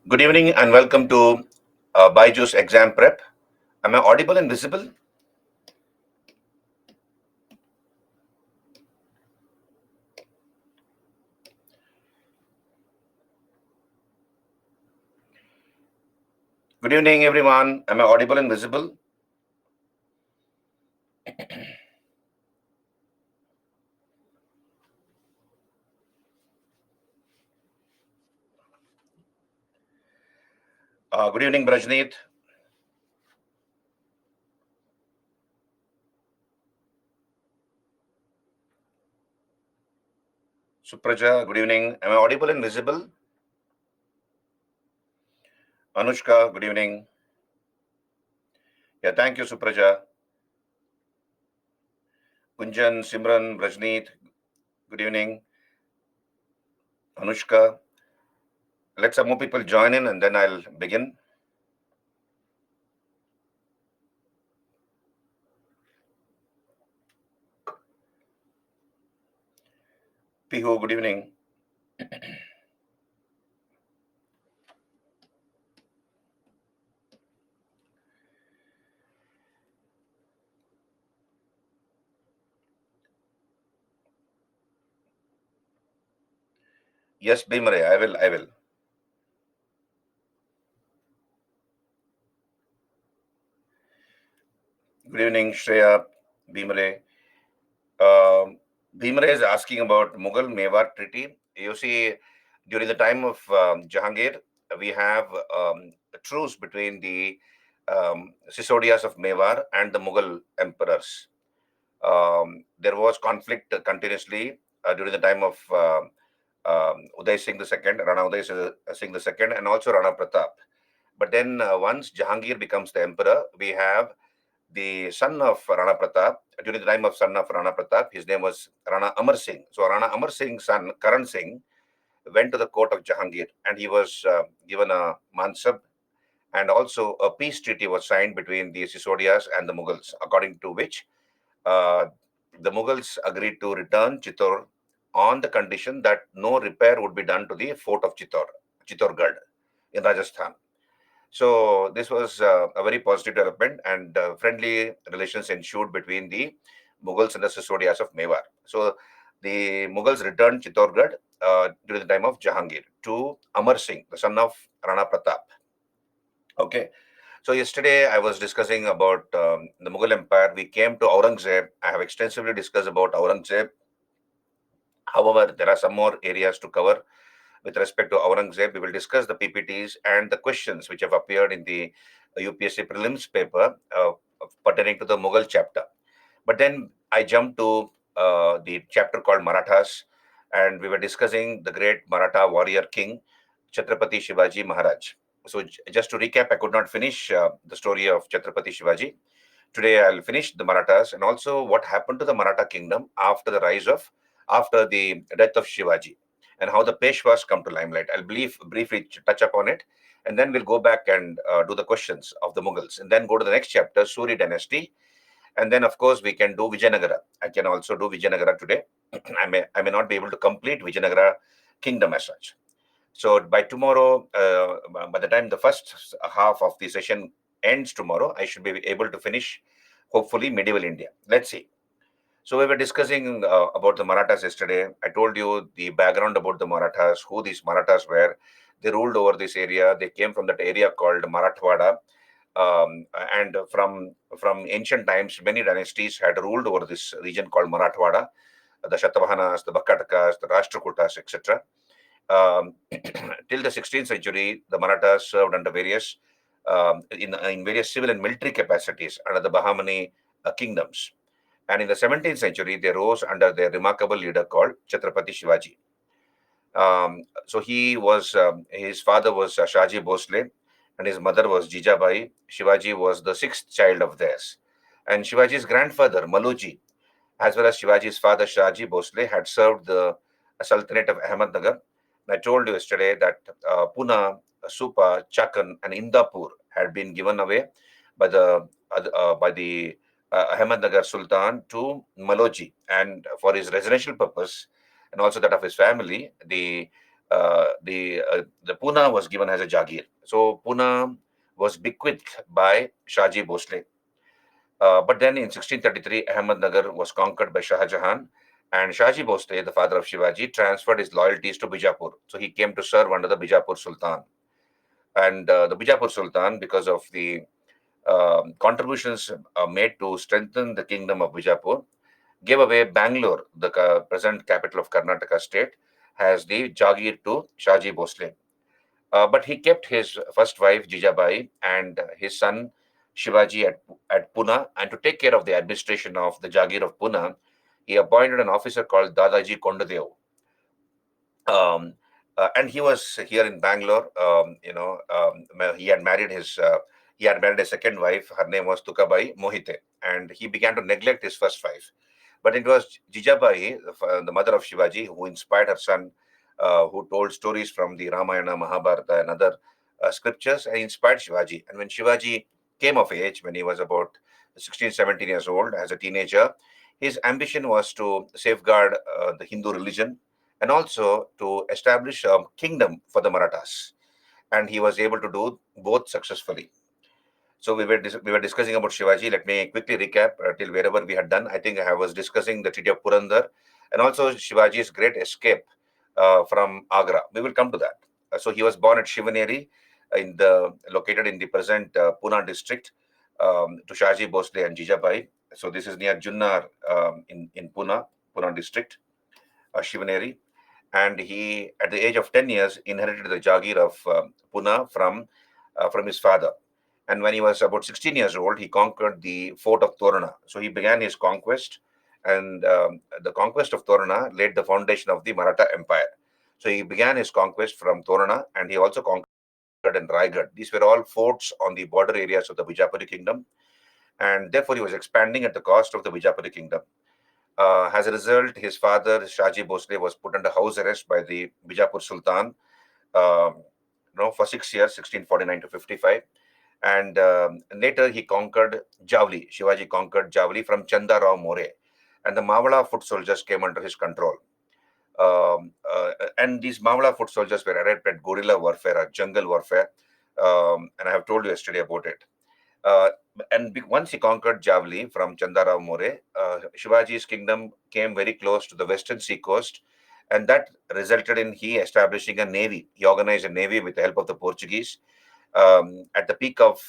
Good evening and welcome to Byju's exam prep. Am I audible and visible? Good evening, everyone. Am I audible and visible? Good evening, Brajneet. Supraja, good evening. Am I audible and visible? Anushka, good evening. Yeah, thank you, Supraja. Kunjan, Simran, Brajneet, good evening. Anushka, let some more people join in and then I'll begin. Pihu, good evening. Yes, Bhimare, I will. Good evening, Shreya, Bhimare. Bhimare is asking about Mughal Mewar Treaty. You see, during the time of Jahangir, we have a truce between the Sisodias of Mewar and the Mughal emperors. There was conflict continuously during the time of Uday Singh II, Rana Uday Singh II, and also Rana Pratap. But then once Jahangir becomes the emperor, we have the son of Rana Pratap. During the time of son of Rana Pratap, his name was Rana Amar Singh. So Rana Amar Singh's son, Karan Singh, went to the court of Jahangir and he was given a mansab, and also a peace treaty was signed between the Sisodias and the Mughals, according to which uh, the Mughals agreed to return Chittor on the condition that no repair would be done to the fort of Chittorgarh in Rajasthan. So this was a very positive development, and friendly relations ensued between the Mughals and the Sisodias of Mewar. So the Mughals returned Chittorgarh during the time of Jahangir to Amar Singh, the son of Rana Pratap. Okay. So yesterday I was discussing about the Mughal Empire. We came to Aurangzeb. I have extensively discussed about Aurangzeb. However, there are some more areas to cover with respect to Aurangzeb. We will discuss the PPTs and the questions which have appeared in the UPSC prelims paper pertaining to the Mughal chapter. But then I jumped to the chapter called Marathas, and we were discussing the great Maratha warrior king, Chhatrapati Shivaji Maharaj. So, just to recap, I could not finish the story of Chhatrapati Shivaji. Today, I'll finish the Marathas and also what happened to the Maratha kingdom after the death of Shivaji, and how the Peshwas come to limelight. I'll briefly touch upon it, and then we'll go back and do the questions of the Mughals, and then go to the next chapter, Suri dynasty, and then of course we can do Vijayanagara. I can also do Vijayanagara today. I may not be able to complete Vijayanagara kingdom as such. So by tomorrow, by the time the first half of the session ends tomorrow, I should be able to finish hopefully medieval India. Let's see. So we were discussing about the Marathas yesterday. I told you the background about the Marathas, who these Marathas were. They ruled over this area. They came from that area called Marathwada, and from ancient times, many dynasties had ruled over this region called Marathwada, the Shatavahanas, the Bakatakas, the Rashtrakutas, etc. Till the 16th century, the Marathas served under in various civil and military capacities under the Bahmani kingdoms. And in the 17th century, they rose under their remarkable leader called Chhatrapati Shivaji. So his father was Shaji Bhosle, and his mother was Jijabai. Shivaji was the sixth child of theirs. And Shivaji's grandfather, Maluji, as well as Shivaji's father, Shaji Bhosle, had served the Sultanate of Ahmednagar. And I told you yesterday that Pune, Supa, Chakan, and Indapur had been given away by the Ahmednagar Sultan to Maloji, and for his residential purpose and also that of his family, the the Pune was given as a Jagir. So Pune was bequeathed by Shaji Bhosle. But then in 1633, Ahmednagar was conquered by Shah Jahan, and Shaji Bhosle, the father of Shivaji, transferred his loyalties to Bijapur. So he came to serve under the Bijapur Sultan. And the Bijapur Sultan, because of the contributions made to strengthen the kingdom of Bijapur, gave away Bangalore, the present capital of Karnataka state, as the Jagir to Shaji Bhosle. But he kept his first wife Jijabai and his son Shivaji at Pune, and to take care of the administration of the Jagir of Pune, he appointed an officer called Dadaji Kondadev. Um, and he was here in Bangalore. He had married a second wife. Her name was Tukabai Mohite, and he began to neglect his first wife. But it was Jijabai, the mother of Shivaji, who inspired her son, who told stories from the Ramayana, Mahabharata, and other scriptures, and inspired Shivaji. And when Shivaji came of age, when he was about 16, 17 years old, as a teenager, his ambition was to safeguard the Hindu religion and also to establish a kingdom for the Marathas. And he was able to do both successfully. So we were discussing about Shivaji. Let me quickly recap till wherever we had done. I think I was discussing the Treaty of Purandar and also Shivaji's great escape from Agra. We will come to that. So he was born at Shivaneri, located in the present Pune district, to Shaji Bhosle and Jijabai. So this is near Junnar, in Pune district, Shivaneri. And he, at the age of 10 years, inherited the Jagir of Pune from his father. And when he was about 16 years old, he conquered the fort of Torana. So he began his conquest, and the conquest of Torana laid the foundation of the Maratha Empire. So he began his conquest from Torana, and he also conquered Raigad and Raigad. These were all forts on the border areas of the Bijapuri kingdom, and therefore he was expanding at the cost of the Bijapuri kingdom. As a result, his father, Shaji Bhosle, was put under house arrest by the Bijapur Sultan, um, for 6 years, 1649 to 55. And later he conquered Javli. Shivaji conquered Javli from Chanda Rao More. And the Mawala foot soldiers came under his control. And these Mawala foot soldiers were adept at guerrilla warfare, or jungle warfare. And I have told you yesterday about it. Uh, Once he conquered Javli from Chandarao More, Shivaji's kingdom came very close to the western sea coast, and that resulted in he establishing a navy. He organized a navy with the help of the Portuguese. At the peak of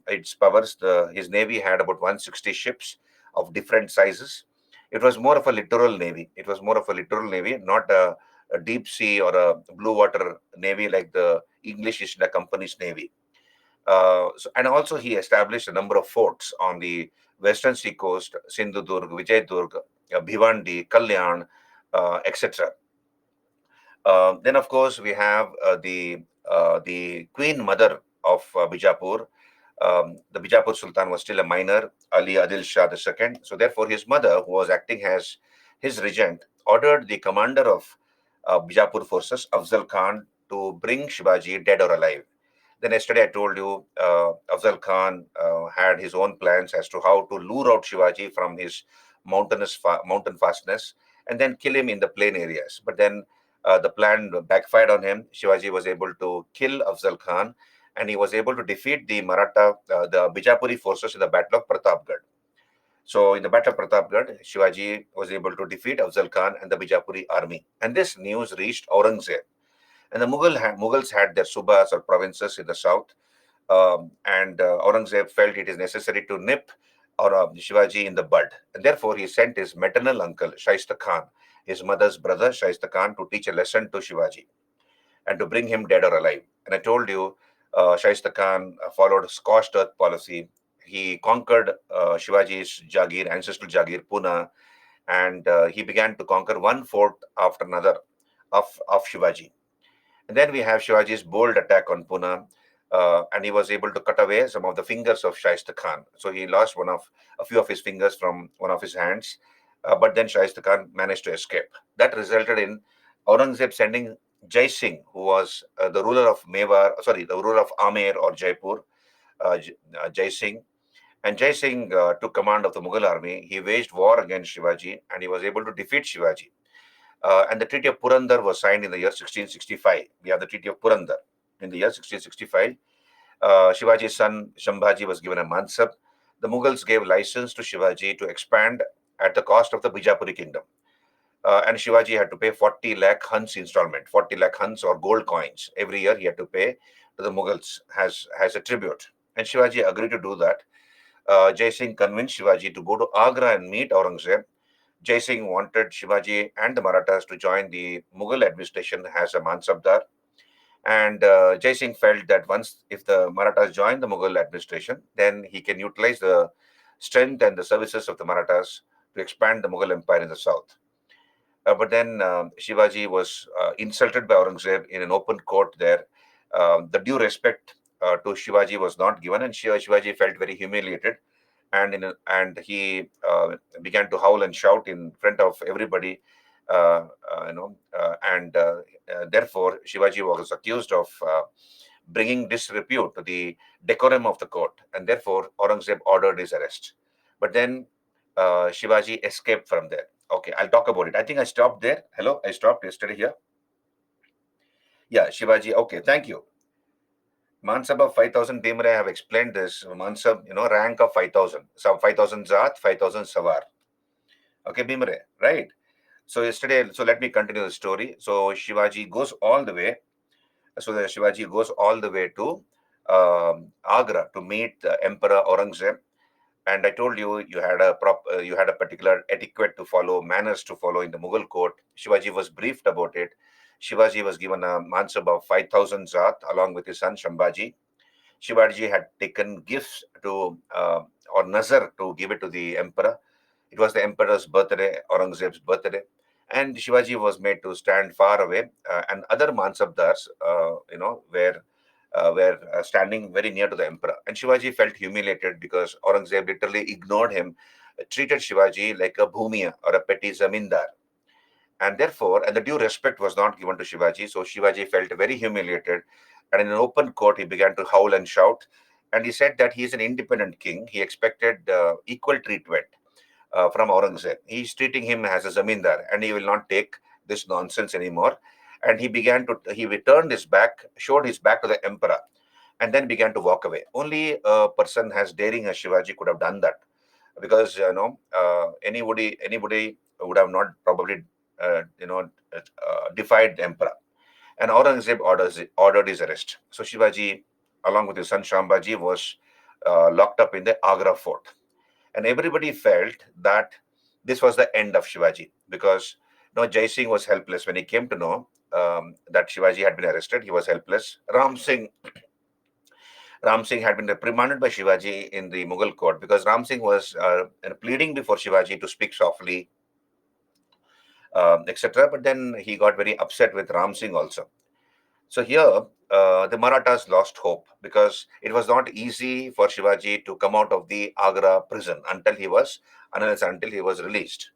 its powers, his navy had about 160 ships of different sizes. It was more of a littoral navy. It was more of a littoral navy, not a deep sea or a blue water navy like the English East India Company's navy. And also he established a number of forts on the western sea coast: Sindhudurg, Vijayadurg, Bhivandi, Kalyan, etc. Then, of course, we have the queen mother of Bijapur. The Bijapur Sultan was still a minor, Ali Adil Shah II. So, therefore, his mother, who was acting as his regent, ordered the commander of Bijapur forces, Afzal Khan, to bring Shivaji dead or alive. Then yesterday I told you Afzal Khan had his own plans as to how to lure out Shivaji from his mountain fastness and then kill him in the plain areas. But then the plan backfired on him. Shivaji was able to kill Afzal Khan, and he was able to defeat the Bijapuri forces in the Battle of Pratapgarh. So in the Battle of Pratapgarh, Shivaji was able to defeat Afzal Khan and the Bijapuri army. And this news reached Aurangzeb. And the Mughals had their subas or provinces in the south, and Aurangzeb felt it is necessary to nip Shivaji in the bud. And therefore, he sent his maternal uncle, Shaista Khan, his mother's brother, Shaista Khan, to teach a lesson to Shivaji and to bring him dead or alive. And I told you, Shaista Khan followed scorched earth policy. He conquered Shivaji's Jagir, ancestral Jagir, Pune, and he began to conquer one fort after another of Shivaji. And then we have Shivaji's bold attack on Pune, and he was able to cut away some of the fingers of Shaista Khan. So he lost a few of his fingers from one of his hands, but then Shaista Khan managed to escape. That resulted in Aurangzeb sending Jai Singh, who was the ruler of the ruler of Amer or Jaipur, Jai Singh. And Jai Singh took command of the Mughal army. He waged war against Shivaji, and he was able to defeat Shivaji. And the Treaty of Purandar was signed in the year 1665. We have the Treaty of Purandar in the year 1665. Shivaji's son Shambhaji was given a mansab. The Mughals gave license to Shivaji to expand at the cost of the Bijapuri kingdom. And Shivaji had to pay 40 lakh Huns installment, 40 lakh Huns or gold coins. Every year he had to pay to the Mughals as a tribute. And Shivaji agreed to do that. Jai Singh convinced Shivaji to go to Agra and meet Aurangzeb. Jai Singh wanted Shivaji and the Marathas to join the Mughal administration as a Mansabdar. And Jai Singh felt that once, if the Marathas join the Mughal administration, then he can utilize the strength and the services of the Marathas to expand the Mughal empire in the south. But then Shivaji was insulted by Aurangzeb in an open court there. The due respect to Shivaji was not given, and Shivaji felt very humiliated. And he began to howl and shout in front of everybody, and therefore Shivaji was accused of bringing disrepute to the decorum of the court, and therefore Aurangzeb ordered his arrest. But then Shivaji escaped from there. Okay, I'll talk about it. I think I stopped there. Hello, I stopped yesterday here. Yeah, Shivaji. Okay, thank you. Mansab of 5,000 Bhimre, I have explained this. Mansab, rank of 5,000. Some 5,000 Zat, 5,000 Savar. Okay, Bhimre, right? So yesterday, so let me continue the story. So Shivaji goes all the way. So the Shivaji goes all the way to Agra to meet the Emperor Aurangzeb. And I told you you had a particular etiquette to follow, manners to follow in the Mughal court. Shivaji was briefed about it. Shivaji was given a mansab of 5,000 Zat along with his son Shambhaji. Shivaji had taken gifts to or nazar to give it to the emperor. It was the emperor's birthday, Aurangzeb's birthday, and Shivaji was made to stand far away, and other mansabdars, were standing very near to the emperor. And Shivaji felt humiliated because Aurangzeb literally ignored him, treated Shivaji like a bhumiya or a petty zamindar. And therefore, and the due respect was not given to Shivaji. So Shivaji felt very humiliated. And in an open court, he began to howl and shout. And he said that he is an independent king. He expected equal treatment from Aurangzeb. He's treating him as a zamindar, and he will not take this nonsense anymore. And he returned his back, showed his back to the emperor, and then began to walk away. Only a person as daring as Shivaji could have done that, because anybody would have not probably defied the emperor. And Aurangzeb ordered his arrest. So Shivaji, along with his son Shambhaji, was locked up in the Agra fort. And everybody felt that this was the end of Shivaji, because Jai Singh was helpless when he came to know that Shivaji had been arrested. He was helpless. Ram Singh had been reprimanded by Shivaji in the Mughal court because Ram Singh was pleading before Shivaji to speak softly, etc. But then he got very upset with Ram Singh also. So here, the Marathas lost hope because it was not easy for Shivaji to come out of the Agra prison until he was released.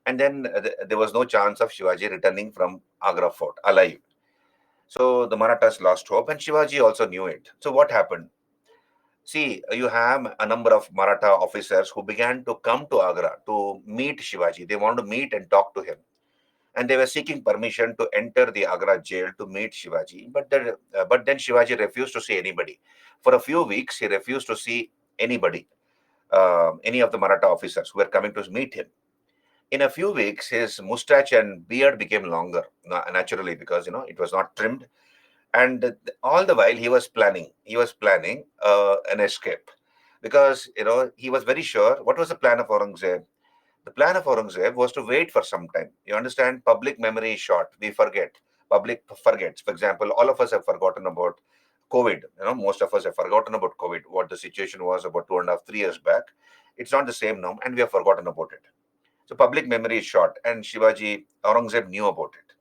And then there was no chance of Shivaji returning from Agra fort alive. So the Marathas lost hope, and Shivaji also knew it. So what happened? See, you have a number of Maratha officers who began to come to Agra to meet Shivaji. They wanted to meet and talk to him, and they were seeking permission to enter the Agra jail to meet Shivaji. But then Shivaji refused to see anybody. For a few weeks, he refused to see anybody, any of the Maratha officers who were coming to meet him. In a few weeks, his mustache and beard became longer, naturally, because it was not trimmed. And all the while, he was planning an escape, because he was very sure. What was the plan of Aurangzeb? The plan of Aurangzeb was to wait for some time. You understand, public memory is short. We forget. Public forgets. For example, all of us have forgotten about COVID. Most of us have forgotten about COVID, what the situation was about 2.5, 3 years back. It's not the same now, and we have forgotten about it. So public memory is short, and Aurangzeb knew about it.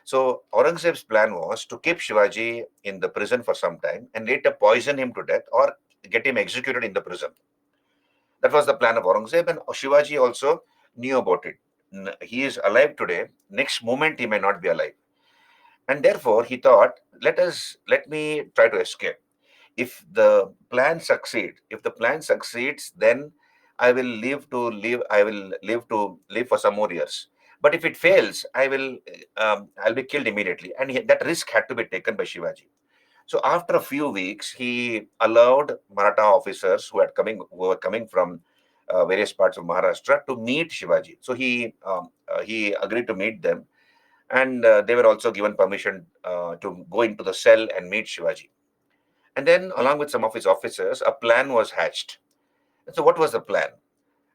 So Aurangzeb's plan was to keep Shivaji in the prison for some time and later poison him to death or get him executed in the prison. That was the plan of Aurangzeb, and Shivaji also knew about it. He is alive today. Next moment, he may not be alive, and therefore he thought, let me try to escape. If the plan succeeds, then I will live for some more years. But if it fails, I'll be killed immediately. And that risk had to be taken by Shivaji. So after a few weeks, he allowed Maratha officers who were coming from various parts of Maharashtra to meet Shivaji. So he agreed to meet them, and they were also given permission to go into the cell and meet Shivaji. And then, along with some of his officers, a plan was hatched. So, what was the plan?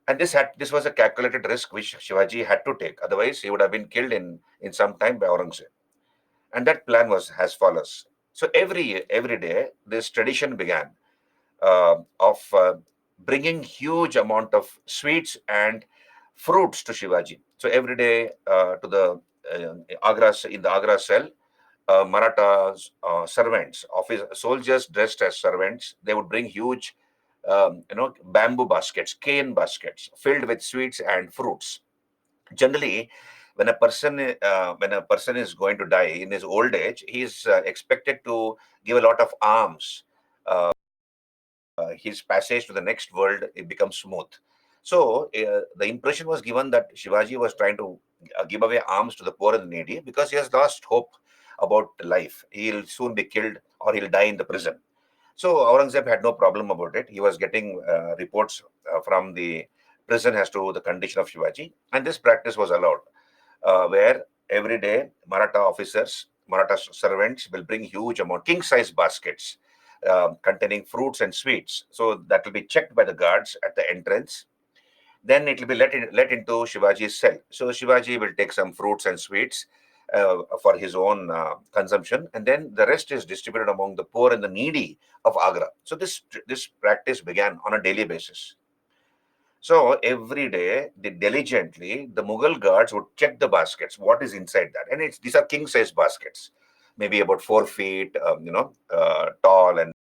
And this was a calculated risk which Shivaji had to take. Otherwise, he would have been killed in some time by Aurangzeb. And that plan was as follows. So every day, this tradition began of bringing huge amount of sweets and fruits to Shivaji. So every day to the in the Agra cell, Marathas servants, office soldiers dressed as servants, they would bring huge, bamboo baskets, cane baskets filled with sweets and fruits. Generally, when a person is going to die in his old age, he is expected to give a lot of alms. His passage to the next world, it becomes smooth. So the impression was given that Shivaji was trying to give away alms to the poor and needy because he has lost hope about life. He'll soon be killed or he'll die in the prison. So Aurangzeb had no problem about it. He was getting reports from the prison as to the condition of Shivaji, and this practice was allowed, where every day Maratha servants will bring huge amount, king-size baskets containing fruits and sweets. So that will be checked by the guards at the entrance. Then it will be let into Shivaji's cell. So Shivaji will take some fruits and sweets for his own consumption, and then the rest is distributed among the poor and the needy of Agra. So this practice began on a daily basis. So every day, diligently, the Mughal guards would check the baskets, what is inside that, and these are king-size baskets, maybe about 4 feet, tall, and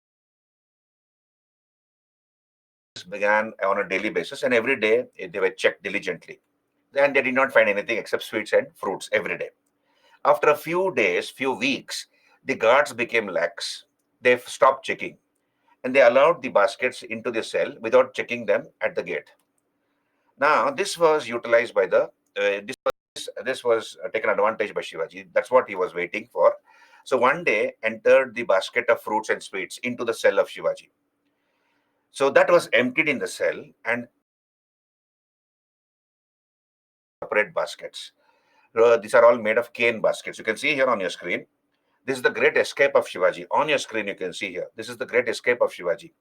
this began on a daily basis, and every day they were checked diligently, and they did not find anything except sweets and fruits every day. After a few days, few weeks, the guards became lax. They stopped checking, and they allowed the baskets into the cell without checking them at the gate. Now, this was utilized by this was taken advantage by Shivaji. That's what he was waiting for. So one day entered the basket of fruits and sweets into the cell of Shivaji. So that was emptied in the cell and separate baskets. These are all made of cane baskets. You can see here on your screen. This is the great escape of Shivaji. On your screen, you can see here. This is the great escape of Shivaji.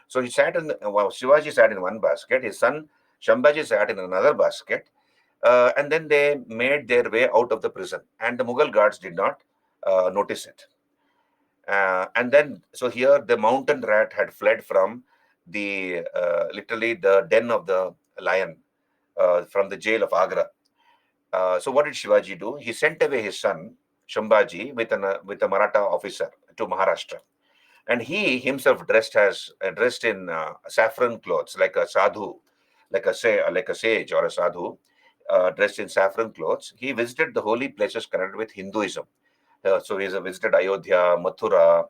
So Shivaji sat in one basket. His son Shambhaji sat in another basket. And then they made their way out of the prison, and the Mughal guards did not notice it. And then, so here the mountain rat had fled from the literally the den of the lion, from the jail of Agra. So what did Shivaji do? He sent away his son Shambhaji with a Maratha officer to Maharashtra, and he himself dressed in saffron clothes, like a sadhu, like a sage or a sadhu, dressed in saffron clothes. He visited the holy places connected with Hinduism. So he has visited Ayodhya, Mathura,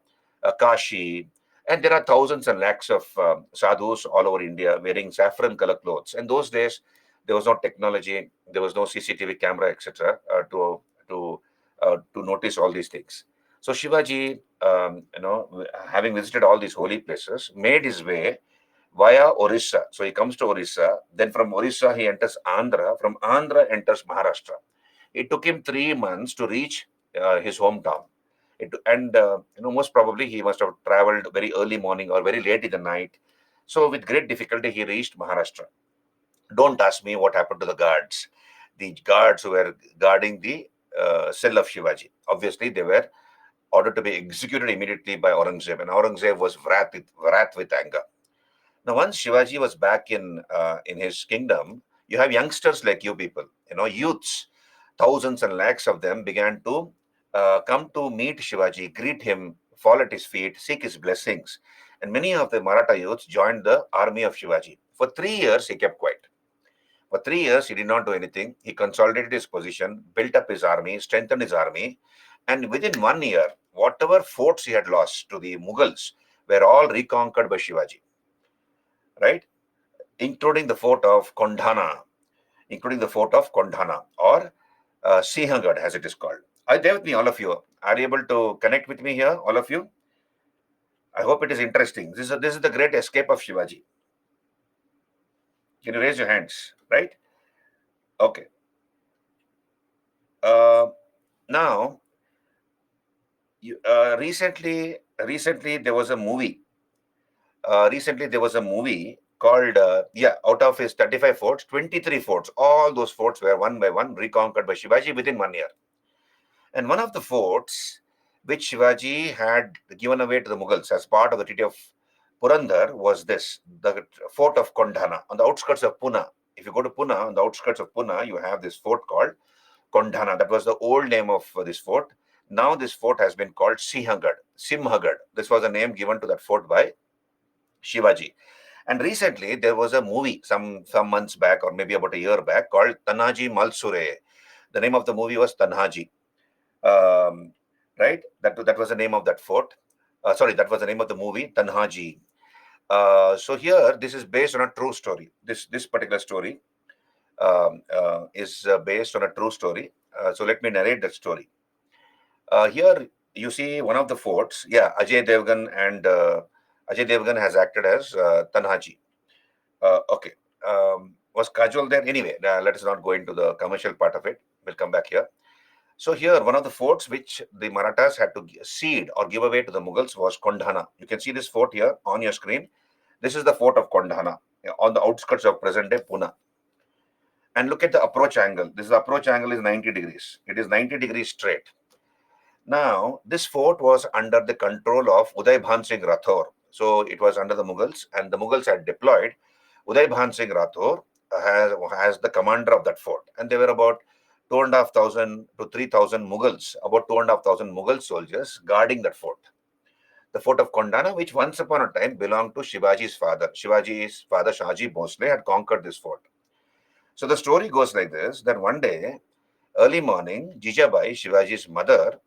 Kashi, and there are thousands and lakhs of sadhus all over India wearing saffron color clothes. And those days, there was no technology, there was no CCTV camera, etc., to notice all these things. So Shivaji, having visited all these holy places, made his way via Orissa. So he comes to Orissa. Then from Orissa, he enters Andhra. From Andhra, enters Maharashtra. It took him 3 months to reach his hometown. Most probably he must have traveled very early morning or very late in the night. So with great difficulty, he reached Maharashtra. Don't ask me what happened to the guards. The guards who were guarding the cell of Shivaji. Obviously, they were ordered to be executed immediately by Aurangzeb, and Aurangzeb was wrath with anger. Now, once Shivaji was back in his kingdom, you have youngsters like you people, youths, thousands and lakhs of them began to come to meet Shivaji, greet him, fall at his feet, seek his blessings. And many of the Maratha youths joined the army of Shivaji. For 3 years, he kept quiet. For 3 years, he did not do anything. He consolidated his position, built up his army, strengthened his army, and within 1 year, whatever forts he had lost to the Mughals were all reconquered by Shivaji, right? Including the fort of Kondhana, or Sinhagad, as it is called. There with me, all of you. Are you able to connect with me here, all of you? I hope it is interesting. This is the great escape of Shivaji. Can you raise your hands? Right? Okay. Uh, Now, recently there was a movie. Recently there was a movie called out of his 35 forts, 23 forts, all those forts were one by one reconquered by Shivaji within 1 year. And one of the forts which Shivaji had given away to the Mughals as part of the Treaty of Purandar was this, the fort of Kondhana on the outskirts of Pune. If you go to Pune, on the outskirts of Pune, you have this fort called Kondhana. That was the old name of this fort. Now this fort has been called Simhagad. This was a name given to that fort by Shivaji. And recently there was a movie some months back or maybe about a year back called Tanaji Malsure. The name of the movie was Tanhaji. Um, right? That was the name of that fort. Sorry, that was the name of the movie, Tanhaji. So here, this is based on a true story. This particular story is based on a true story. So let me narrate that story. Here you see one of the forts. Yeah, Ajay Devgan has acted as Tanhaji. Okay. Was Kajol there? Anyway, let us not go into the commercial part of it. We'll come back here. So here, one of the forts which the Marathas had to cede or give away to the Mughals was Kondhana. You can see this fort here on your screen. This is the fort of Kondhana on the outskirts of present-day Pune. And look at the approach angle. This approach angle is 90 degrees. It is 90 degrees straight. Now, this fort was under the control of Uday Bhan Singh Rathore. So it was under the Mughals, and the Mughals had deployed Uday Bhan Singh Rathore as the commander of that fort. And there were about 2,500 to 3,000 Mughals, about 2,500 Mughal soldiers guarding that fort. The fort of Kondana, which once upon a time belonged to Shivaji's father. Shivaji's father, Shahaji Bhosle, had conquered this fort. So the story goes like this, that one day, early morning, Jijabai, Shivaji's mother,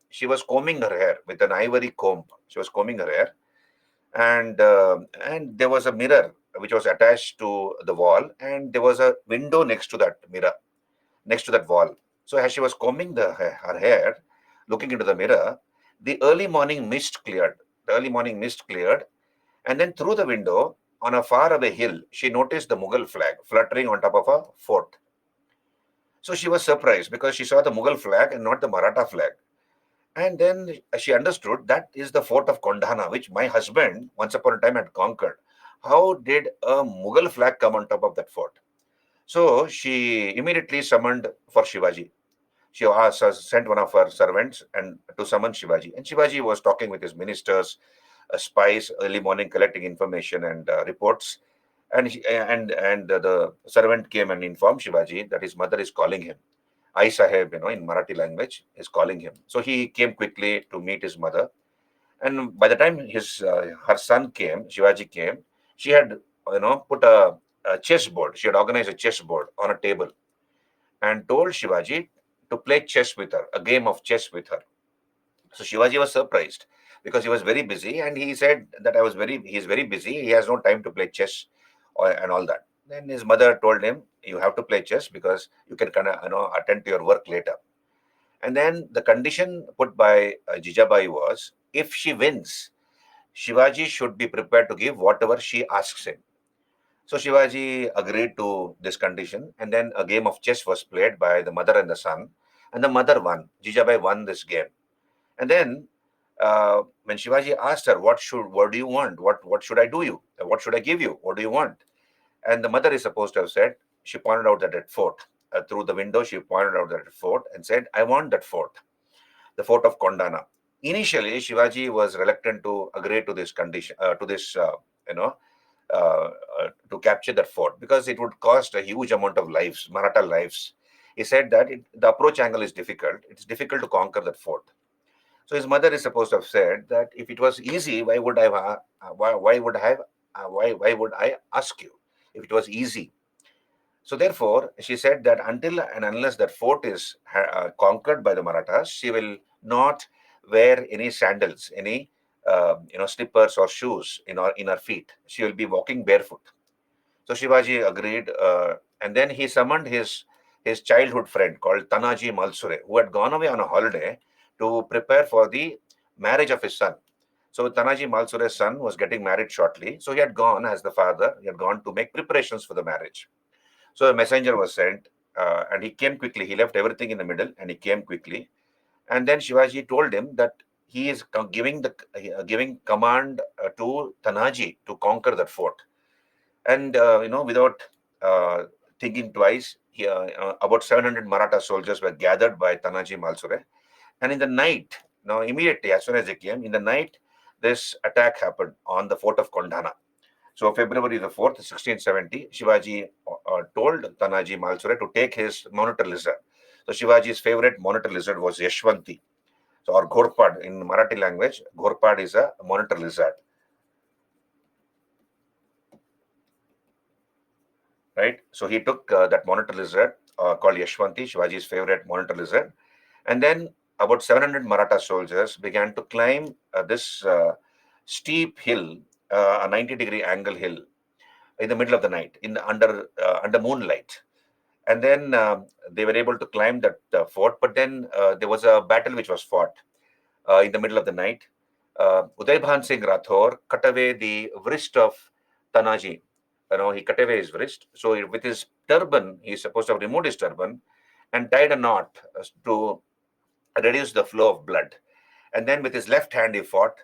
she was combing her hair with an ivory comb. She was combing her hair, and there was a mirror which was attached to the wall, and there was a window next to that mirror, next to that wall. So as she was combing her hair, looking into the mirror, the early morning mist cleared. The early morning mist cleared, and then through the window, on a far away hill, she noticed the Mughal flag fluttering on top of a fort. So she was surprised because she saw the Mughal flag and not the Maratha flag. And then she understood that is the fort of Kondhana, which my husband once upon a time had conquered. How did a Mughal flag come on top of that fort? So she immediately summoned for Shivaji. She sent one of her servants and to summon Shivaji. And Shivaji was talking with his ministers, spies, early morning, collecting information and reports. And the servant came and informed Shivaji that his mother is calling him. I Saheb, in Marathi language, is calling him. So he came quickly to meet his mother. And by the time her son came, Shivaji came, she had put a chess board. She had organized a chess board on a table and told Shivaji to play chess with her, a game of chess with her. So Shivaji was surprised because he was very busy, and he said that he is very busy. He has no time to play chess and all that. Then his mother told him, "You have to play chess because you can kind of attend to your work later." And then the condition put by Jijabai was, if she wins, Shivaji should be prepared to give whatever she asks him. So Shivaji agreed to this condition, and then a game of chess was played by the mother and the son, and the mother won. Jijabai won this game. And then when Shivaji asked her, what do you want? What should I do you? What should I give you? What do you want? And the mother is supposed to have said, she pointed out that fort. Through the window, she pointed out that fort and said, I want that fort, the fort of Kondana. Initially, Shivaji was reluctant to agree to this condition, you know, to capture that fort because it would cost a huge amount of lives, Maratha lives. He said that the approach angle is difficult. It's difficult to conquer that fort. So his mother is supposed to have said that if it was easy, why would I ask you? If it was easy, so therefore she said that until and unless that fort is conquered by the Marathas, she will not wear any sandals, any slippers or shoes in her feet. She will be walking barefoot. So Shivaji agreed, and then he summoned his his childhood friend called Tanaji Malsure, who had gone away on a holiday to prepare for the marriage of his son. So Tanaji Malsure's son was getting married shortly. So he had gone as the father, he had gone to make preparations for the marriage. So a messenger was sent and he came quickly. He left everything in the middle and he came quickly. And then Shivaji told him that he is giving command to Tanaji to conquer that fort. And without uh, thinking twice, about 700 Maratha soldiers were gathered by Tanaji Malsure. And in the night, immediately as soon as they came, in the night, this attack happened on the fort of Kondhana. So February the 4th, 1670, Shivaji told Tanaji Malsure to take his monitor lizard. So Shivaji's favorite monitor lizard was Yashwanti. So, or Ghorpad in Marathi language, Ghorpad is a monitor lizard. Right? So he took that monitor lizard called Yashwanti, Shivaji's favorite monitor lizard. And then about 700 Maratha soldiers began to climb this steep hill, a 90-degree angle hill, in the middle of the night, under moonlight. And then they were able to climb that fort. But then there was a battle which was fought in the middle of the night. Udaybhan Singh Rathore cut away the wrist of Tanaji. He cut away his wrist. So with his turban, he's supposed to have removed his turban and tied a knot to reduce the flow of blood. And then with his left hand, he fought.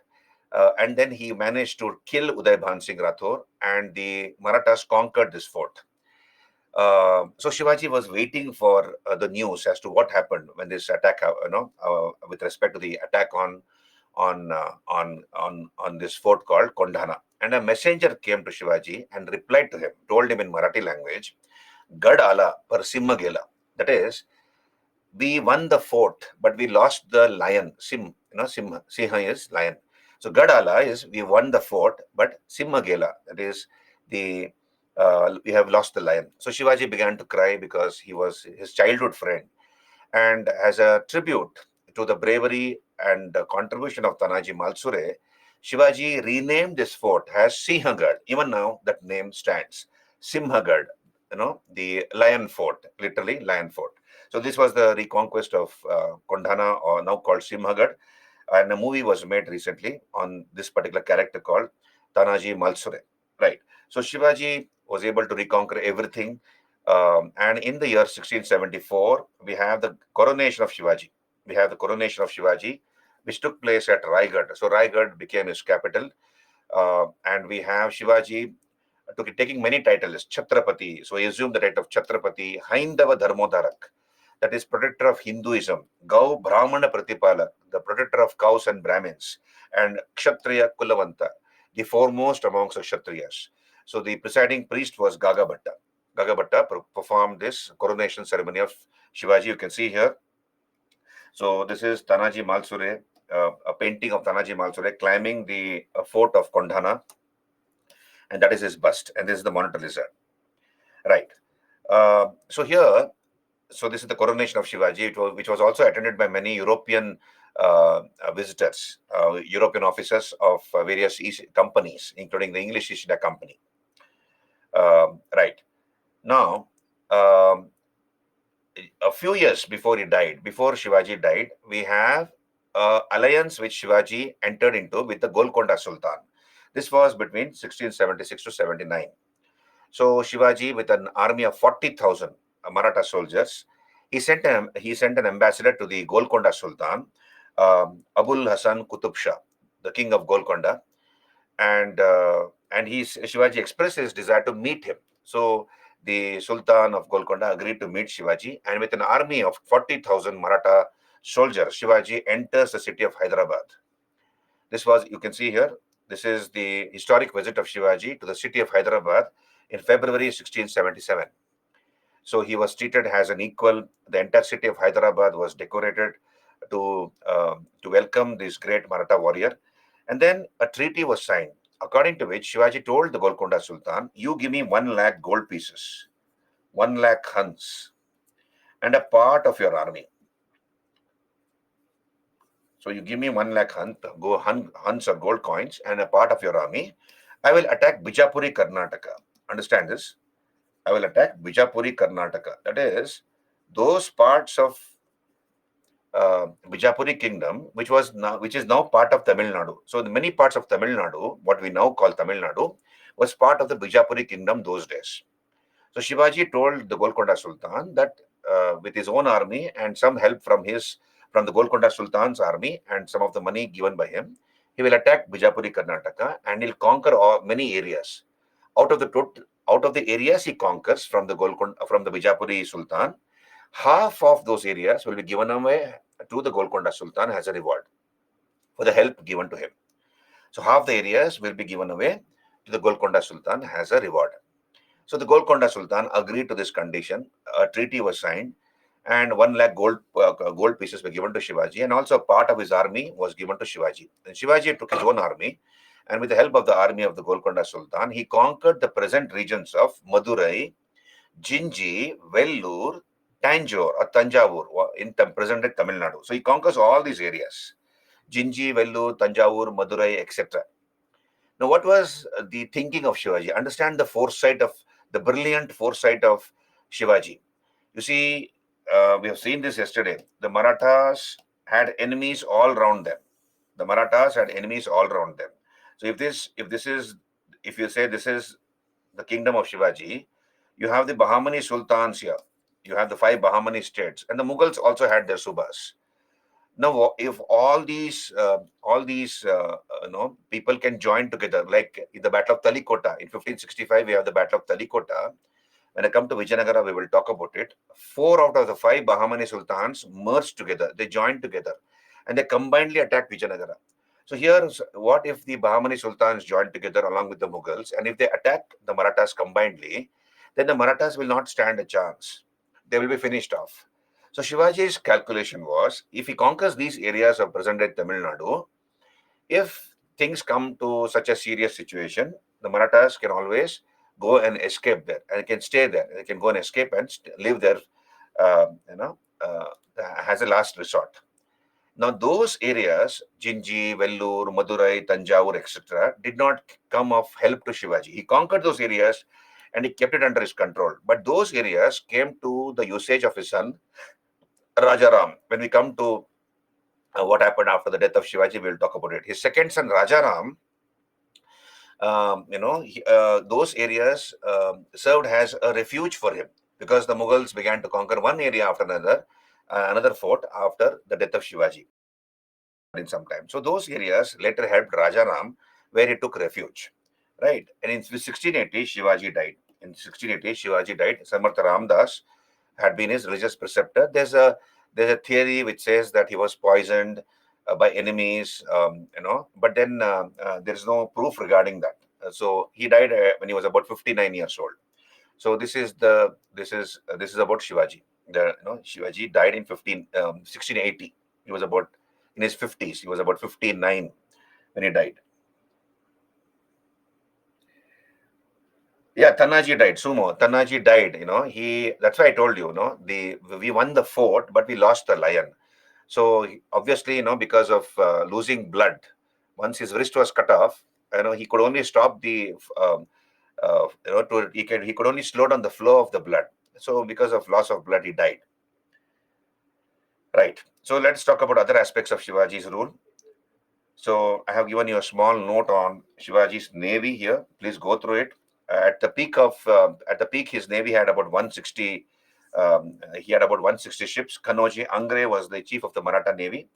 And then he managed to kill Udaybhan Singh Rathore, and the Marathas conquered this fort. So Shivaji was waiting for the news as to what happened when this attack, with respect to the attack on this fort called Kondhana. And a messenger came to Shivaji and replied to him, told him in Marathi language, Gad ala par simha gela. That is, we won the fort, but we lost the lion. Simha is lion. So Gadala is we won the fort, but Simha Gela, that is we have lost the lion. So Shivaji began to cry because he was his childhood friend. And as a tribute to the bravery and the contribution of Tanaji Malsure, Shivaji renamed this fort as Sinhagad. Even now, that name stands. Simhagad, the lion fort, literally lion fort. So this was the reconquest of Kondhana, or now called Simhagad. And a movie was made recently on this particular character called Tanaji Malsure. Right. So Shivaji was able to reconquer everything. And in the year 1674, we have the coronation of Shivaji. We have the coronation of Shivaji, which took place at Raigad. So Raigad became his capital. And we have Shivaji taking many titles, Chhatrapati. So he assumed the title of Chhatrapati, Haindava Dharmodharak, that is protector of Hinduism, Gau Brahmana Pratipalak, the protector of cows and Brahmins, and Kshatriya Kulavanta, the foremost amongst the Kshatriyas. So the presiding priest was Gagabhatta. Gagabhatta performed this coronation ceremony of Shivaji. You can see here. So this is Tanaji Malsure, a painting of Tanaji Malsure climbing the fort of Kondhana, and that is his bust. And this is the monitor lizard. Right. So here, so this is the coronation of Shivaji, which was also attended by many European visitors, European officers of various East companies, including the English East India Company. Right. Now, a few years before Shivaji died, we have alliance which Shivaji entered into with the Golconda Sultan. This was between 1676 to 79. So Shivaji, with an army of 40,000 Maratha soldiers, he sent an ambassador to the Golconda Sultan, Abul Hasan Qutub Shah, the king of Golconda, and Shivaji expressed his desire to meet him. So the Sultan of Golconda agreed to meet Shivaji, and with an army of 40,000 Maratha soldiers, Shivaji enters the city of Hyderabad. This was, you can see here, this is the historic visit of Shivaji to the city of Hyderabad in February 1677. So he was treated as an equal. The entire city of Hyderabad was decorated to welcome this great Maratha warrior. And then a treaty was signed, according to which Shivaji told the Golconda Sultan, you give me 1 lakh gold pieces, 1 lakh huns, and a part of your army. So you give me 1 lakh huns or gold coins and a part of your army. I will attack Bijapuri, Karnataka. Understand this? I will attack Bijapuri, Karnataka. That is those parts of Bijapuri kingdom, which is now part of Tamil Nadu. So the many parts of Tamil Nadu, what we now call Tamil Nadu, was part of the Bijapuri kingdom those days. So Shivaji told the Golconda Sultan that with his own army and some help from the Golconda Sultan's army and some of the money given by him, he will attack Bijapuri Karnataka and he'll conquer many areas. Out of the areas he conquers from the Bijapuri Sultan, half of those areas will be given away to the Golconda Sultan as a reward for the help given to him. So half the areas will be given away to the Golconda Sultan as a reward. So the Golconda Sultan agreed to this condition. A treaty was signed, and 1 lakh gold pieces were given to Shivaji, and also part of his army was given to Shivaji. And Shivaji took his own army, and with the help of the army of the Golconda Sultan, he conquered the present regions of Madurai, Jinji, Vellore, Tanjore or Tanjavur in present-day Tamil Nadu. So he conquers all these areas: Jinji, Vellore, Tanjavur, Madurai, etc. Now, what was the thinking of Shivaji? Understand the brilliant foresight of Shivaji. You see, we have seen this yesterday. The Marathas had enemies all around them. The Marathas had enemies all around them. So if you say this is the kingdom of Shivaji, you have the Bahmani sultans here. You have the 5 Bahmani states, and the Mughals also had their subas. Now, if all these people can join together, like in the Battle of Talikota in 1565, we have the Battle of Talikota. When I come to Vijayanagara, we will talk about it. 4 out of the 5 Bahmani sultans merged together. They joined together, and they combinedly attacked Vijayanagara. So here, what if the Bahmani sultans joined together along with the Mughals, and if they attack the Marathas combinedly, then the Marathas will not stand a chance. They will be finished off. So Shivaji's calculation was, if he conquers these areas of present-day Tamil Nadu, if things come to such a serious situation, the Marathas can always go and escape there, and they can stay there. They can go and escape and live there, uh, you know, uh, as a last resort. Now, those areas, Jinji, Vellore, Madurai, Tanjavur, etc., did not come of help to Shivaji. He conquered those areas and he kept it under his control. But those areas came to the usage of his son, Rajaram. When we come to what happened after the death of Shivaji, we'll talk about it. His second son, Rajaram, those areas served as a refuge for him because the Mughals began to conquer one area after another fort after the death of Shivaji in some time. So those areas later helped Rajaram, where he took refuge, right? And in 1680, Shivaji died. In 1680, Shivaji died. Samartha Ramdas had been his religious preceptor. There's a theory which says that he was poisoned by enemies, but then there is no proof regarding that. So he died when he was about 59 years old. So this is about Shivaji. Shivaji died in 1680. He was about in his 50s. He was about 59 when he died. Yeah, Tanaji died. Sumo. Tanaji died. That's why I told you. We won the fort, but we lost the lion. So obviously, because of losing blood, once his wrist was cut off, he could only stop the, he could only slow down the flow of the blood. So because of loss of blood, he died. Right. So let's talk about other aspects of Shivaji's rule. So I have given you a small note on Shivaji's navy here. Please go through it. At the peak, his navy had about 160. He had about 160 ships. Kanoji Angre was the chief of the Maratha navy,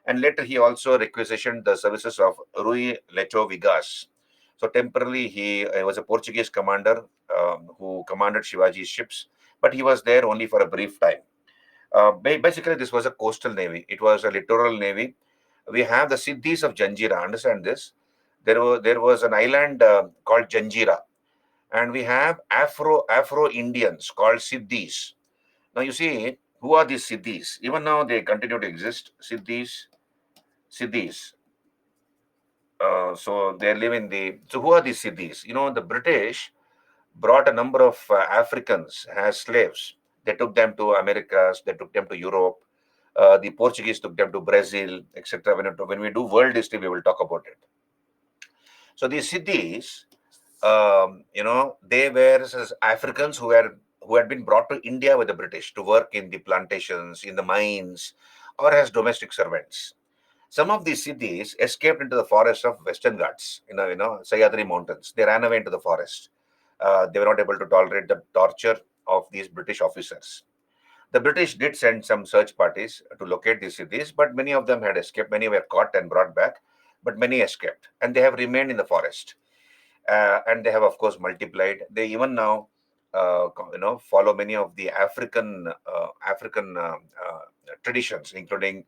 and later he also requisitioned the services of Rui Lecho Vigas. So temporarily, he was a Portuguese commander who commanded Shivaji's ships, but he was there only for a brief time. Basically, this was a coastal navy. It was a littoral navy. We have the Siddhis of Janjira. Understand this? There was an island called Janjira, and we have Afro Indians called Siddhis. Now you see, who are these Siddhis? Even now they continue to exist. Siddhis. So they live in the. So who are these Siddhis? The British brought a number of Africans as slaves. They took them to Americas. They took them to Europe. The Portuguese took them to Brazil, etc. When we do world history, we will talk about it. So these Siddhis, they were Africans who who had been brought to India with the British to work in the plantations, in the mines, or as domestic servants. Some of these Siddhis escaped into the forest of Western Ghats, Sahyadri Mountains. They ran away into the forest. They were not able to tolerate the torture of these British officers. The British did send some search parties to locate these Siddhis, but many of them had escaped. Many were caught and brought back, but many escaped, and they have remained in the forest. And they have, of course, multiplied. They even now, follow many of the African traditions, including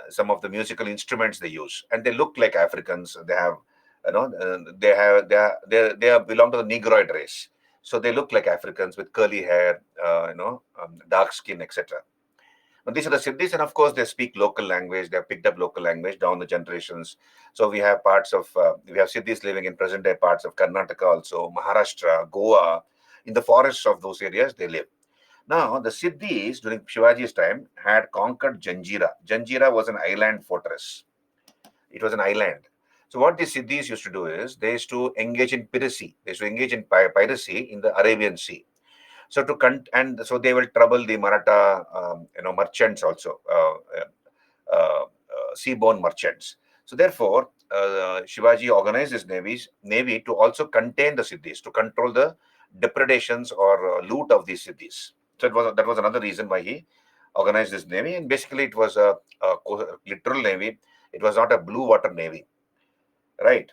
some of the musical instruments they use, and they look like Africans. They have, they belong to the Negroid race, so they look like Africans with curly hair, dark skin, etc. And these are the Siddhis, and of course, they speak local language. They have picked up local language down the generations. So we have we have Siddhis living in present day parts of Karnataka, also Maharashtra, Goa. In the forests of those areas, they live. Now, the Siddhis during Shivaji's time had conquered Janjira. Janjira was an island fortress. It was an island. So what the Siddhis used to do is they used to engage in piracy. They used to engage in piracy in the Arabian Sea. So and so they will trouble the Maratha, merchants also, seaborne merchants. So therefore, Shivaji organized his navy to also contain the Siddhis, to control the depredations or loot of these Siddhis. So that was another reason why he organized this navy. And basically, it was a literal navy. It was not a blue water navy, right?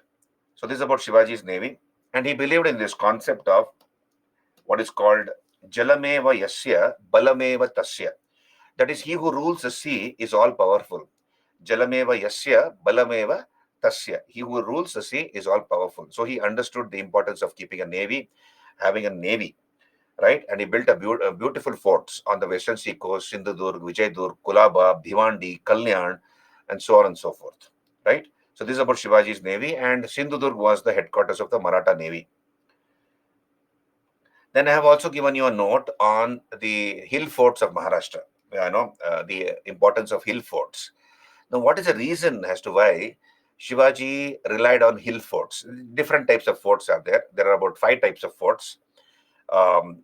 So this is about Shivaji's navy, and he believed in this concept of what is called Jalameva Yasya Balameva Tasya. That is, he who rules the sea is all powerful. Jalameva Yasya Balameva Tasya. He who rules the sea is all powerful. So he understood the importance of keeping a navy, having a navy, right? And he built a beautiful forts on the western sea coast: Sindhudurg, Vijaydur, Kulaba, Bhivandi, Kalyan, and so on and so forth, right? So this is about Shivaji's navy, and Sindhudurg was the headquarters of the Maratha navy. Then I have also given you a note on the hill forts of Maharashtra. The importance of hill forts. Now, what is the reason as to why Shivaji relied on hill forts? Different types of forts are there. There are about 5 types of forts.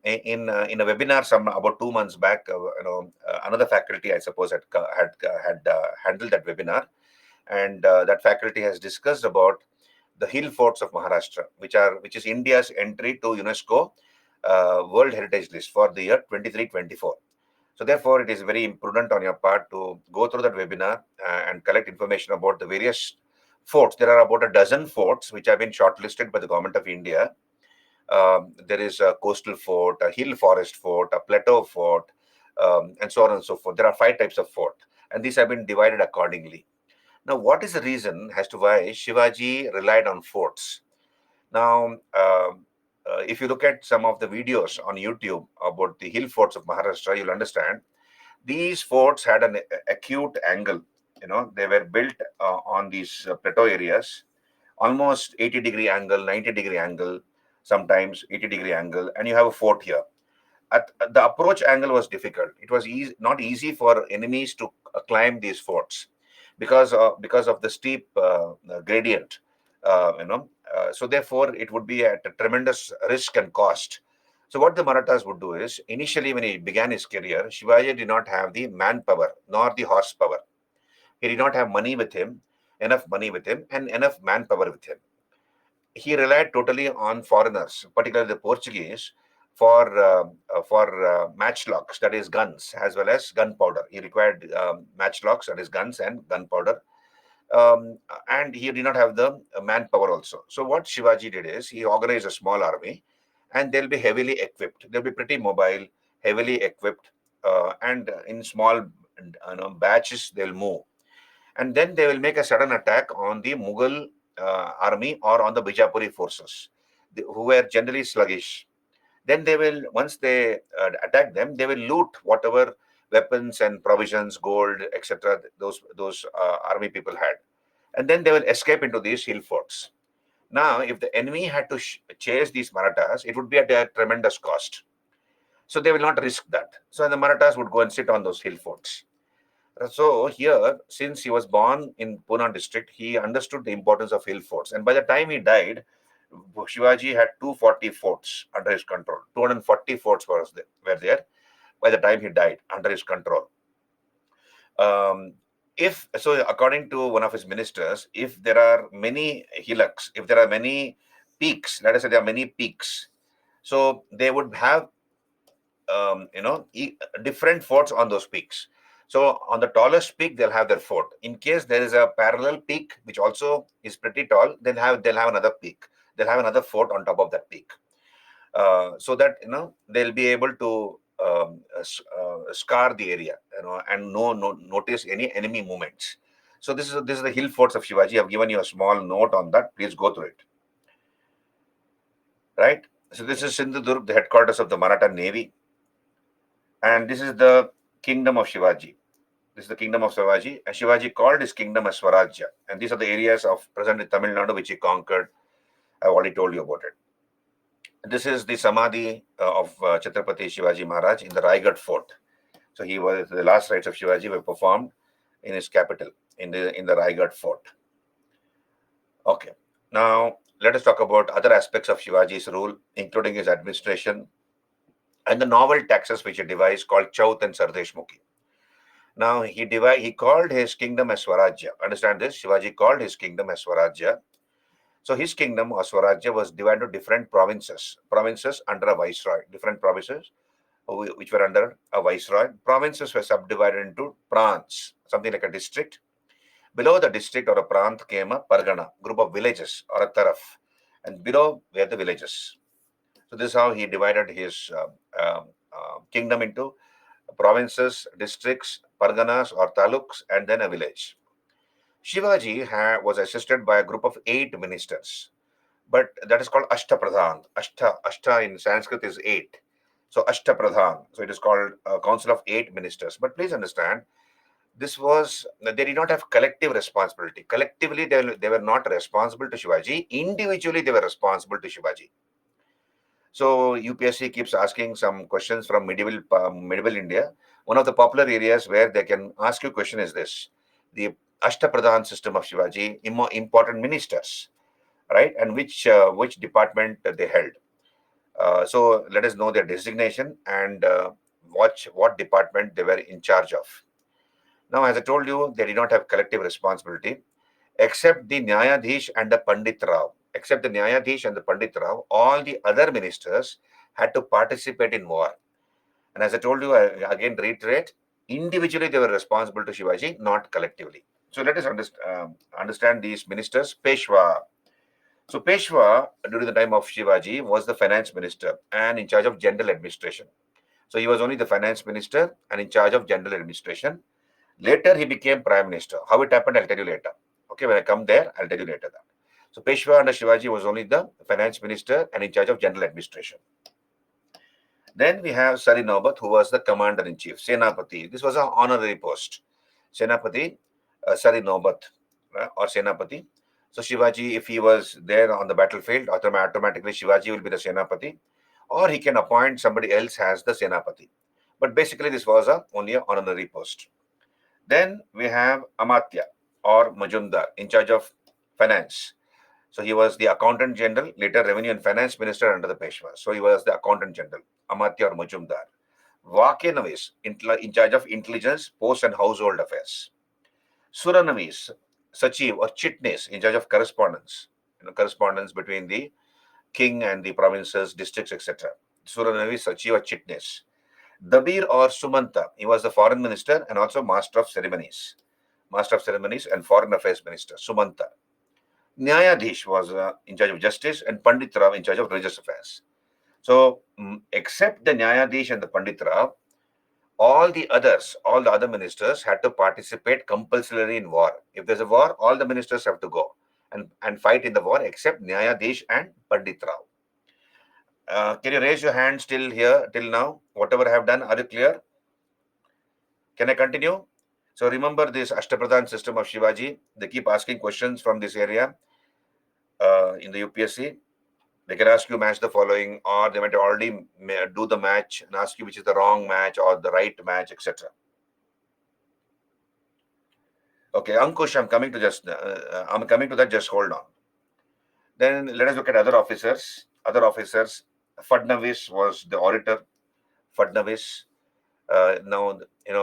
In a webinar some about 2 months back, another faculty, I suppose, had handled that webinar, and that faculty has discussed about the hill forts of Maharashtra, which is India's entry to UNESCO World Heritage List for the year 23-24. So therefore, it is very imprudent on your part to go through that webinar and collect information about the various forts. There are about a dozen forts which have been shortlisted by the Government of India. There is a coastal fort, a hill forest fort, a plateau fort, and so on and so forth. There are 5 types of fort, and these have been divided accordingly. Now, what is the reason as to why Shivaji relied on forts? Now, if you look at some of the videos on YouTube about the hill forts of Maharashtra, you'll understand these forts had an acute angle. They were built on these plateau areas, almost 80-degree angle, 90-degree angle, sometimes 80-degree angle, and you have a fort here. The approach angle was difficult. It was not easy for enemies to climb these forts because of the steep gradient. So therefore, it would be at a tremendous risk and cost. So what the Marathas would do is, initially when he began his career, Shivaji did not have the manpower nor the horsepower. He did not have enough money with him, and enough manpower with him. He relied totally on foreigners, particularly the Portuguese, for matchlocks, that is guns, as well as gunpowder. He required matchlocks, that is guns and gunpowder, and he did not have the manpower also. So what Shivaji did is he organized a small army, and they'll be heavily equipped. They'll be pretty mobile, heavily equipped, and in small batches they'll move, and then they will make a sudden attack on the Mughal army or on the Bijapuri forces, who were generally sluggish. Then they will, once they attack them, they will loot whatever weapons and provisions, gold, etc. Those army people had, and then they will escape into these hill forts. Now, if the enemy had to chase these Marathas, it would be at a tremendous cost. So they will not risk that. So the Marathas would go and sit on those hill forts. So here, since he was born in Pune district, he understood the importance of hill forts. And by the time he died, Shivaji had 240 forts under his control. 240 forts were there by the time he died, under his control. If so, according to one of his ministers, if there are many hillocks, if there are many peaks, let us say there are many peaks, so they would have different forts on those peaks. So on the tallest peak, they'll have their fort. In case there is a parallel peak which also is pretty tall, they'll have another peak. They'll have another fort on top of that peak, so that they'll be able to scar the area, and no notice any enemy movements. So this is the hill forts of Shivaji. I've given you a small note on that. Please go through it. Right. So this is Sindhudurg, the headquarters of the Maratha Navy, and this is the kingdom of Shivaji. This is the kingdom of Shivaji, and Shivaji called his kingdom as Swarajya. And these are the areas of present Tamil Nadu which he conquered. I've already told you about it. This is the Samadhi of Chhatrapati Shivaji Maharaj in the Raigad fort. So the last rites of Shivaji were performed in his capital, in the Raigad fort. Okay. Now let us talk about other aspects of Shivaji's rule, including his administration and the novel taxes which he devised called Chaut and Sardeshmukhi. Now he called his kingdom as Swarajya. Understand this? Shivaji called his kingdom as Swarajya. So his kingdom or Swarajya was divided into different provinces under a viceroy. Different provinces which were under a viceroy. Provinces were subdivided into prants, something like a district. Below the district or a prant came a pargana, group of villages or a taraf, and below were the villages. So this is how he divided his kingdom into provinces, districts, parganas or taluks, and then a village. Shivaji was assisted by a group of 8 ministers, but that is called Ashtapradhan. Ashta in Sanskrit is 8. So Ashtapradhan. So it is called a council of 8 ministers. But please understand, they did not have collective responsibility. Collectively, they were not responsible to Shivaji. Individually, they were responsible to Shivaji. So UPSC keeps asking some questions from medieval India. One of the popular areas where they can ask you question is this: the Ashtapradhan system of Shivaji, important ministers, right? And which department they held. So let us know their designation and watch what department they were in charge of. Now, as I told you, they did not have collective responsibility, except the Nyayadhish and the Pandit Rao. Except the Nyayadhish and the Pandit Rao, all the other ministers had to participate in war. And as I told you, I again reiterate, individually they were responsible to Shivaji, not collectively. So let us understand these ministers. Peshwa. So Peshwa, during the time of Shivaji, was the finance minister and in charge of general administration. So he was only the finance minister and in charge of general administration. Later, he became prime minister. How it happened, I'll tell you later. Okay, when I come there, I'll tell you later that. So Peshwa under Shivaji was only the finance minister and in charge of general administration. Then we have Sari Naubat, who was the commander-in-chief, Senapati. This was an honorary post. Senapati, Sari Naubat, or Senapati. So Shivaji, if he was there on the battlefield, automatically Shivaji will be the Senapati, or he can appoint somebody else as the Senapati. But basically, this was only an honorary post. Then we have Amatya or Majumdar in charge of finance. So he was the accountant general, later revenue and finance minister under the Peshwa. So he was the accountant general, Amatya or Majumdar. Vakya in charge of intelligence, post and household affairs. Suranavis, Sachiv or Chitnis in charge of correspondence, correspondence between the king and the provinces, districts, etc. Suranavis, Sachiv or Chitnis. Dabir or Sumanta, he was the foreign minister and also master of ceremonies and foreign affairs minister, Sumanta. Nyayadhish was in charge of justice and Pandit Rao in charge of religious affairs. So, except the Nyayadhish and the Pandit Rao, all the other ministers had to participate compulsorily in war. If there's a war, all the ministers have to go and fight in the war except Nyayadhish and Pandit Rao. Can you raise your hand still here till now? Whatever I have done, are you clear? Can I continue? So remember this Ashtapradhan system of Shivaji. They keep asking questions from this area in the UPSC. They can ask you match the following, or they might already do the match and ask you which is the wrong match or the right match, etc. Okay, Ankush, I'm coming to that. Just hold on. Then let us look at other officers. Other officers. Fadnavis was the auditor. Fadnavis. Now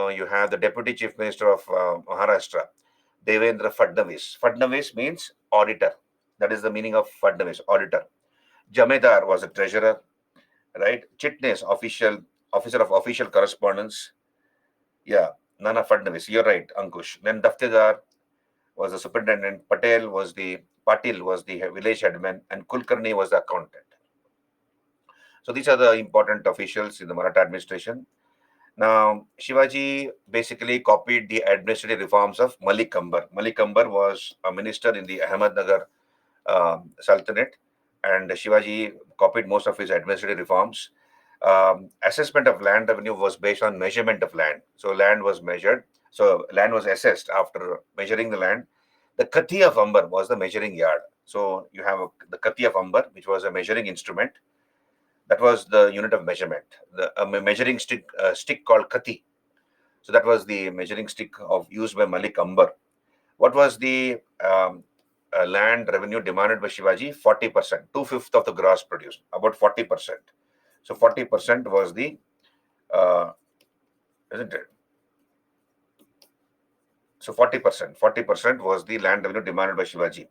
you have the Deputy Chief Minister of Maharashtra, Devendra Fadnavis. Fadnavis means auditor. That is the meaning of Fadnavis, auditor. Jamedar was a treasurer, right? Chitnis, officer of official correspondence. Yeah, Nana Fadnavis. You're right, Ankush. Then Daftedar was the superintendent. Patil was the village headman, and Kulkarni was the accountant. So these are the important officials in the Maratha administration. Now, Shivaji basically copied the administrative reforms of Malik Ambar. Malik Ambar was a minister in the Ahmednagar Sultanate, and Shivaji copied most of his administrative reforms. Assessment of land revenue was based on measurement of land. So land was measured. So land was assessed after measuring the land. The Kathi of Ambar was the measuring yard. So you have the Kathi of Ambar, which was a measuring instrument. That was the unit of measurement. The measuring stick called Kathi. So that was the measuring stick used by Malik Ambar. What was the land revenue demanded by Shivaji? 40%, 2/5 of the gross produce, about 40%. So 40% was the, isn't it? So 40% was the land revenue demanded by Shivaji.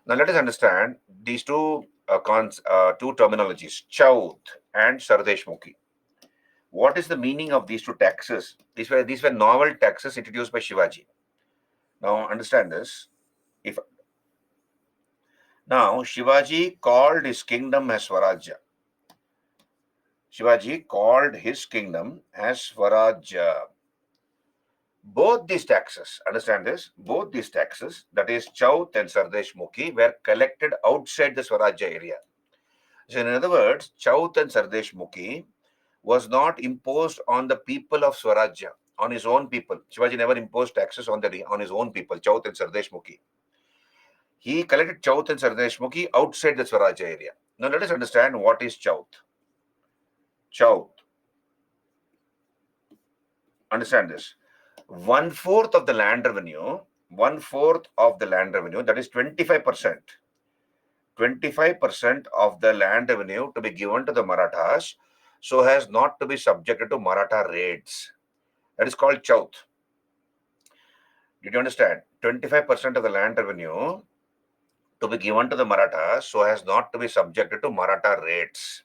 Now let us understand these two two terminologies, Chaut and Sardeshmukhi. What is the meaning of these two taxes? These were novel taxes introduced by Shivaji. Now understand this. Now Shivaji called his kingdom as Swarajya. Shivaji called his kingdom as Swarajya. Both these taxes, understand this, both these taxes, that is Chaut and Sardeshmukhi, were collected outside the Swarajya area. So in other words, Chaut and Sardeshmukhi was not imposed on the people of Swarajya, on his own people. Shivaji never imposed taxes on his own people, Chaut and Sardeshmukhi. He collected Chaut and Sardeshmukhi outside the Swarajya area. Now let us understand what is Chaut. Chaut. Understand this. 1/4 of the land revenue, 1/4 of the land revenue, that is 25%. 25% of the land revenue to be given to the Marathas so as not to be subjected to Maratha raids. That is called Chaut. Did you understand? 25% of the land revenue to be given to the Marathas so as not to be subjected to Maratha raids.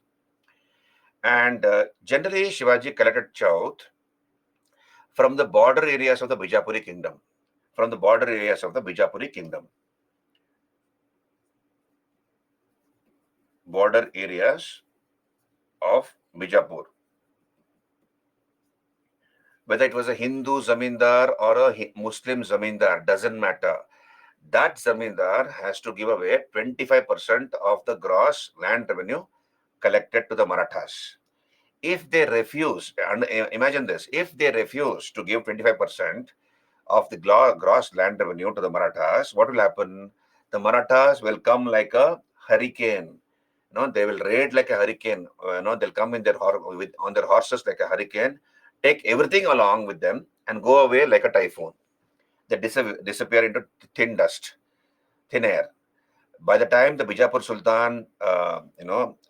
And generally, Shivaji collected Chaut from the border areas of the Bijapuri kingdom. From the border areas of the Bijapuri kingdom. Border areas of Bijapur. Whether it was a Hindu zamindar or a Muslim zamindar, doesn't matter. That zamindar has to give away 25% of the gross land revenue collected to the Marathas. If they refuse, and imagine this, if they refuse to give 25% of the gross land revenue to the Marathas, what will happen? The Marathas will come like a hurricane. They will raid like a hurricane. They'll come on their horses like a hurricane, take everything along with them, and go away like a typhoon. They disappear into thin dust, thin air. By the time the Bijapur Sultan,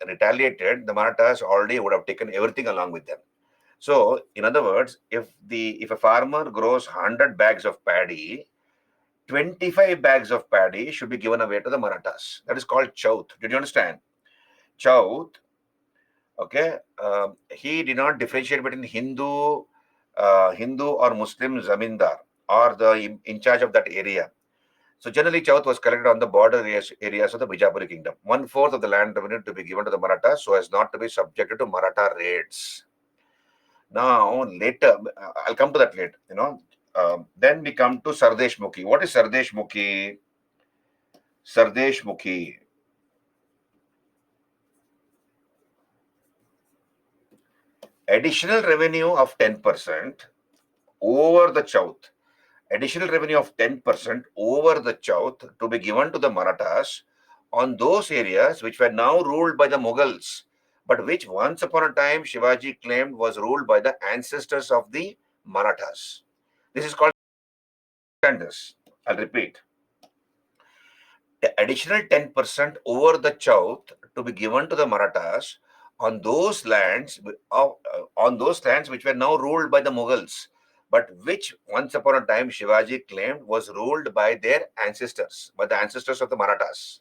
retaliated, the Marathas already would have taken everything along with them. So, in other words, if a farmer grows 100 bags of paddy, 25 bags of paddy should be given away to the Marathas. That is called Chaut. Did you understand? Chaut. Okay, he did not differentiate between Hindu or Muslim zamindar or the in charge of that area. So generally, Chaut was collected on the border areas of the Bijapuri kingdom. 1/4 of the land revenue to be given to the Marathas so as not to be subjected to Maratha raids. Now, later, I'll come to that later, then we come to Sardeshmukhi. What is Sardeshmukhi? Sardeshmukhi. Additional revenue of 10% over the Chaut. Additional revenue of 10% over the Chaut to be given to the Marathas on those areas which were now ruled by the Mughals, but which once upon a time Shivaji claimed was ruled by the ancestors of the Marathas. This is called this. I'll repeat. the additional 10% over the Chowth to be given to the Marathas on those lands which were now ruled by the Mughals, but which once upon a time Shivaji claimed was ruled by their ancestors, by the ancestors of the Marathas.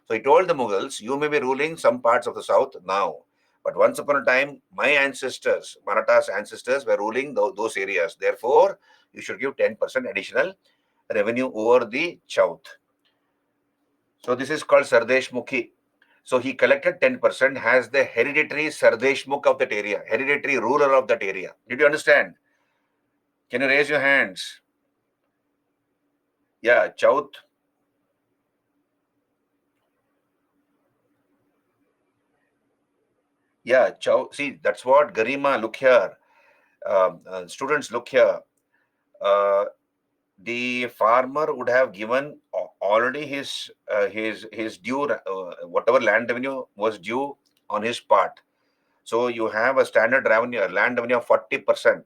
So he told the Mughals, you may be ruling some parts of the south now, but once upon a time, my ancestors, Marathas' ancestors, were ruling those areas. Therefore, you should give 10% additional revenue over the Chowth. So this is called Sardesh Mukhi. So he collected 10%, has the hereditary Sardesh Mukh of that area, hereditary ruler of that area. Did you understand? Can you raise your hands? Yeah, Chowth. Yeah, Chowth. See, that's what Garima, look here. Students, look here. Uh, the farmer would have given already his due, whatever land revenue was due on his part. So you have a standard revenue, land revenue of 40%,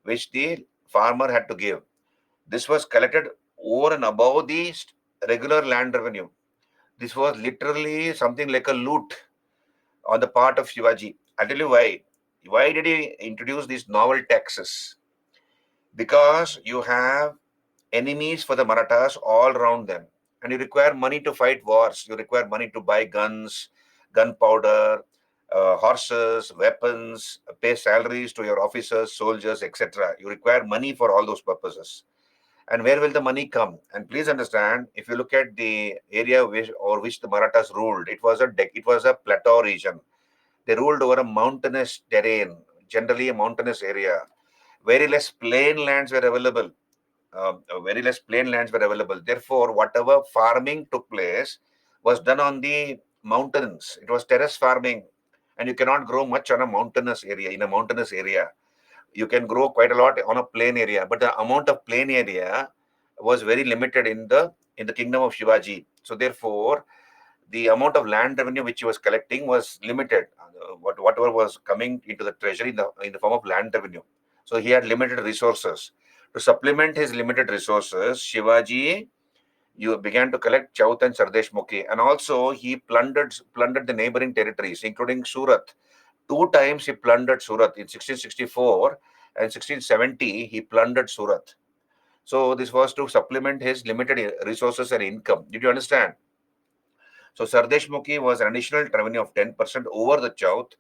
which the farmer had to give. This was collected over and above the regular land revenue. This was literally something like a loot on the part of Shivaji. I'll tell you why. Why did he introduce these novel taxes? Because you have enemies for the Marathas all around them. And you require money to fight wars. You require money to buy guns, gunpowder, horses, weapons, pay salaries to your officers, soldiers, etc. You require money for all those purposes. And where will the money come? And please understand, if you look at the area which the Marathas ruled, it was a plateau region. They ruled over a mountainous terrain, generally a mountainous area. Very less plain lands were available. Very less plain lands were available. Therefore, whatever farming took place was done on the mountains. It was terrace farming, and you cannot grow much on a mountainous area. In a mountainous area, you can grow quite a lot on a plain area, but the amount of plain area was very limited in the kingdom of Shivaji. So, therefore, the amount of land revenue which he was collecting was limited. Whatever was coming into the treasury in the form of land revenue. So he had limited resources. To supplement his limited resources, Shivaji you began to collect Chowth and Sardesh Mukhi, and also he plundered the neighboring territories, including Surat. Two times he plundered Surat in 1664 and 1670. He plundered Surat. So this was to supplement his limited resources and income. Did you understand? So Sardesh Mukhi was an additional revenue of 10% over the Chowth,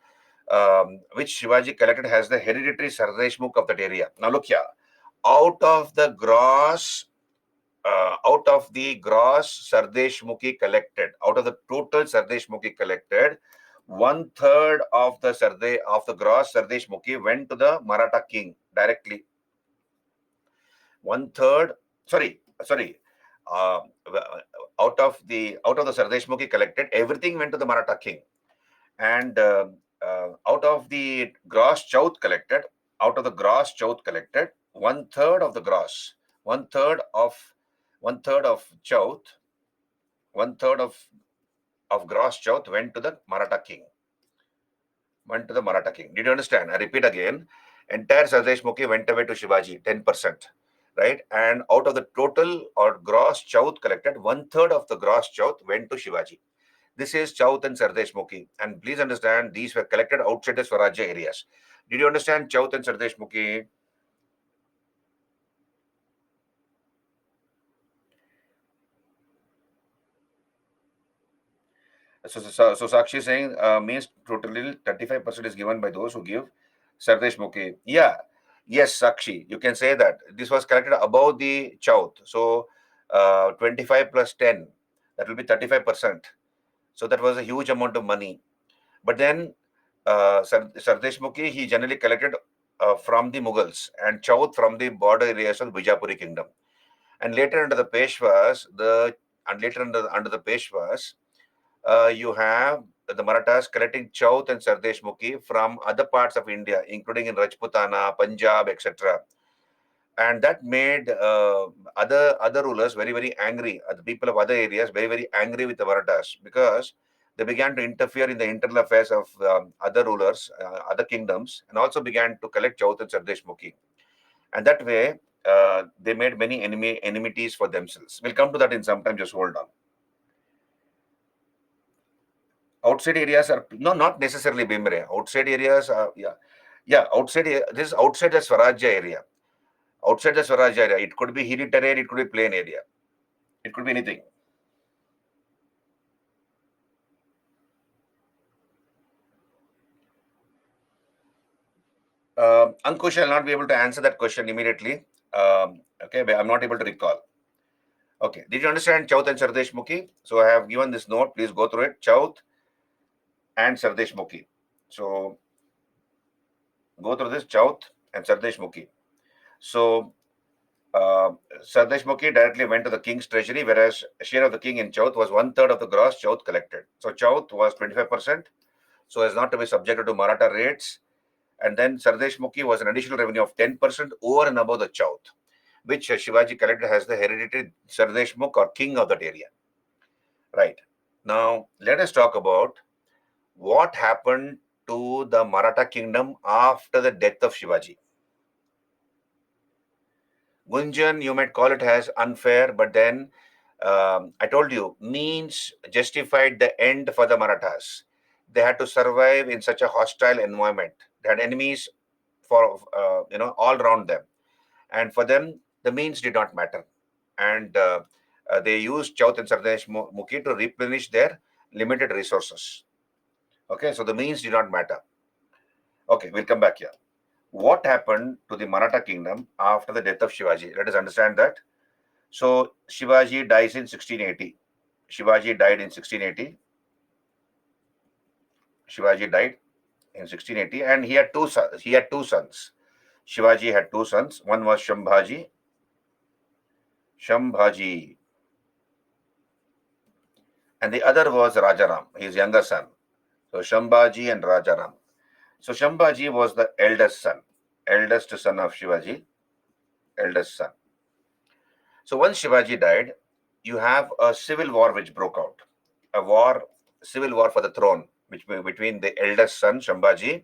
which Shivaji collected as the hereditary Sardesh Mukh of that area. Now look here, out of the gross, Sardesh Mukhi collected, out of the total Sardesh Mukhi collected, one third of the gross Sardesh Mukhi went to the Maratha king directly. One third, sorry, uh, out of the Sardesh Mukhi collected, everything went to the Maratha king. And out of the gross Chowth collected, one third of the gross, one third of Chowth, one third of gross Chowth went to the Maratha king. Did you understand? I repeat again. Entire Sardesh Mukhi went away to Shivaji, 10%. Right? And out of the total or gross Chowth collected, one third of the gross Chowth went to Shivaji. This is Chowth and Sardesh Mukhi. And please understand, these were collected outside the Swarajya areas. Did you understand Chowth and Sardesh Mukhi? So Sakshi is saying means totally 35% is given by those who give Sardesh Mukhi. Yeah, yes, Sakshi, you can say that. This was collected above the Chowth. So 25 plus 10, that will be 35%. So that was a huge amount of money. But then Sardesh Mukhi, he generally collected from the Mughals and Chowth from the border areas of Bijapuri kingdom. And later under the Peshwas, under the Peshwas, you have the Marathas collecting Chowth and Sardesh Mukhi from other parts of India, including in Rajputana, Punjab, etc. And that made other rulers very angry. The people of other areas very angry with the Marathas because they began to interfere in the internal affairs of other rulers, other kingdoms, and also began to collect Chowth and Sardesh Mukhi. And that way, they made many enmities for themselves. We'll come to that in some time. Just hold on. Outside areas are no, not necessarily Bhimre. Outside areas are yeah. This is outside the Swarajya area. Outside the Swarajya area, it could be hilly terrain, it could be plain area, it could be anything. Ankush, I'll not be able to answer that question immediately. Okay, but I'm not able to recall. Okay, did you understand Chaut and Sardesh Mukhi? So I have given this note. Please go through it. Chaut and Sardesh Mukhi. So go through this Chaut and Sardesh Mukhi. So uh, Sardesh Mukhi directly went to the king's treasury, whereas share of the king in Chaut was 1/3 of the gross Chaut collected. So Chaut was 25%, so as not to be subjected to Maratha rates. And then Sardesh Mukhi was an additional revenue of 10% over and above the Chaut, which Shivaji collected as the hereditary Sardesh Mukh or king of that area. Right. Now, let us talk about what happened to the Maratha kingdom after the death of Shivaji. Gunjan, you might call it as unfair, but then I told you, means justified the end for the Marathas. They had to survive in such a hostile environment. They had enemies for all around them, and for them the means did not matter. And they used Chaut and Sardesh Mukhi to replenish their limited resources. Okay, so the means did not matter. Okay, we'll come back here. What happened to the Maratha kingdom after the death of Shivaji? Let us understand that. So Shivaji dies in 1680. Shivaji died in 1680. Shivaji died in 1680, and he had two sons. Shivaji had two sons. One was Shambhaji, and the other was Rajaram, his younger son. So Shambhaji and Rajaram. So Shambhaji was the eldest son of Shivaji, eldest son. So once Shivaji died, you have a civil war which broke out, civil war for the throne, which between the eldest son Shambhaji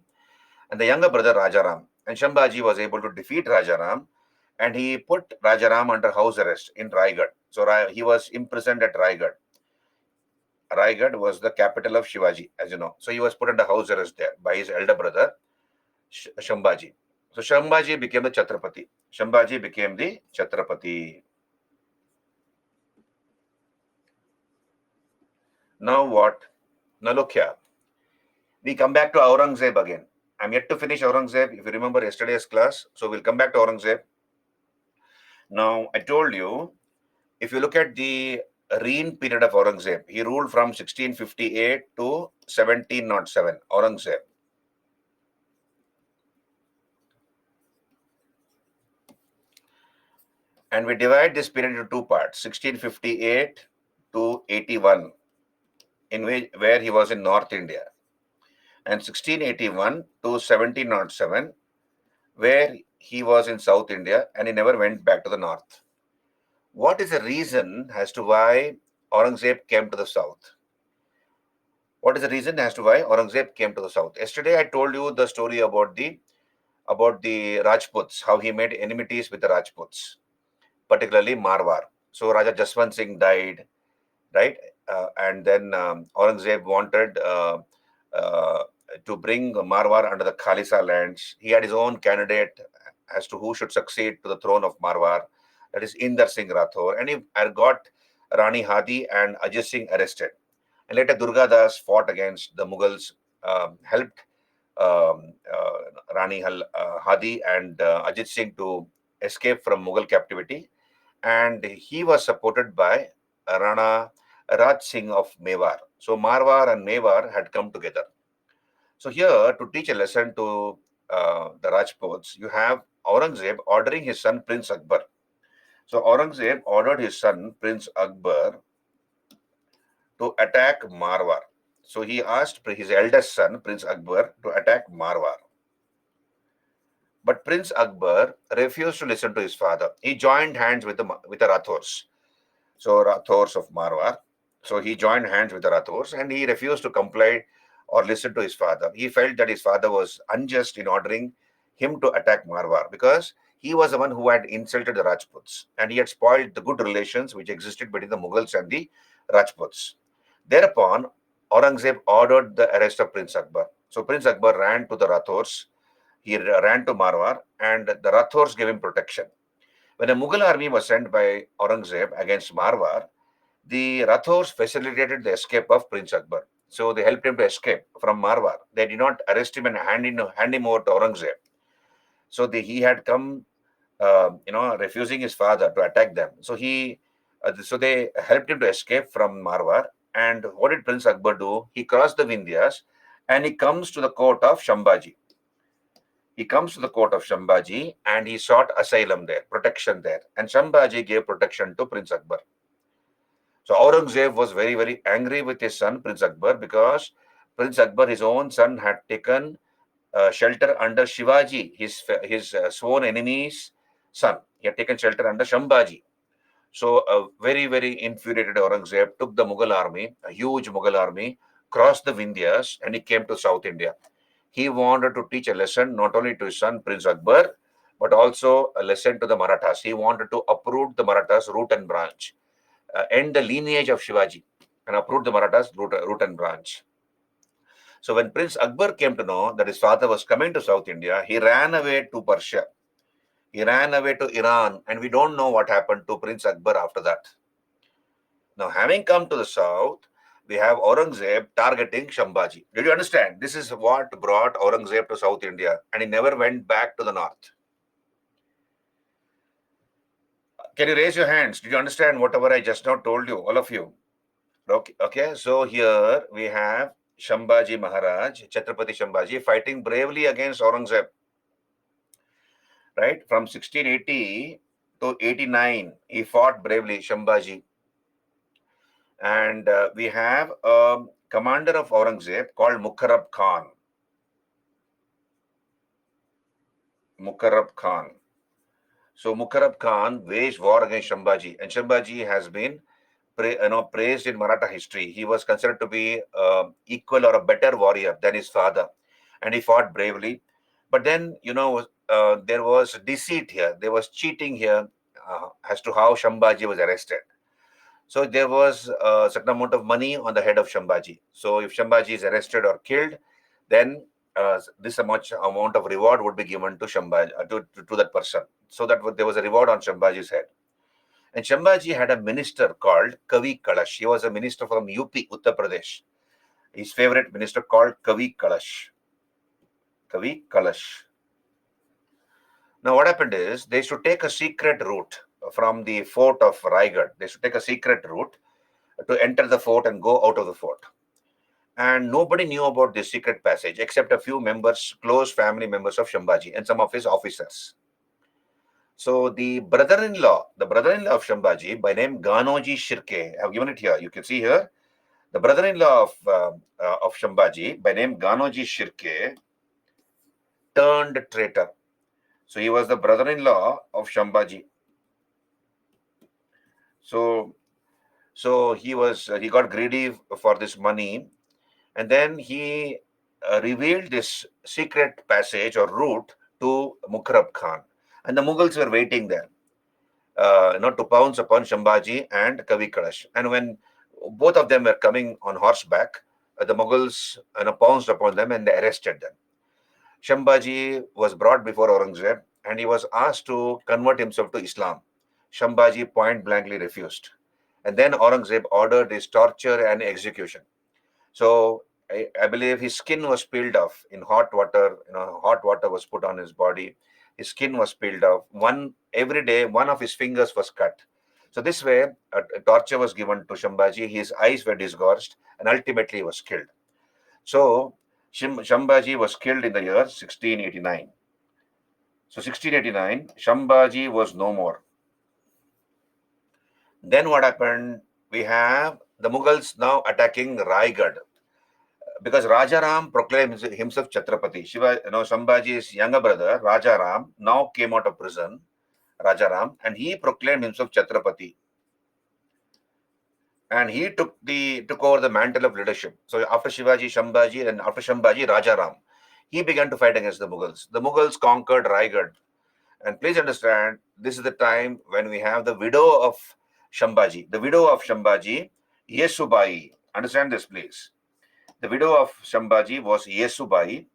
and the younger brother Rajaram. And Shambhaji was able to defeat Rajaram, and he put Rajaram under house arrest in Raigad. So he was imprisoned at Raigad. Raigad was the capital of Shivaji, as you know. So he was put under house arrest there by his elder brother Shambhaji. So Shambhaji became the Chhatrapati. Shambhaji became the Chhatrapati. Now what? Now look here. We come back to Aurangzeb again. I'm yet to finish Aurangzeb. If you remember yesterday's class, so we'll come back to Aurangzeb. Now I told you, if you look at the reign period of Aurangzeb, he ruled from 1658 to 1707. Aurangzeb. And we divide this period into two parts, 1658 to 81, where he was in North India, and 1681 to 1707, where he was in South India and he never went back to the North. What is the reason as to why Aurangzeb came to the South? What is the reason as to why Aurangzeb came to the South? Yesterday I told you the story about the Rajputs, how he made enmities with the Rajputs, particularly Marwar. So Raja Jaswant Singh died, right? And then Aurangzeb wanted uh, to bring Marwar under the Khalisa lands. He had his own candidate as to who should succeed to the throne of Marwar, that is Inder Singh Rathore, and he got Rani Hadi and Ajit Singh arrested. And later Durga Das fought against the Mughals, helped Rani Hadi and Ajit Singh to escape from Mughal captivity, and he was supported by Rana Raj Singh of Mewar. So Marwar and Mewar had come together. So here, to teach a lesson to the Rajputs, you have Aurangzeb ordering his son Prince Akbar. So Aurangzeb ordered his son Prince Akbar to attack Marwar. So he asked his eldest son Prince Akbar to attack Marwar. But Prince Akbar refused to listen to his father. He joined hands with the Rathors. So Rathors of Marwar. So he joined hands with the Rathors and he refused to comply or listen to his father. He felt that his father was unjust in ordering him to attack Marwar because he was the one who had insulted the Rajputs and he had spoiled the good relations which existed between the Mughals and the Rajputs. Thereupon, Aurangzeb ordered the arrest of Prince Akbar. So Prince Akbar ran to the Rathors. He ran to Marwar, and the Rathors gave him protection. When a Mughal army was sent by Aurangzeb against Marwar, the Rathors facilitated the escape of Prince Akbar. So they helped him to escape from Marwar. They did not arrest him and hand him over to Aurangzeb. So he had come, refusing his father to attack them. So they helped him to escape from Marwar. And what did Prince Akbar do? He crossed the Vindhyas and he comes to the court of Shambhaji. He comes to the court of Shambhaji and he sought asylum there, protection there. And Shambhaji gave protection to Prince Akbar. So Aurangzeb was very, very angry with his son, Prince Akbar, because Prince Akbar, his own son, had taken shelter under Shivaji, his sworn enemy's son. He had taken shelter under Shambhaji. So a very, very infuriated Aurangzeb took the Mughal army, a huge Mughal army, crossed the Vindhyas, and he came to South India. He wanted to teach a lesson not only to his son, Prince Akbar, but also a lesson to the Marathas. He wanted to uproot the Marathas' root and branch, end the lineage of Shivaji, and uproot the Marathas' root and branch. So when Prince Akbar came to know that his father was coming to South India, he ran away to Persia. He ran away to Iran, and we don't know what happened to Prince Akbar after that. Now, having come to the south, we have Aurangzeb targeting Shambhaji. Did you understand? This is what brought Aurangzeb to South India, and he never went back to the north. Can you raise your hands? Did you understand whatever I just now told you, all of you? Okay. So here we have Shambhaji Maharaj, Chhatrapati Shambhaji, fighting bravely against Aurangzeb. Right? From 1680 to 89, he fought bravely, Shambhaji. And we have a commander of Aurangzeb called Mukarrab Khan. Mukarrab Khan. So Mukarrab Khan waged war against Shambhaji, and Shambhaji has been praised in Maratha history. He was considered to be equal or a better warrior than his father, and he fought bravely. But then, there was deceit here. There was cheating here as to how Shambhaji was arrested. So there was a certain amount of money on the head of Shambhaji. So if Shambhaji is arrested or killed, then this much amount of reward would be given to Shambhaji, to that person. So that there was a reward on Shambhaji's head. And Shambhaji had a minister called Kavi Kalash. He was a minister from UP, Uttar Pradesh. His favorite minister called Kavi Kalash. Kavi Kalash. Now what happened is they should take a secret route from the fort of Raigad. They should take a secret route to enter the fort and go out of the fort. And nobody knew about this secret passage except a few members, close family members of Shambhaji and some of his officers. So the brother-in-law of Shambhaji by name Ganoji Shirke, I have given it here. You can see here, the brother-in-law of Shambhaji by name Ganoji Shirke turned traitor. So he was the brother-in-law of Shambhaji. So he got greedy for this money, and then he revealed this secret passage or route to Mukarrab Khan, and the Mughals were waiting there, to pounce upon Shambhaji and Kavi Kalash. And when both of them were coming on horseback, the Mughals pounced upon them and they arrested them. Shambhaji was brought before Aurangzeb and he was asked to convert himself to Islam. Shambhaji point blankly refused. And then Aurangzeb ordered his torture and execution. So I believe his skin was peeled off in hot water. Hot water was put on his body. His skin was peeled off. Every day, one of his fingers was cut. So this way, a torture was given to Shambhaji. His eyes were disgorged, and ultimately he was killed. So Shambhaji was killed in the year 1689. So 1689, Shambhaji was no more. Then what happened? We have the Mughals now attacking Raigad, because Rajaram proclaimed himself Chhatrapati. Shambhaji's younger brother, Rajaram, now came out of prison, Rajaram, and he proclaimed himself Chhatrapati. And he took over the mantle of leadership. So after Shivaji, Shambhaji, and after Shambhaji, Rajaram, he began to fight against the Mughals. The Mughals conquered Raigad. And please understand, this is the time when we have the widow of Shambhaji. The widow of Shambhaji, Yesubai. Understand this, please. The widow of Shambhaji was Yesubai.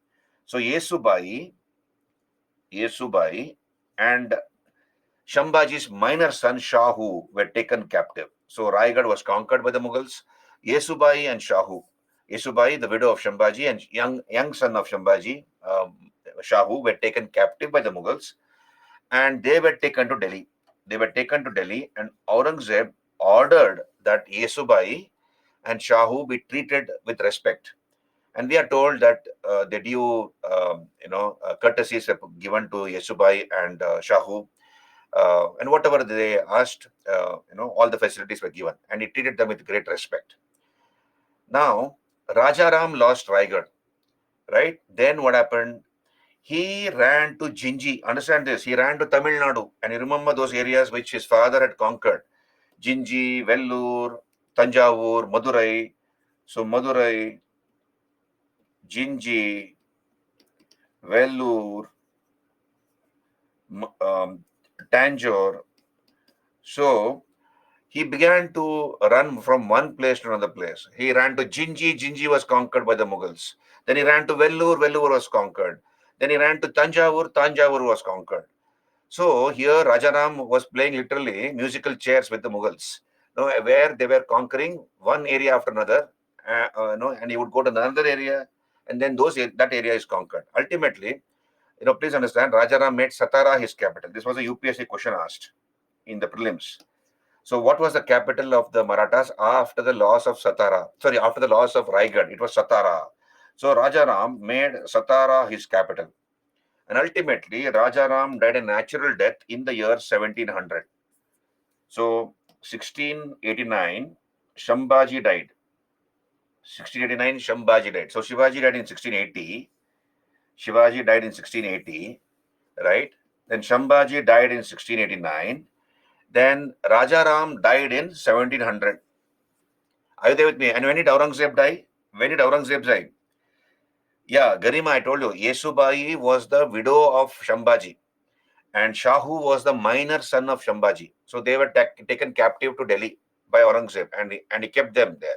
So Yesubai and Shambhaji's minor son Shahu were taken captive. So Raigad was conquered by the Mughals. Yesubai and Shahu. Yesubai, the widow of Shambhaji, and young son of Shambhaji, Shahu, were taken captive by the Mughals, and they were taken to Delhi. And Aurangzeb ordered that Yesubai and Shahu be treated with respect. And we are told that the due, courtesies were given to Yesubai and Shahu, and whatever they asked, all the facilities were given, and he treated them with great respect. Now, Rajaram lost Raigad, right? Then what happened? He ran to Jinji. Understand this? He ran to Tamil Nadu, and you remember those areas which his father had conquered: Jinji, Vellore, Tanjavur, Madurai. So Madurai, Jinji, Vellore, Tanjore. So he began to run from one place to another place. He ran to Jinji. Jinji was conquered by the Mughals. Then he ran to Vellore. Vellore was conquered. Then he ran to Tanjavur. Tanjavur was conquered. So here Rajaram was playing literally musical chairs with the Mughals, where they were conquering one area after another, and he would go to another area, and then that area is conquered. Ultimately, please understand, Rajaram made Satara his capital. This was a UPSC question asked in the prelims. So what was the capital of the Marathas after the loss of Satara? Sorry, after the loss of Raigad, it was Satara. So Rajaram made Satara his capital. And ultimately, Rajaram died a natural death in the year 1700. So 1689, Shambhaji died. 1689, Shambhaji died. So Shivaji died in 1680. Shivaji died in 1680, right? Then Shambhaji died in 1689. Then Rajaram died in 1700. Are you there with me? And when did Aurangzeb die? When did Aurangzeb die? Yeah, Garima, I told you, Yesubai was the widow of Shambhaji, and Shahu was the minor son of Shambhaji. So they were taken captive to Delhi by Aurangzeb, and he kept them there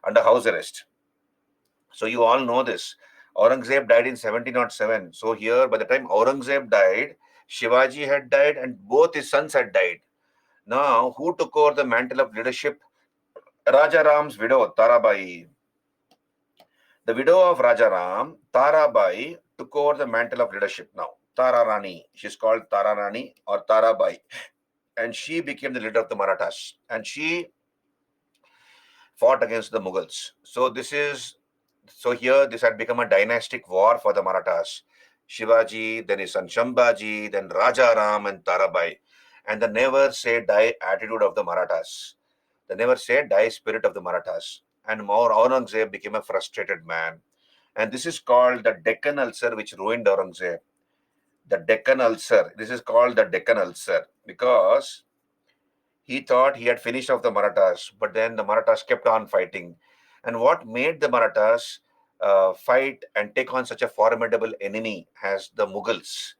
under house arrest. So you all know this. Aurangzeb died in 1707. So here, by the time Aurangzeb died, Shivaji had died, and both his sons had died. Now, who took over the mantle of leadership? Rajaram's widow, Tarabai. The widow of Rajaram, Tarabai, took over the mantle of leadership now. Tara Rani. She's called Tara Rani or Tarabai. And she became the leader of the Marathas. And she fought against the Mughals. So here this had become a dynastic war for the Marathas. Shivaji, then his son Shambhaji, then Rajaram and Tarabai. And the never say die attitude of the Marathas. The never say die spirit of the Marathas. And more Aurangzeb became a frustrated man. And this is called the Deccan ulcer, which ruined Aurangzeb. The Deccan ulcer. This is called the Deccan ulcer because he thought he had finished off the Marathas, but then the Marathas kept on fighting. And what made the Marathas fight and take on such a formidable enemy as the Mughals?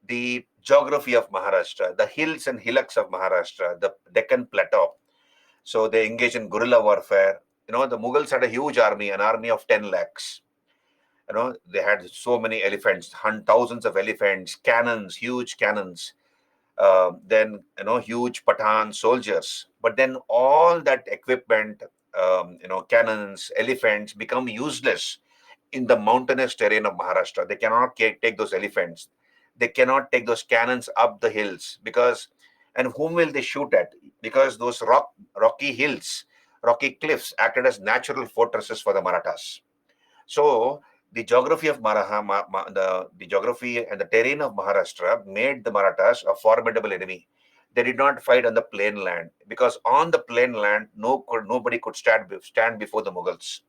The geography of Maharashtra, the hills and hillocks of Maharashtra, the Deccan Plateau. So they engaged in guerrilla warfare. The Mughals had a huge army, an army of 10 lakhs. They had so many elephants, thousands of elephants, cannons, huge cannons. Then huge Pathan soldiers. But then all that equipment, cannons, elephants become useless in the mountainous terrain of Maharashtra. They cannot take those elephants. They cannot take those cannons up the hills and whom will they shoot at? Because those rocky hills, rocky cliffs acted as natural fortresses for the Marathas. So the geography of the geography and the terrain of Maharashtra made the Marathas a formidable enemy. They did not fight on the plain land because on the plain land, nobody could stand before the Mughals.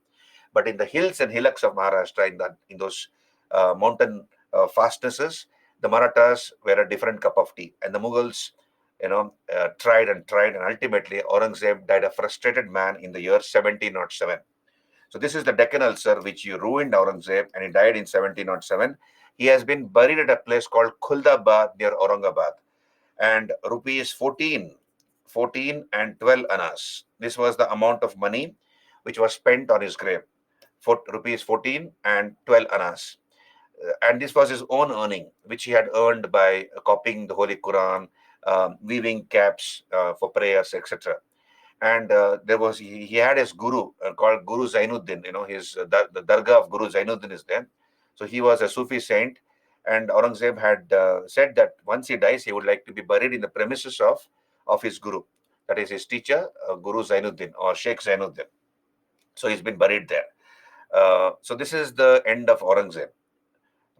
But in the hills and hillocks of Maharashtra, in those mountain fastnesses, the Marathas were a different cup of tea, and the Mughals, tried and tried, and ultimately Aurangzeb died a frustrated man in the year 1707. So this is the Deccan ulcer which you ruined Aurangzeb, and he died in 1707. He has been buried at a place called Khuldabad near Aurangabad, and rupees 14 and 12 annas. This was the amount of money which was spent on his grave. rupees 14 and 12 annas. And this was his own earning, which he had earned by copying the Holy Quran, weaving caps for prayers, etc. And there was he had his guru called Guru Zainuddin. His the dargah of Guru Zainuddin is there. So he was a Sufi saint, and Aurangzeb had said that once he dies, he would like to be buried in the premises of his guru, that is his teacher, Guru Zainuddin or Sheikh Zainuddin. So he's been buried there. So this is the end of Aurangzeb.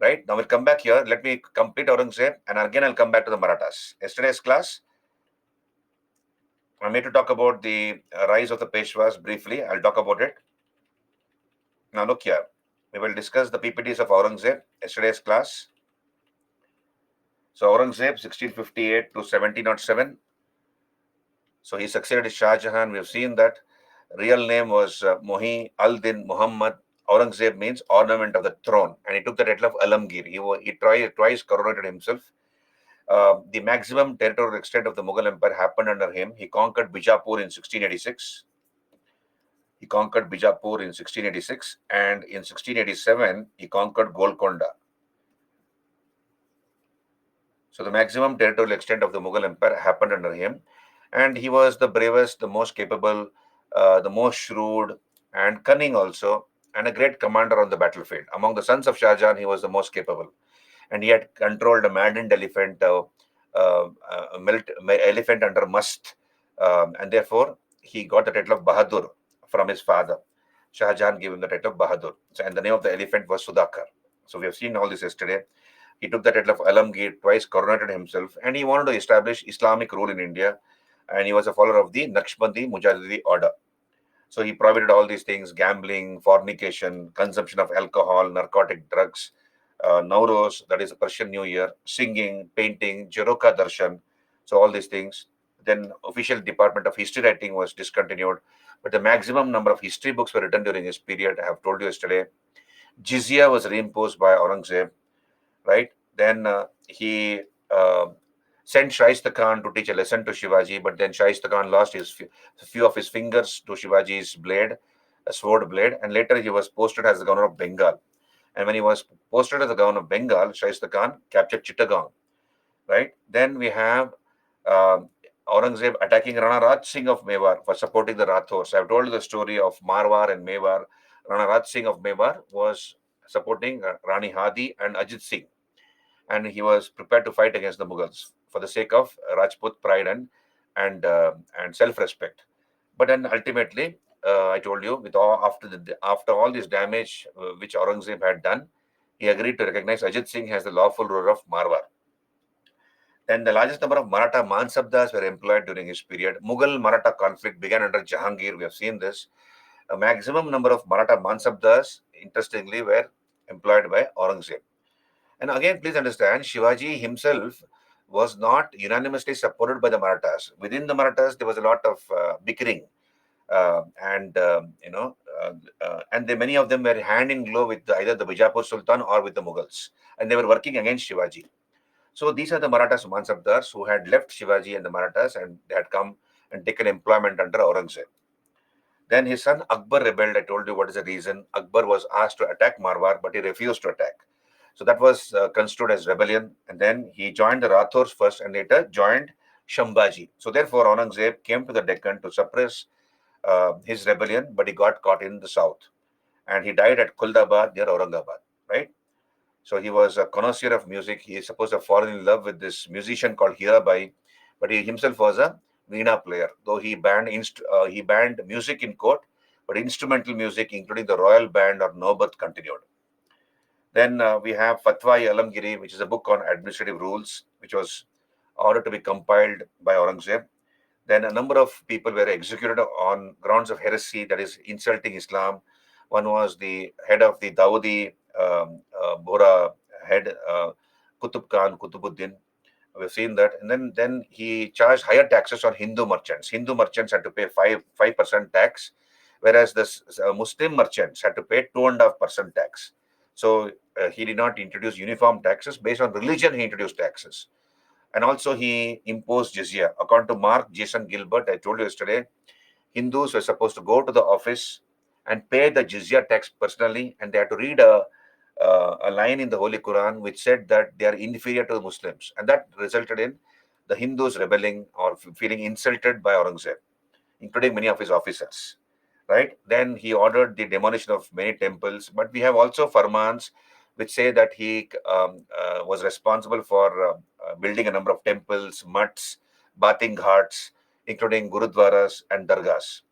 Right, now we'll come back here. Let me complete Aurangzeb, and again I'll come back to the Marathas. Yesterday's class, I made to talk about the rise of the Peshwas briefly. I'll talk about it. Now look here. We will discuss the PPTs of Aurangzeb. Yesterday's class. So Aurangzeb, 1658 to 1707. So he succeeded Shah Jahan. We have seen that. Real name was Mohi al-Din Muhammad. Aurangzeb means ornament of the throne, and he took the title of Alamgir. He twice coronated himself. The maximum territorial extent of the Mughal Empire happened under him. He conquered Bijapur in 1686. And in 1687 he conquered Golconda. So the maximum territorial extent of the Mughal Empire happened under him, and he was the bravest, the most capable, the most shrewd and cunning also, and a great commander on the battlefield. Among the sons of Shah Jahan, he was the most capable, and he had controlled a maddened elephant, elephant under must, and therefore he got the title of Bahadur from his father. Shah Jahan gave him the title of Bahadur, and the name of the elephant was Sudhakar. So we have seen all this yesterday. He took the title of Alamgir, twice coronated himself, and he wanted to establish Islamic rule in India, and he was a follower of the Naqshbandi Mujahidi order. So he prohibited all these things: gambling, fornication, consumption of alcohol, narcotic drugs, Nowruz, that is a Persian New Year, singing, painting, Jeroka Darshan. So all these things. Then official department of history writing was discontinued, but the maximum number of history books were written during his period. I have told you yesterday. Jizya was reimposed by Aurangzeb, right? Then he sent Shaista Khan to teach a lesson to Shivaji, but then Shaista Khan lost few of his fingers to Shivaji's blade, a sword blade, and later he was posted as the governor of Bengal. And when he was posted as the governor of Bengal, Shaista Khan captured Chittagong, right? Then we have Aurangzeb attacking Rana Raj Singh of Mewar for supporting the Rathors. I've told you the story of Marwar and Mewar. Rana Raj Singh of Mewar was supporting Rani Hadi and Ajit Singh, and he was prepared to fight against the Mughals for the sake of Rajput pride and self-respect. But then ultimately, I told you, after all this damage which Aurangzeb had done, he agreed to recognize Ajit Singh as the lawful ruler of Marwar. Then the largest number of Maratha Mansabdars were employed during his period. Mughal-Maratha conflict began under Jahangir. We have seen this. A maximum number of Maratha Mansabdars, interestingly, were employed by Aurangzeb. And again, please understand, Shivaji himself was not unanimously supported by the Marathas. Within the Marathas, there was a lot of bickering, and many of them were hand in glove with either the Bijapur Sultan or with the Mughals, and they were working against Shivaji. So these are the Marathas Mansabdars who had left Shivaji and the Marathas, and they had come and taken employment under Aurangzeb. Then his son Akbar rebelled. I told you what is the reason. Akbar was asked to attack Marwar, but he refused to attack. So that was construed as rebellion. And then he joined the Rathors first and later joined Shambhaji. So therefore, Aurangzeb came to the Deccan to suppress his rebellion, but he got caught in the south. And he died at Kuldabad near Aurangabad, right? So he was a connoisseur of music. He is supposed to have fallen in love with this musician called Hirabai, but he himself was a veena player. Though he banned music in court, but instrumental music, including the royal band or Nobat, continued. Then we have Fatwa-i-Alamgiri, which is a book on administrative rules, which was ordered to be compiled by Aurangzeb. Then a number of people were executed on grounds of heresy, that is insulting Islam. One was the head of the Dawoodi Bora head, Qutub Khan, Qutubuddin. We've seen that. And then he charged higher taxes on Hindu merchants. Hindu merchants had to pay 5% tax, whereas the Muslim merchants had to pay 2.5% tax. So he did not introduce uniform taxes. Based on religion, he introduced taxes. And also he imposed jizya. According to Mark Jason Gilbert, I told you yesterday, Hindus were supposed to go to the office and pay the jizya tax personally, and they had to read a line in the Holy Quran which said that they are inferior to the Muslims, and that resulted in the Hindus rebelling or feeling insulted by Aurangzeb, including many of his officers. Right? Then he ordered the demolition of many temples, but we have also farmans which say that he was responsible for building a number of temples, mutts, bathing ghats, including gurudwaras and dargahs.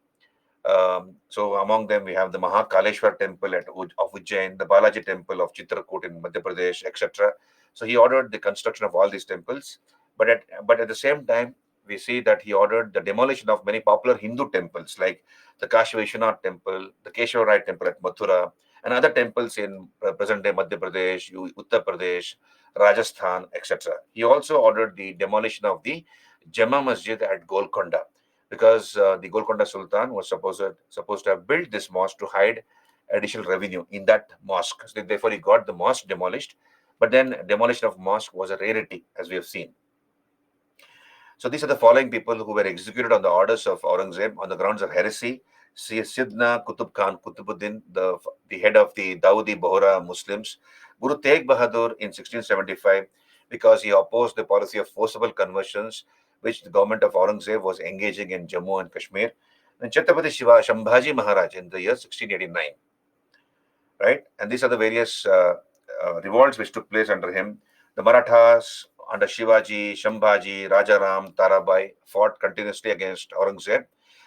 So among them, we have the Mahakaleshwar temple of Ujjain, the Balaji temple of Chitrakoot in Madhya Pradesh, etc. So he ordered the construction of all these temples, but at the same time, we see that he ordered the demolition of many popular Hindu temples like the Kashi Vishwanath temple, the Keshava Rai temple at Mathura, and other temples in present-day Madhya Pradesh, Uttar Pradesh, Rajasthan, etc. He also ordered the demolition of the Jama Masjid at Golconda, because the Golconda Sultan was supposed to have built this mosque to hide additional revenue in that mosque. So therefore, he got the mosque demolished. But then demolition of mosque was a rarity, as we have seen. So these are the following people who were executed on the orders of Aurangzeb on the grounds of heresy. Sidna Qutub Khan Qutbuddin, the head of the Dawoodi Bohra Muslims. Guru Tegh Bahadur in 1675, because he opposed the policy of forcible conversions which the government of Aurangzeb was engaging in Jammu and Kashmir. And Chhatrapati Shiva Shambhaji Maharaj in the year 1689. Right? And these are the various revolts which took place under him. The Marathas under Shivaji, Shambhaji, Rajaram, Tarabai fought continuously against Aurangzeb.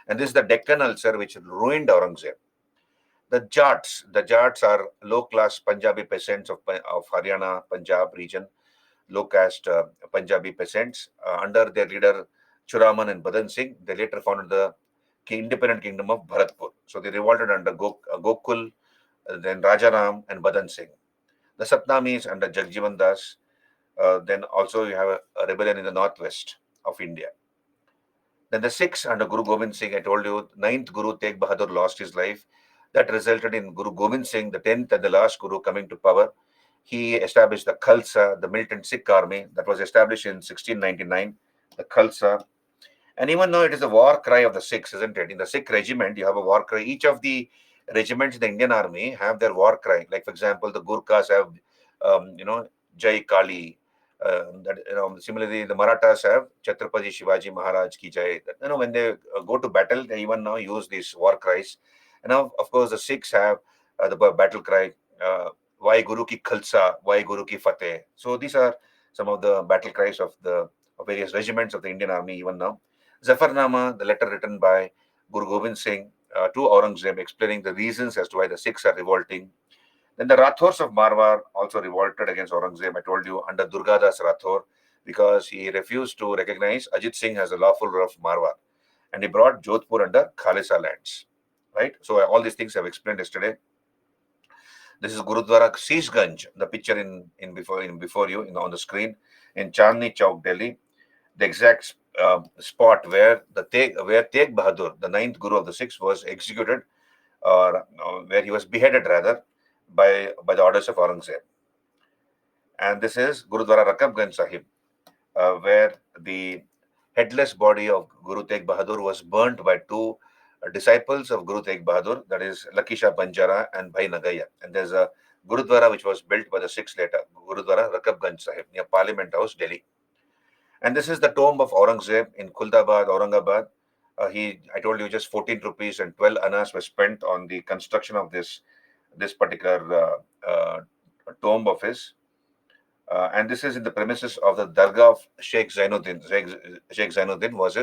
And this is the Deccan ulcer which ruined Aurangzeb. The Jats are low-class Punjabi peasants of Haryana, Punjab region, low-caste Punjabi peasants. Under their leader Churaman and Badan Singh, they later founded the independent kingdom of Bharatpur. So they revolted under Gokul, then Rajaram and Badan Singh. The Satnamis under Jagjivan Das. Then also you have a rebellion in the northwest of India. Then the Sikhs under Guru Gobind Singh, I told you, ninth Guru Tegh Bahadur lost his life. That resulted in Guru Gobind Singh, the 10th and the last Guru, coming to power. He established the Khalsa, the militant Sikh army that was established in 1699, the Khalsa. And even though it is a war cry of the Sikhs, isn't it? In the Sikh regiment, you have a war cry. Each of the regiments in the Indian army have their war cry. Like, for example, the Gurkhas have, Jai Kali. Similarly, the Marathas have Chhatrapati Shivaji Maharaj ki Jai. When they go to battle, they even now use these war cries. And now, of course, the Sikhs have the battle cry, Why Guru ki Khalsa, Why Guru ki Fateh. So these are some of the battle cries of the various regiments of the Indian army even now. Zafarnama, the letter written by Guru Gobind Singh to Aurangzeb, explaining the reasons as to why the Sikhs are revolting. Then the Rathors of Marwar also revolted against Aurangzeb, I told you, under Durgadas Rathor, because he refused to recognize Ajit Singh as the lawful ruler of Marwar. And he brought Jodhpur under Khalisa lands. Right? So all these things I've explained yesterday. This is Gurudwara Sheeshganj, the picture in before you on the screen, in Chandni Chowk, Delhi. The exact spot where Tegh Bahadur, the ninth Guru of the Sikhs, was executed, or where he was beheaded rather, by the orders of Aurangzeb. And this is Gurudwara Rakabganj Sahib, where the headless body of Guru Tegh Bahadur was burnt by two disciples of Guru Tegh Bahadur, that is Lakisha Banjara and Bhai Nagaya. And there's a Gurudwara which was built by the Sikhs later, Gurudwara Rakabganj Sahib, near Parliament House, Delhi. And this is the tomb of Aurangzeb in Kuldabad, Aurangabad. I told you, just 14 rupees and 12 annas were spent on the construction of this particular tomb of his. And this is in the premises of the Dargah of Sheikh Zainuddin. Sheikh Zainuddin was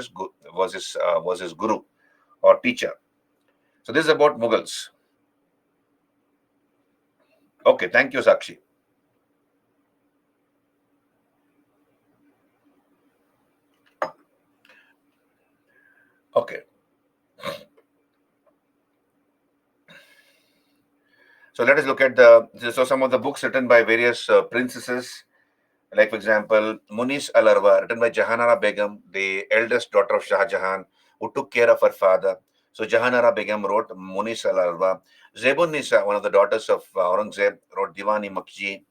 his guru or teacher. So this is about Mughals. Okay, thank you, Sakshi. Okay. So let us look at some of the books written by various princesses. Like, for example, Munis Al-Arwa, written by Jahanara Begum, the eldest daughter of Shah Jahan, who took care of her father. So Jahanara Begum wrote Munis Al-Arwa. Zebun Nisa, one of the daughters of Aurangzeb, wrote Diwani Makji.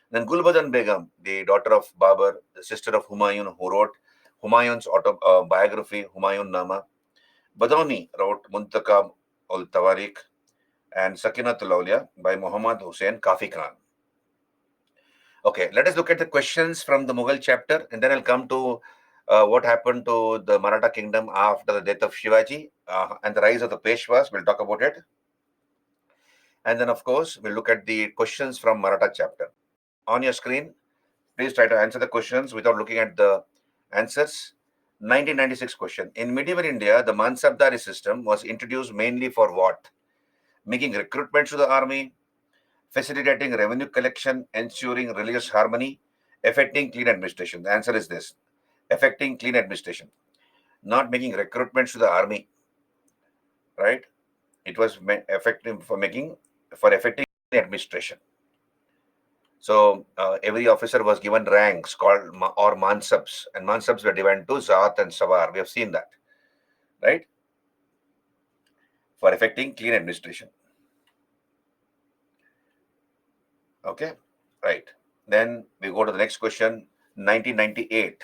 Then Gulbadan Begum, the daughter of Babur, the sister of Humayun, who wrote Humayun's biography, Humayun Nama. Badauni wrote Muntakab ul Tawarik. and Sakinat Laulia by Muhammad Hussain Kafi Khan. Okay, let us look at the questions from the Mughal chapter, and then I'll come to what happened to the Maratha kingdom after the death of Shivaji and the rise of the Peshwas. We'll talk about it. And then, of course, we'll look at the questions from Maratha chapter. On your screen, please try to answer the questions without looking at the answers. 1996 question. In medieval India, the Mansabdari system was introduced mainly for what? Making recruitment to the army, facilitating revenue collection, ensuring religious harmony, effecting clean administration. The answer is this: effecting clean administration, not making recruitments to the army, right? It was effective for effecting administration. So every officer was given ranks called or mansabs, and mansabs were divided to Zat and Savar. We have seen that, right? For effecting clean administration. Okay, right. Then we go to the next question. 1998.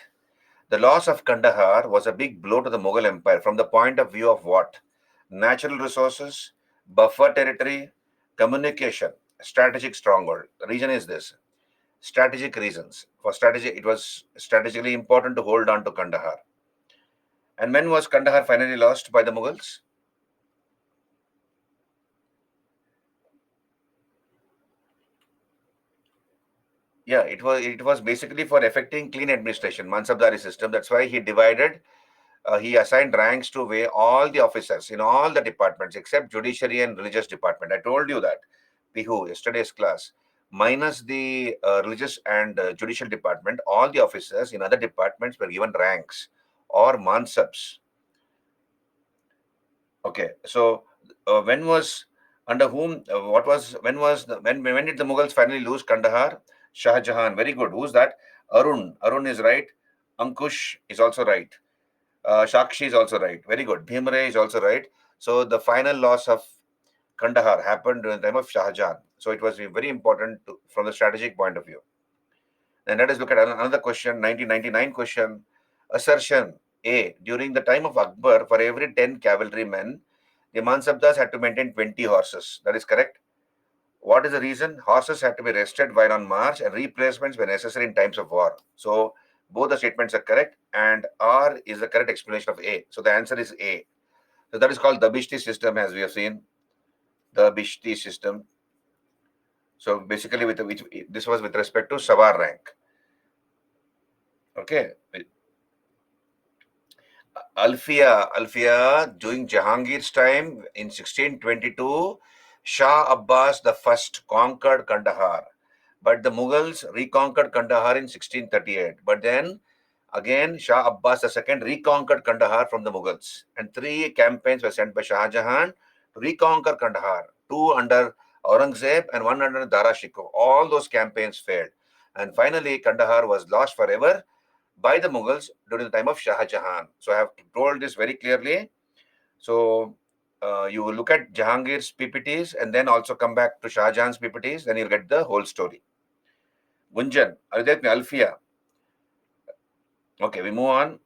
The loss of Kandahar was a big blow to the Mughal Empire from the point of view of what? Natural resources, buffer territory, communication, strategic stronghold. The reason is this: strategic reasons. For strategy, it was strategically important to hold on to Kandahar. And when was Kandahar finally lost by the Mughals? Yeah, it was basically for effecting clean administration, Mansabdari system. That's why he assigned ranks to weigh all the officers in all the departments except judiciary and religious department. I told you that, Pihu, yesterday's class. Minus the religious and judicial department, all the officers in other departments were given ranks or mansabs. Okay, so when was under whom? What was when did the Mughals finally lose Kandahar? Shah Jahan. Very good. Who's that? Arun. Arun is right. Ankush is also right. Shakshi is also right. Very good. Bhimre is also right. So the final loss of Kandahar happened during the time of Shah Jahan. So it was very important from the strategic point of view. And let us look at another question. 1999 question. Assertion A. During the time of Akbar, for every 10 cavalrymen, the Mansabdars had to maintain 20 horses. That is correct. What is the reason? Horses had to be rested while on march and replacements were necessary in times of war. So both the statements are correct, and R is the correct explanation of A. So the answer is A. So that is called the Bishti system, as we have seen. The Bishti system. So basically, this was with respect to Savar rank. Okay. Alfia, during Jahangir's time in 1622, Shah Abbas the first conquered Kandahar, but the Mughals reconquered Kandahar in 1638. But then again, Shah Abbas II reconquered Kandahar from the Mughals, and 3 campaigns were sent by Shah Jahan to reconquer Kandahar, 2 under Aurangzeb and 1 under Dara Shikoh. All those campaigns failed, and finally Kandahar was lost forever by the Mughals during the time of Shah Jahan. So I have told this very clearly. So you will look at Jahangir's PPTs and then also come back to Shah Jahan's PPTs, then you'll get the whole story. Gunjan, are you there? Alfia. Okay, we move on.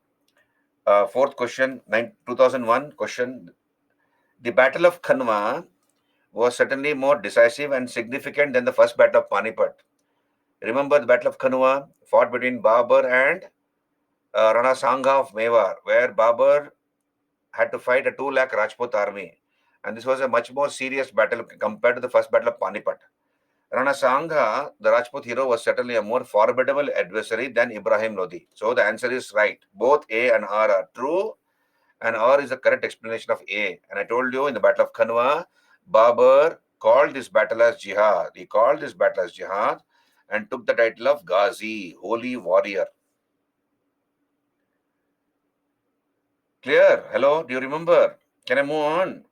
Fourth question, 2001 question. The Battle of Khanwa was certainly more decisive and significant than the first Battle of Panipat. Remember the Battle of Khanwa fought between Babur and Rana Sangha of Mewar, where Babur had to fight a 2 lakh Rajput army. And this was a much more serious battle compared to the first Battle of Panipat. Rana Sangha, the Rajput hero, was certainly a more formidable adversary than Ibrahim Lodi. So the answer is right. Both A and R are true, and R is the correct explanation of A. And I told you in the Battle of Khanwa, Babur called this battle as jihad. He called this battle as jihad and took the title of Ghazi, holy warrior. Clear? Hello? Do you remember? Can I move on?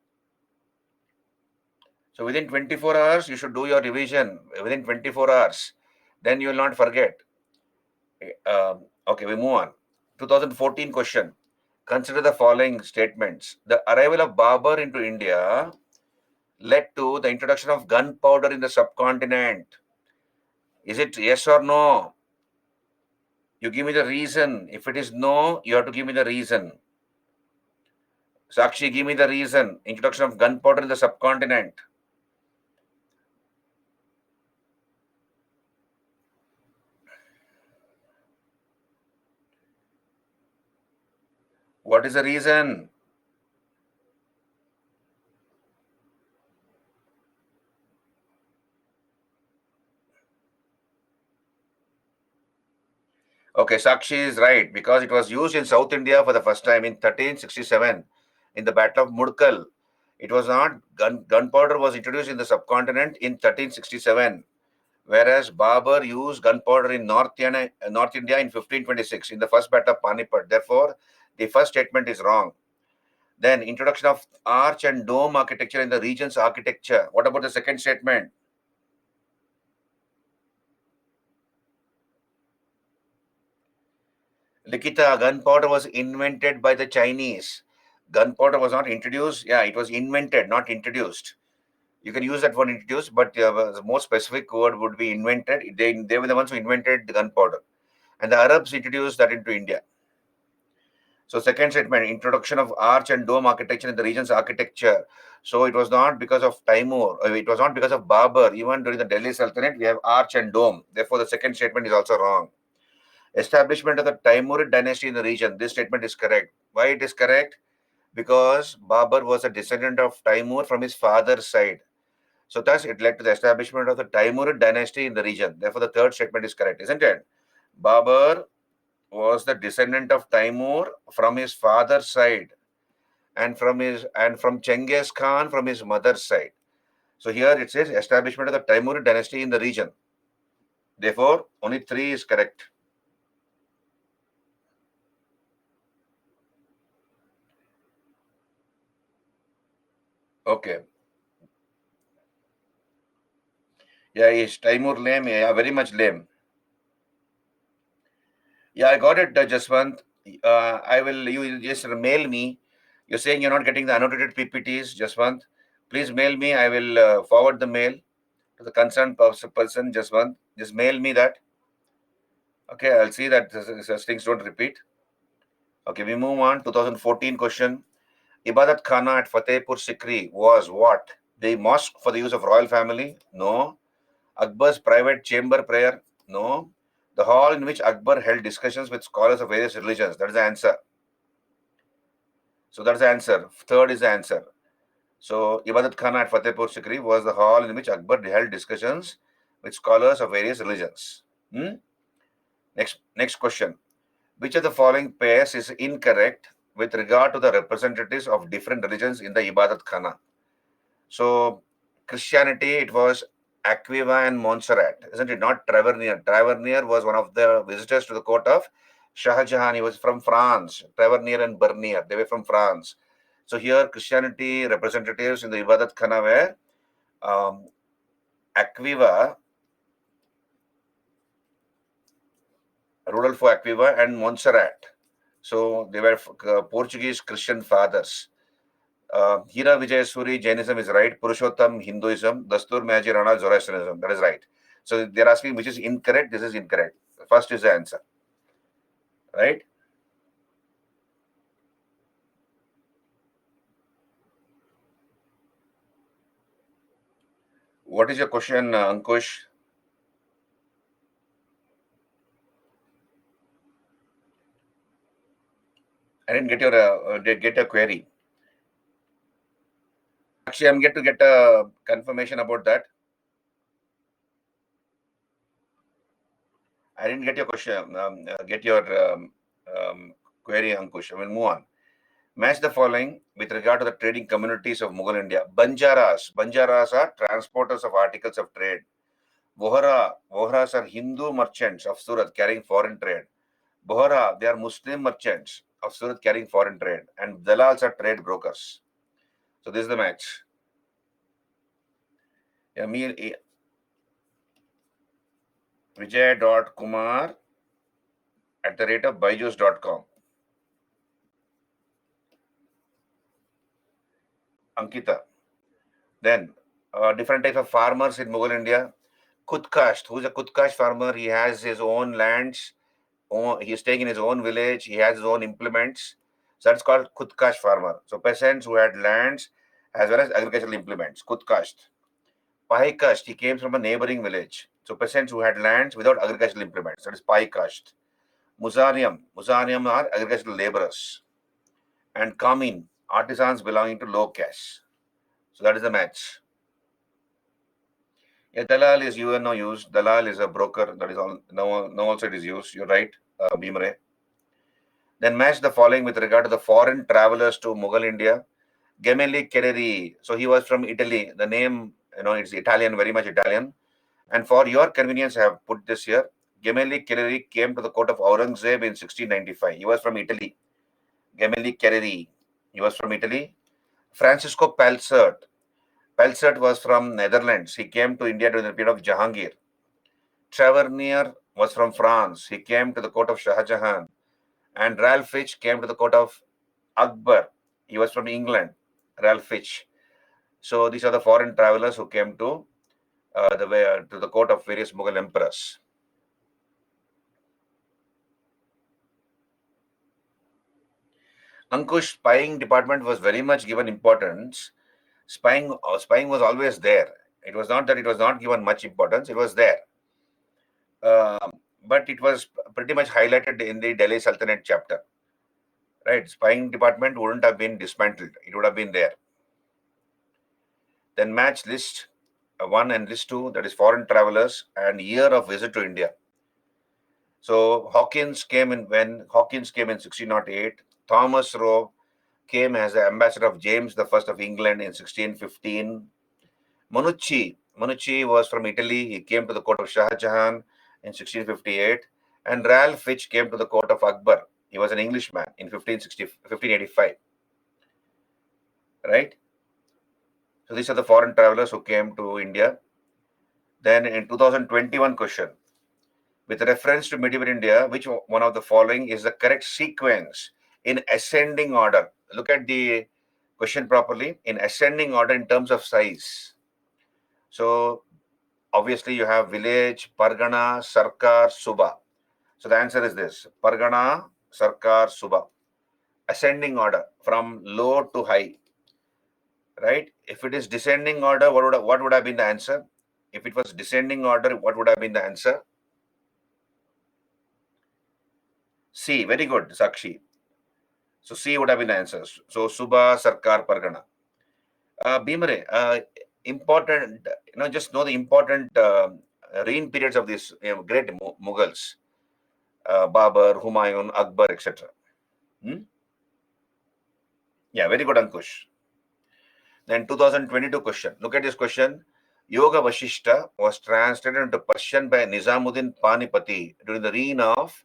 So within 24 hours, you should do your revision within 24 hours. Then you will not forget. Okay, we move on. 2014 question. Consider the following statements. The arrival of Babur into India led to the introduction of gunpowder in the subcontinent. Is it yes or no? You give me the reason. If it is no, you have to give me the reason. Sakshi, give me the reason. Introduction of gunpowder in the subcontinent. What is the reason? Okay, Sakshi is right because it was used in South India for the first time in 1367 in the Battle of Mudkal. It was not gunpowder was introduced in the subcontinent in 1367, whereas Babur used gunpowder in North India in 1526 in the first battle of Panipat. Therefore, the first statement is wrong. Then introduction of arch and dome architecture in the region's architecture. What about the second statement? Likita, gunpowder was invented by the Chinese. Gunpowder was not introduced. Yeah, it was invented, not introduced. You can use that word introduced, but the more specific word would be invented. They were the ones who invented the gunpowder. And the Arabs introduced that into India. So second statement, introduction of arch and dome architecture in the region's architecture. So it was not because of Timur, it was not because of Babur. Even during the Delhi Sultanate, we have arch and dome. Therefore, the second statement is also wrong. Establishment of the Timurid dynasty in the region. This statement is correct. Why it is correct? Because Babur was a descendant of Timur from his father's side. So thus it led to the establishment of the Timurid dynasty in the region. Therefore, the third statement is correct, isn't it? Babur was the descendant of Timur from his father's side and from Genghis Khan from his mother's side. So here it says establishment of the Timurid dynasty in the region. Therefore, only 3 is correct. Okay. Yeah, is Timur lame? Yeah, very much lame. Yeah, I got it, Jaswant. I will, you just mail me. You're saying you're not getting the annotated PPTs, Jaswant. Please mail me. I will forward the mail to the concerned person, Jaswant. Just mail me that. Okay, I'll see that such things don't repeat. Okay, we move on. 2014 question. Ibadat Khana at Fatehpur Sikri was what? The mosque for the use of royal family? No. Akbar's private chamber prayer? No. The hall in which Akbar held discussions with scholars of various religions? That is the answer. So that's the answer. Third is the answer. So Ibadat Khana at Fatehpur Sikri was the hall in which Akbar held discussions with scholars of various religions. Next question. Which of the following pairs is incorrect with regard to the representatives of different religions in the Ibadat Khana? So Christianity, it was Aquiva and Montserrat, isn't it? Not Tavernier. Tavernier was one of the visitors to the court of Shah Jahan. He was from France. Tavernier and Bernier, they were from France. So here, Christianity representatives in the Ibadat Khana were Aquiva, Rodolfo Aquiva, and Montserrat. So they were Portuguese Christian fathers. Hira Vijay Suri, Jainism is right. Purushottam, Hinduism. Dastur Mehaji Rana, Zoroastrianism. That is right. So they're asking which is incorrect. This is incorrect. First is the answer. Right? What is your question, Ankush? I didn't get your query. Actually, I'm yet to get a confirmation about that. I didn't get your question. Get your query, Ankush. I will move on. Match the following with regard to the trading communities of Mughal India. Banjaras. Banjaras are transporters of articles of trade. Vohras are Hindu merchants of Surat carrying foreign trade. Bohra, they are Muslim merchants of Surat carrying foreign trade. And Dalals are trade brokers. So this is the match. Yeah, Vijay.kumar at the rate of byju's.com. Ankita. Then, different types of farmers in Mughal India. Kutkasht. Who's a Kutkasht farmer? He has his own lands. He's staying in his own village. He has his own implements. So that's called Kutkasht farmer. So peasants who had lands as well as agricultural implements. Kutkasht. Pahikasht. He came from a neighboring village. So peasants who had lands without agricultural implements. That is Pahikasht. Muzanium. Muzanium are agricultural laborers. and Kamin, artisans belonging to low caste. So that is the match. Yeah, Dalal is no use. Dalal is a broker. That is all. No also it is used. You're right, Bhimre. Then match the following with regard to the foreign travelers to Mughal India. Gemelli Kereri. So he was from Italy. The name, it's Italian, very much Italian. And for your convenience, I have put this here. Gemelli Kereri came to the court of Aurangzeb in 1695. He was from Italy. Gemelli Kereri. He was from Italy. Francisco Palsert. Palsert was from Netherlands. He came to India during the period of Jahangir. Tavernier was from France. He came to the court of Shah Jahan. And Ralph Fitch came to the court of Akbar. He was from England. Ralph Fitch. So these are the foreign travelers who came to the court of various Mughal emperors. Ankush, spying department was very much given importance. Spying was always there. It was not that it was not given much importance. It was there. But it was pretty much highlighted in the Delhi Sultanate chapter. Right? Spying department wouldn't have been dismantled. It would have been there. Then match list 1 and list 2, that is foreign travelers and year of visit to India. So Hawkins came in 1608. Thomas Roe came as the ambassador of James I of England in 1615. Manucci was from Italy. He came to the court of Shah Jahan in 1658. And Ralph Fitch came to the court of Akbar. He was an Englishman in 1585. Right? So these are the foreign travelers who came to India. Then in 2021 question, with reference to medieval India, which one of the following is the correct sequence in ascending order? Look at the question properly. In ascending order in terms of size. So obviously you have village, Pargana, Sarkar, Suba. So the answer is this: Pargana, Sarkar, Suba. Ascending order from low to high. Right? If it is descending order, what would have been the answer? If it was descending order, what would have been the answer? C. Very good, Sakshi. So C would have been the answer. So Suba, Sarkar, Pargana. Bhimre, important, just know the important reign periods of these great Mughals. Babur, Humayun, Akbar, etc. Yeah, very good, Ankush. Then 2022 question. Look at this question. Yoga Vashishta was translated into Persian by Nizamuddin Panipati during the reign of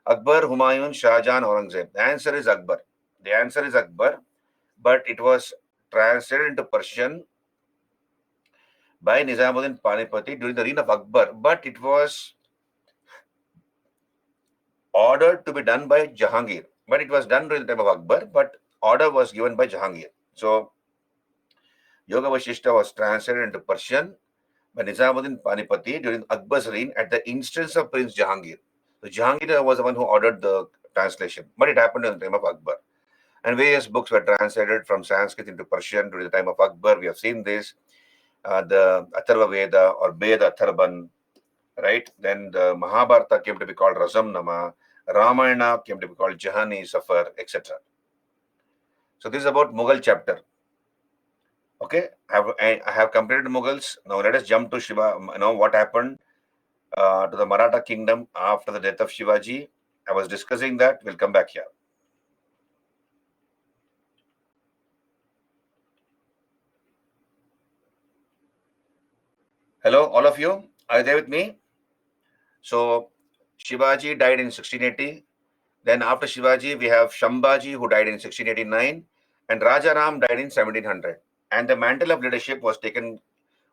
Akbar, Humayun, Shah Jahan, Aurangzeb. The answer is Akbar. The answer is Akbar, but it was translated into Persian by Nizamuddin Panipati during the reign of Akbar, but it was ordered to be done by Jahangir. But it was done during the time of Akbar, but order was given by Jahangir. So Yoga Vashishta was translated into Persian by Nizamuddin Panipati during Akbar's reign at the instance of Prince Jahangir. So Jahangir was the one who ordered the translation, but it happened in the time of Akbar. And various books were translated from Sanskrit into Persian during the time of Akbar. We have seen this, the Atharva Veda or Veda Atharvan, right? Then the Mahabharata came to be called Rasamnama, Ramayana came to be called Jahani Safar, etc. So this is about Mughal chapter. Okay, I have completed Mughals. Now let us jump to Shiva. What happened to the Maratha kingdom after the death of Shivaji. I was discussing that. We'll come back here. Hello, all of you. Are you there with me? So Shivaji died in 1680. Then after Shivaji, we have Shambhaji, who died in 1689, and Rajaram died in 1700. And the mantle of leadership was taken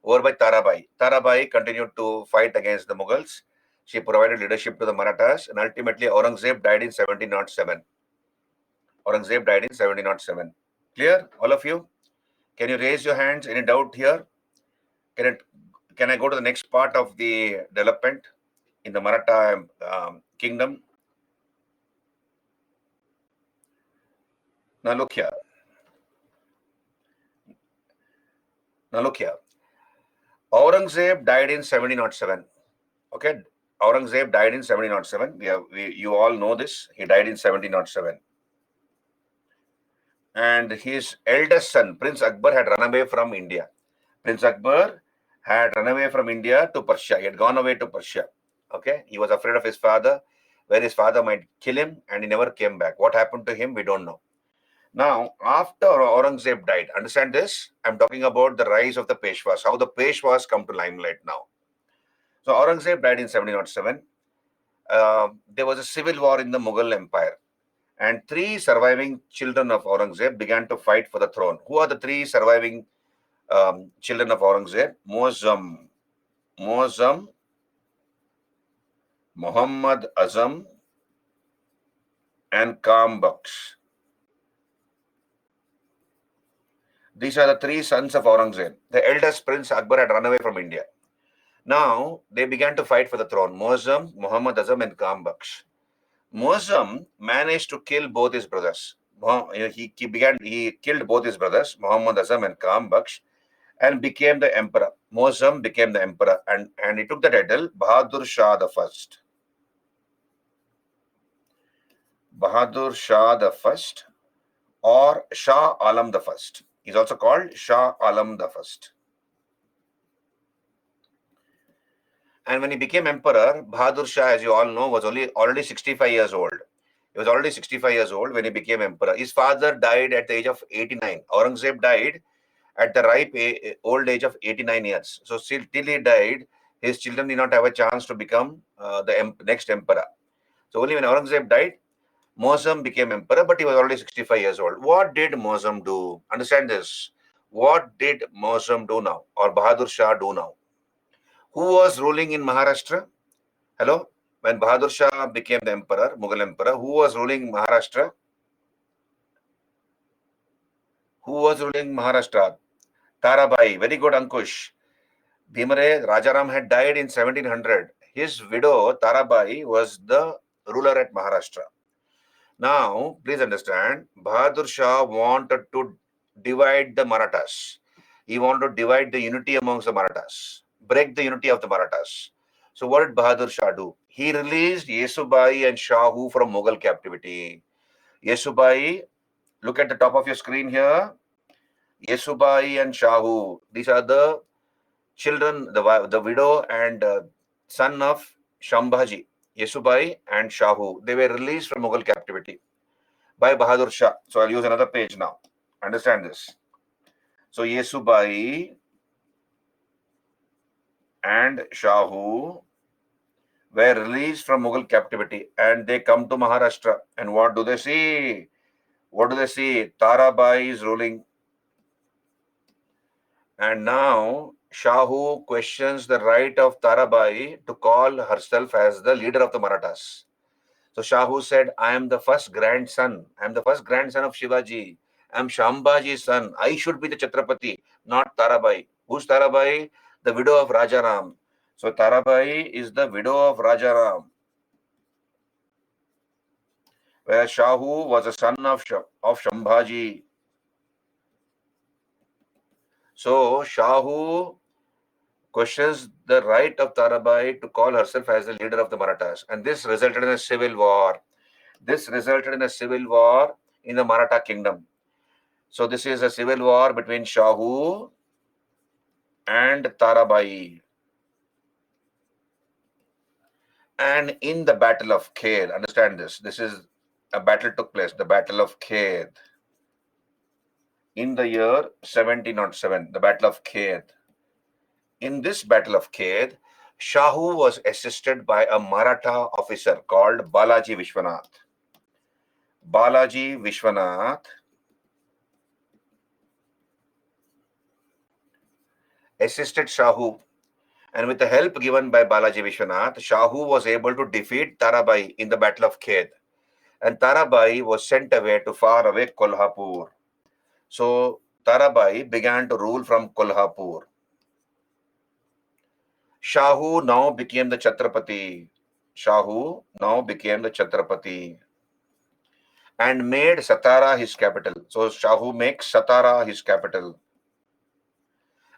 over by Tarabai. Tarabai continued to fight against the Mughals. She provided leadership to the Marathas, and ultimately Aurangzeb died in 1707. Aurangzeb died in 1707. Clear, all of you? Can you raise your hands? Any doubt here? Can I go to the next part of the development in the Maratha kingdom? Now look here. Aurangzeb died in 1707. Okay, Aurangzeb died in 1707. You all know this. He died in 1707. and his eldest son, Prince Akbar, had run away from India. Prince Akbar had run away from India to Persia. He had gone away to Persia. Okay, he was afraid of his father, where his father might kill him, and he never came back. What happened to him, we don't know. Now, after Aurangzeb died, understand this? I'm talking about the rise of the Peshwas, how the Peshwas come to limelight now. So Aurangzeb died in 1707. There was a civil war in the Mughal Empire, and three surviving children of Aurangzeb began to fight for the throne. Who are the three surviving children of Aurangzeb? Muazzam, Muhammad Azam, and Kam Baksh. These are the three sons of Aurangzeb. The eldest Prince Akbar had run away from India. Now they began to fight for the throne. Muazzam, Muhammad Azam, and Kam Baksh. Muazzam managed to kill both his brothers. He killed both his brothers, Muhammad Azam and Kam Baksh, and became the emperor. Muazzam became the emperor, and he took the title Bahadur Shah the First. Bahadur Shah the First, or Shah Alam the First. He's also called Shah Alam the First. And when he became emperor, Bahadur Shah, as you all know, was already 65 years old. He was already 65 years old when he became emperor. His father died at the age of 89. Aurangzeb died at the ripe old age of 89 years. So till he died, his children did not have a chance to become the next emperor. So only when Aurangzeb died, Muazzam became emperor, but he was already 65 years old. What did Muazzam do? Understand this. What did Muazzam do now, or Bahadur Shah do now? Who was ruling in Maharashtra? Hello? When Bahadur Shah became the emperor, Mughal emperor, who was ruling Maharashtra? Who was ruling Maharashtra? Tarabai. Very good, Ankush. Bhimare Rajaram had died in 1700. His widow, Tarabai, was the ruler at Maharashtra. Now, please understand, Bahadur Shah wanted to divide the Marathas. He wanted to divide the unity amongst the Marathas, break the unity of the Marathas. So what did Bahadur Shah do? He released Yesubai and Shahu from Mughal captivity. Yesubai, look at the top of your screen here. Yesubai and Shahu. These are the children, the widow and son of Shambhaji, Yesubai and Shahu. They were released from Mughal captivity by Bahadur Shah. So I'll use another page now. Understand this. So Yesubai and Shahu were released from Mughal captivity and they come to Maharashtra. And what do they see? What do they see? Tarabai is ruling. And now Shahu questions the right of Tarabai to call herself as the leader of the Marathas. So Shahu said, I am the first grandson. I am the first grandson of Shivaji. I am Shambhaji's son. I should be the Chhatrapati, not Tarabai. Who's Tarabai? The widow of Rajaram. So Tarabai is the widow of Rajaram, where Shahu was a son of Shambhaji. So Shahu questions the right of Tarabai to call herself as the leader of the Marathas. And this resulted in a civil war. This resulted in a civil war in the Maratha kingdom. So this is a civil war between Shahu and Tarabai. And in the Battle of Khed, understand this. This is a battle took place, the Battle of Khed. In the year 1707, the Battle of Khed. In this Battle of Khed, Shahu was assisted by a Maratha officer called Balaji Vishwanath. Balaji Vishwanath assisted Shahu, and with the help given by Balaji Vishwanath, Shahu was able to defeat Tarabai in the Battle of Khed. And Tarabai was sent away to faraway Kolhapur. So Tarabai began to rule from Kolhapur. Shahu now became the Chhatrapati. Shahu now became the Chhatrapati and made Satara his capital. So Shahu makes Satara his capital.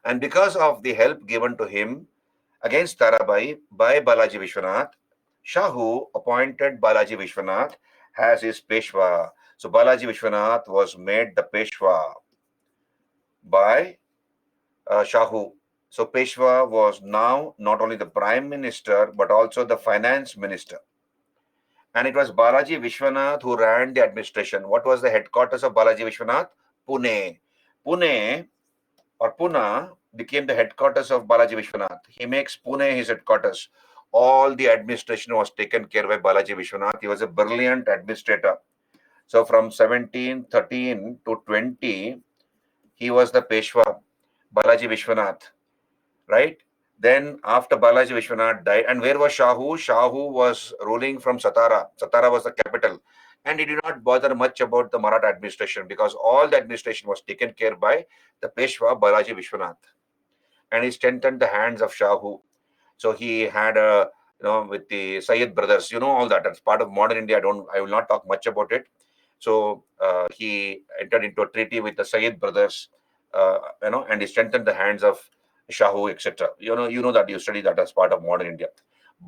And because of the help given to him against Tarabai by Balaji Vishwanath, Shahu appointed Balaji Vishwanath as his Peshwa. So Balaji Vishwanath was made the Peshwa by Shahu. So Peshwa was now not only the prime minister but also the finance minister. And it was Balaji Vishwanath who ran the administration. What was the headquarters of Balaji Vishwanath? Pune. Pune or Pune became the headquarters of Balaji Vishwanath. He makes Pune his headquarters. All the administration was taken care by Balaji Vishwanath. He was a brilliant administrator. So from 1713 to 20, he was the Peshwa, Balaji Vishwanath, right? Then after Balaji Vishwanath died, and where was Shahu? Shahu was ruling from Satara. Satara was the capital. And he did not bother much about the Maratha administration because all the administration was taken care by the Peshwa Balaji Vishwanath. And he strengthened the hands of Shahu. So he had a, with the Sayyid brothers, all that. That's part of modern India. I will not talk much about it. So he entered into a treaty with the Sayyid brothers, and he strengthened the hands of Shahu, etc. You know that you study that as part of modern India.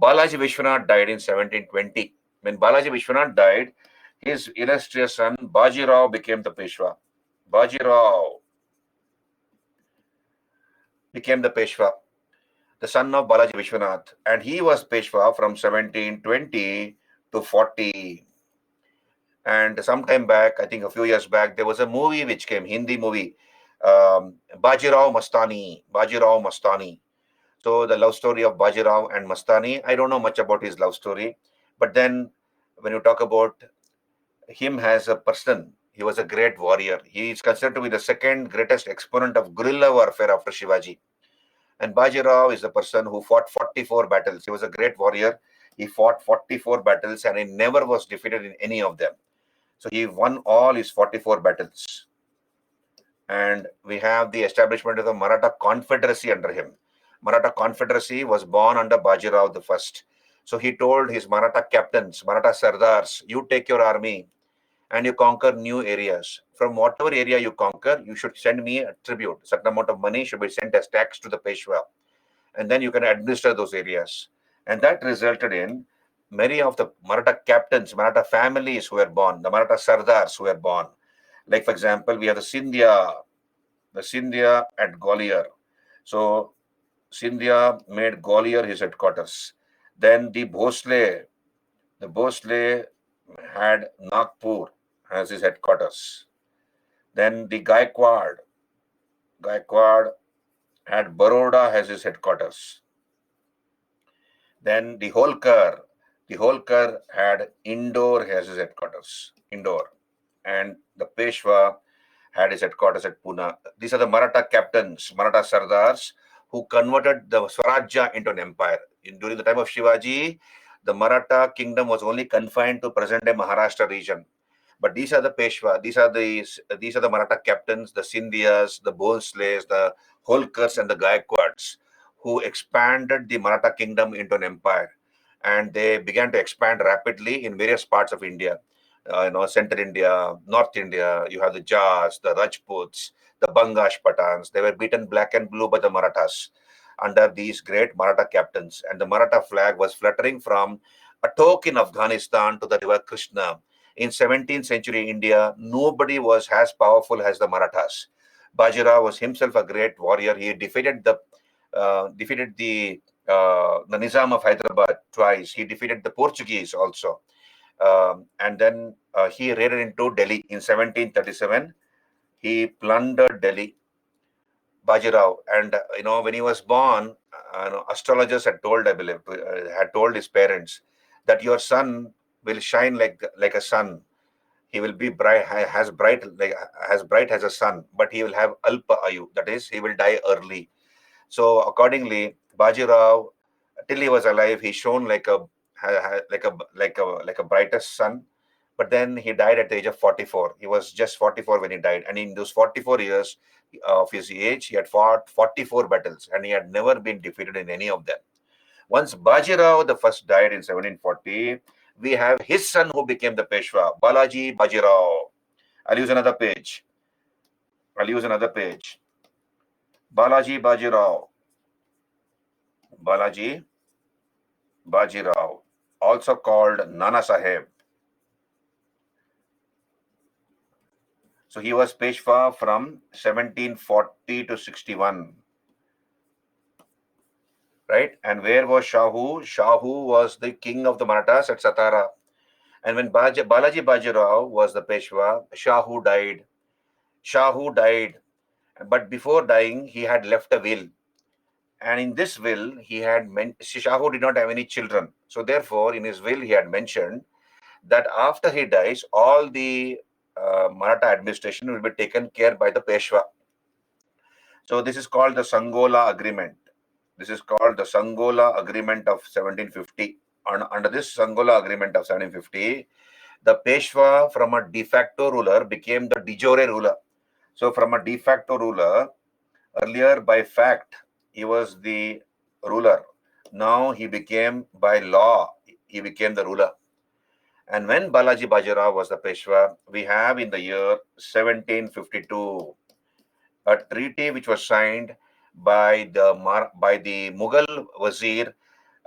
Balaji Vishwanath died in 1720. When Balaji Vishwanath died, his illustrious son Bajirao became the Peshwa. Bajirao became the Peshwa, the son of Balaji Vishwanath, and he was Peshwa from 1720 to 40. And sometime back, I think a few years back, there was a movie which came, Hindi movie, Bajirao Mastani. Bajirao Mastani. So the love story of Bajirao and Mastani, I don't know much about his love story, but then when you talk about him as a person, he was a great warrior. He is considered to be the second greatest exponent of guerrilla warfare after Shivaji. And Bajirao is the person who fought 44 battles. He was a great warrior. He fought 44 battles and he never was defeated in any of them. So he won all his 44 battles. And we have the establishment of the Maratha Confederacy under him. Maratha Confederacy was born under Bajirao the first. So he told his Maratha captains, Maratha Sardars, you take your army and you conquer new areas. From whatever area you conquer, you should send me a tribute. A certain amount of money should be sent as tax to the Peshwa. And then you can administer those areas. And that resulted in many of the Maratha captains, Maratha families who were born, the Maratha Sardars who were born. Like, for example, we have the Scindia at Gwalior. So Scindia made Gwalior his headquarters. Then the Bhosle had Nagpur as his headquarters. Then the Gaikwad had Baroda as his headquarters. Then the Holkar had Indore as his headquarters. Indore. And the Peshwa had his headquarters at Pune. These are the Maratha captains, Maratha Sardars, who converted the Swarajya into an empire. During the time of Shivaji, the Maratha kingdom was only confined to present-day Maharashtra region. But these are the Peshwa, these are the Maratha captains, the Scindias, the Bhosles, the Holkars, and the Gaikwads, who expanded the Maratha kingdom into an empire. And they began to expand rapidly in various parts of India. Central India, North India, you have the Jats, the Rajputs, the Bangash Pathans. They were beaten black and blue by the Marathas under these great Maratha captains. And the Maratha flag was fluttering from Atok in Afghanistan to the river Krishna. In 17th century India, nobody was as powerful as the Marathas. Bajirao was himself a great warrior. He defeated the Nizam of Hyderabad twice. He defeated the Portuguese also. And then he raided into Delhi in 1737. He plundered Delhi, Bajirao. And when he was born, astrologers had told, I believe, had told his parents that your son will shine like a sun. He will be bright, as bright as a sun, but he will have alpa ayu. That is, he will die early. So accordingly, Bajirao, till he was alive, he shone like a brightest sun. But then he died at the age of 44. He was just 44 when he died, and in those 44 years of his age, he had fought 44 battles, and he had never been defeated in any of them. Once Bajirao the first died in 1740, we have his son who became the Peshwa, Balaji Bajirao. I'll use another page. Balaji Bajirao. Balaji Bajirao, also called Nana Saheb. So he was Peshwa from 1740 to 61, right? And where was Shahu? Shahu was the king of the Marathas at Satara. And when Balaji Bajirao was the Peshwa, Shahu died. Shahu died. But before dying, he had left a will. And in this will, he had Shahu did not have any children. So therefore, in his will, he had mentioned that after he dies, all the Maratha administration will be taken care by the Peshwa. So this is called the Sangola Agreement. This is called the Sangola Agreement of 1750. Under this Sangola Agreement of 1750, the Peshwa from a de facto ruler became the de jure ruler. So from a de facto ruler, earlier by fact, he was the ruler. Now he became by law, he became the ruler. And when Balaji Bajirao was the Peshwa, we have in the year 1752 a treaty which was signed by the Mughal Wazir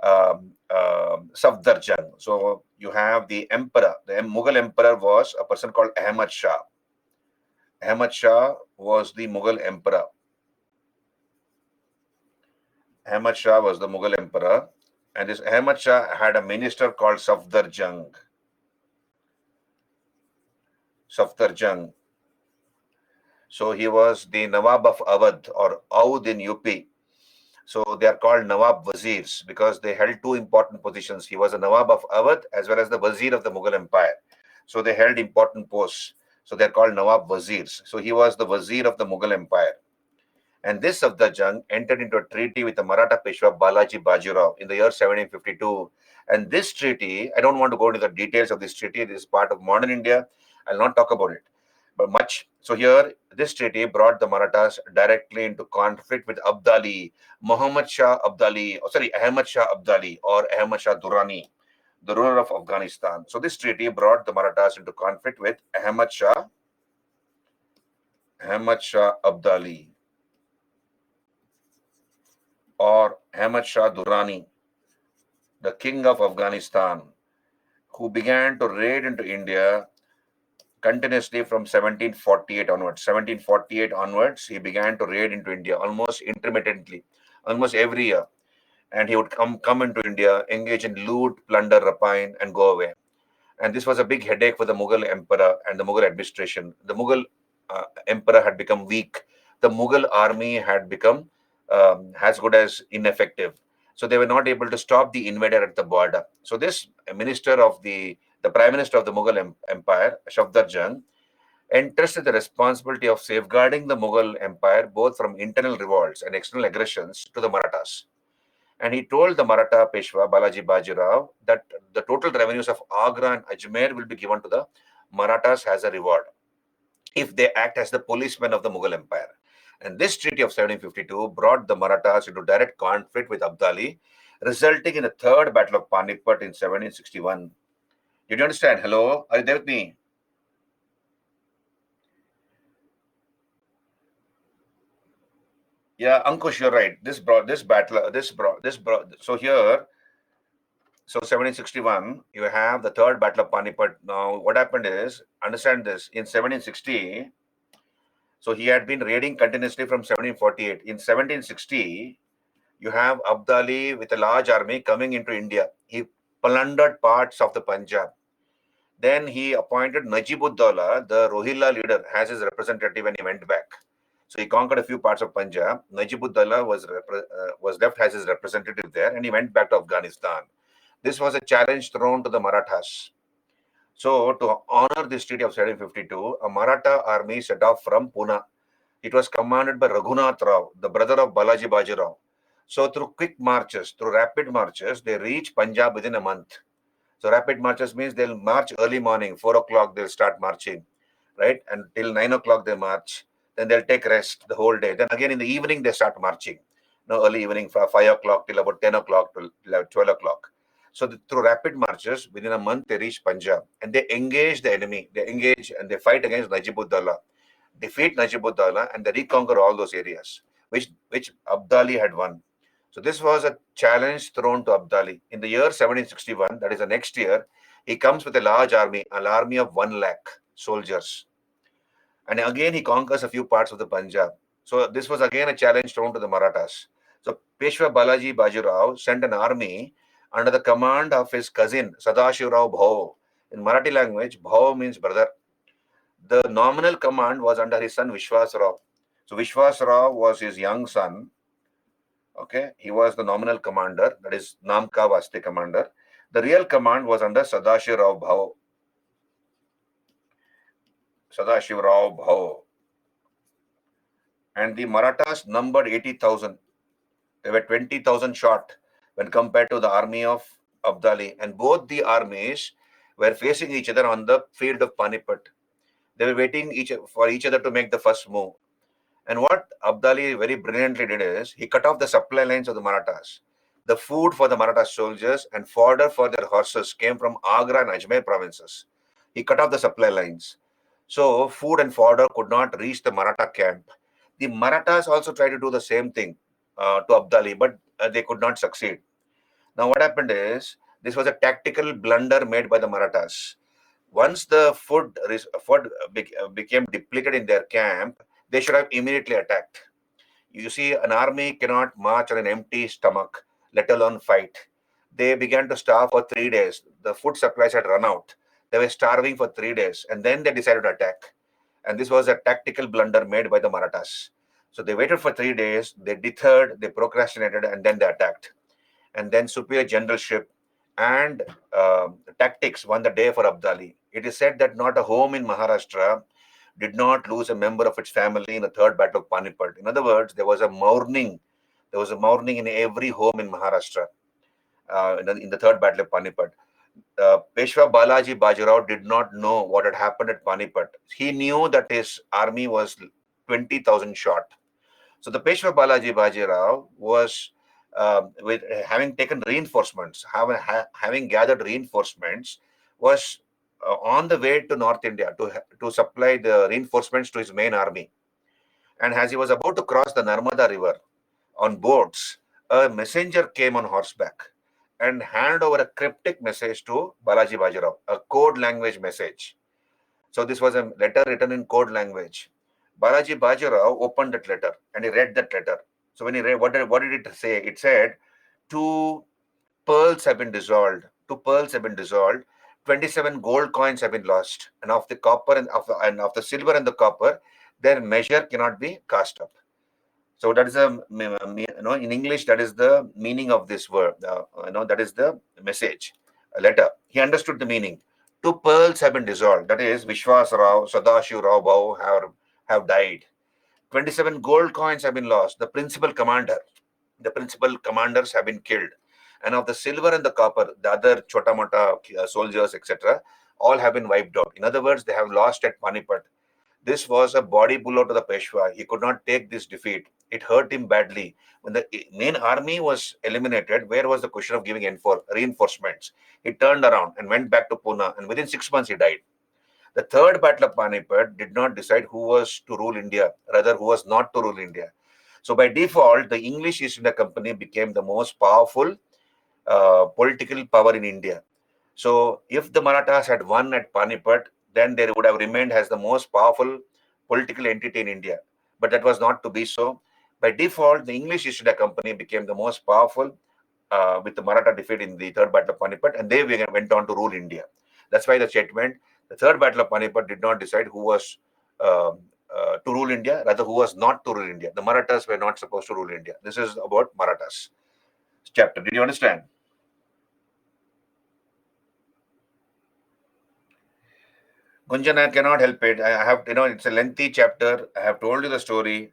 Safdarjung. So you have the emperor. The Mughal emperor was a person called Ahmad Shah. Ahmad Shah was the Mughal emperor. Ahmad Shah was the Mughal emperor, and this Ahmad Shah had a minister called Safdarjung. Safdarjung. So he was the Nawab of Awadh or Aoudh in UP. So they are called Nawab Wazirs because they held two important positions. He was a Nawab of Awadh as well as the Wazir of the Mughal Empire. So they held important posts. So they're called Nawab Wazirs. So he was the Wazir of the Mughal Empire. And this Safdarjung entered into a treaty with the Maratha Peshwa Balaji Bajirao in the year 1752. And this treaty, I don't want to go into the details of this treaty. It is part of modern India. I'll not talk about it, but much. So here, this treaty brought the Marathas directly into conflict with Abdali, Muhammad Shah Abdali, Ahmad Shah Abdali or Ahmad Shah Durrani, the ruler of Afghanistan. So this treaty brought the Marathas into conflict with Ahmad Shah Abdali or Ahmad Shah Durrani, the king of Afghanistan, who began to raid into India continuously from 1748 onwards. 1748 onwards, he began to raid into India almost intermittently, almost every year. And he would come into India, engage in loot, plunder, rapine, and go away. And this was a big headache for the Mughal emperor and the Mughal administration. The Mughal emperor had become weak. The Mughal army had become as good as ineffective. So they were not able to stop the invader at the border. So this minister of the prime minister of the Mughal Empire, Safdarjung, entrusted the responsibility of safeguarding the Mughal Empire both from internal revolts and external aggressions to the Marathas. And he told the Maratha Peshwa Balaji Bajirao that the total revenues of Agra and Ajmer will be given to the Marathas as a reward if they act as the policemen of the Mughal Empire. And this treaty of 1752 brought the Marathas into direct conflict with Abdali, resulting in the Third Battle of Panipat in 1761. Did you understand? Hello? Are you there with me? Yeah, Ankush, you're right. This brought this battle. So here, so 1761, you have the Third Battle of Panipat. Now, what happened is, understand this, in 1760, so he had been raiding continuously from 1748. In 1760, you have Abdali with a large army coming into India. He plundered parts of the Punjab. Then he appointed Najibuddaulah, the Rohilla leader, as his representative when he went back. So he conquered a few parts of Punjab. Najibuddaulah was left as his representative there, and he went back to Afghanistan. This was a challenge thrown to the Marathas. So, to honor this treaty of 1752, a Maratha army set off from Pune. It was commanded by Raghunath Rao, the brother of Balaji Bajirao. So, through quick marches, through rapid marches, they reach Punjab within a month. So, rapid marches means they'll march early morning, 4 o'clock, they'll start marching, right? And till 9 o'clock, they march. Then they'll take rest the whole day. Then again in the evening, they start marching. No, early evening, 5 o'clock till about 10 o'clock till 12 o'clock. So through rapid marches, within a month, they reach Punjab and they engage the enemy. They engage and they fight against Najibuddaulah, defeat Najibuddaulah, and they reconquer all those areas which Abdali had won. So this was a challenge thrown to Abdali. In the year 1761, that is the next year, he comes with a large army, an army of 1 lakh soldiers. And again, he conquers a few parts of the Punjab. So this was again a challenge thrown to the Marathas. So Peshwa Balaji Bajirao sent an army under the command of his cousin Sadashivrao Bhau. In Marathi language, Bhau means brother. The nominal command was under his son Vishwas Rao. So Vishwas Rao was his young son. Okay, he was the nominal commander, that is Namka Vaste commander. The real command was under Sadashivrao Bhau. Sadashivrao Bhau. And the Marathas numbered 80,000. They were 20,000 short when compared to the army of Abdali. And both the armies were facing each other on the field of Panipat. They were waiting for each other to make the first move. And what Abdali very brilliantly did is he cut off the supply lines of the Marathas. The food for the Maratha soldiers and fodder for their horses came from Agra and Ajmer provinces. He cut off the supply lines. So food and fodder could not reach the Maratha camp. The Marathas also tried to do the same thing to Abdali, but they could not succeed. Now what happened is this was a tactical blunder made by the Marathas. Once the food became depleted in their camp, they should have immediately attacked. You see, an army cannot march on an empty stomach, let alone fight. They began to starve for 3 days. The food supplies had run out. They were starving for 3 days, and then they decided to attack. And this was a tactical blunder made by the Marathas. So they waited for 3 days, they deterred, they procrastinated, and then they attacked. And then superior generalship and tactics won the day for Abdali. It is said that not a home in Maharashtra did not lose a member of its family in the third battle of Panipat. In other words, there was a mourning. There was a mourning in every home in Maharashtra in the third battle of Panipat. Peshwa Balaji Bajirao did not know what had happened at Panipat. He knew that his army was 20,000 short. So the Peshwa Balaji Bajirao was, with having taken reinforcements, having gathered reinforcements, was on the way to North India to supply the reinforcements to his main army. And as he was about to cross the Narmada River on boats, a messenger came on horseback and handed over a cryptic message to Balaji Bajirao, a code language message. So this was a letter written in code language. Balaji Bajirao opened that letter and he read that letter. So when he read, what did it say? It said, two pearls have been dissolved. Two pearls have been dissolved. 27 gold coins have been lost. And of the copper and of the silver and the copper, their measure cannot be cast up. So that is in English, that is the meaning of this word. That is the message, a letter. He understood the meaning. Two pearls have been dissolved. That is, Vishwas Rao, Sadashiv Rao Bhau have died. 27 gold coins have been lost. The principal commanders have been killed. And of the silver and the copper, the other chota mota soldiers, etc., all have been wiped out. In other words, they have lost at Panipat. This was a body blow to the Peshwa. He could not take this defeat. It hurt him badly. When the main army was eliminated, where was the question of giving reinforcements? He turned around and went back to Pune, and within 6 months he died. The third battle of Panipat did not decide who was to rule India, rather who was not to rule India. So by default, the English East India Company became the most powerful political power in India. So if the Marathas had won at Panipat, then they would have remained as the most powerful political entity in India. But that was not to be so. By default, the English East India Company became the most powerful with the Maratha defeat in the third battle of Panipat, and they went on to rule India. That's why the statement, the third battle of Panipat did not decide who was to rule India, rather who was not to rule India. The Marathas were not supposed to rule India. This is about Marathas chapter. Did you understand? Gunjan, I cannot help it. I have, it's a lengthy chapter. I have told you the story.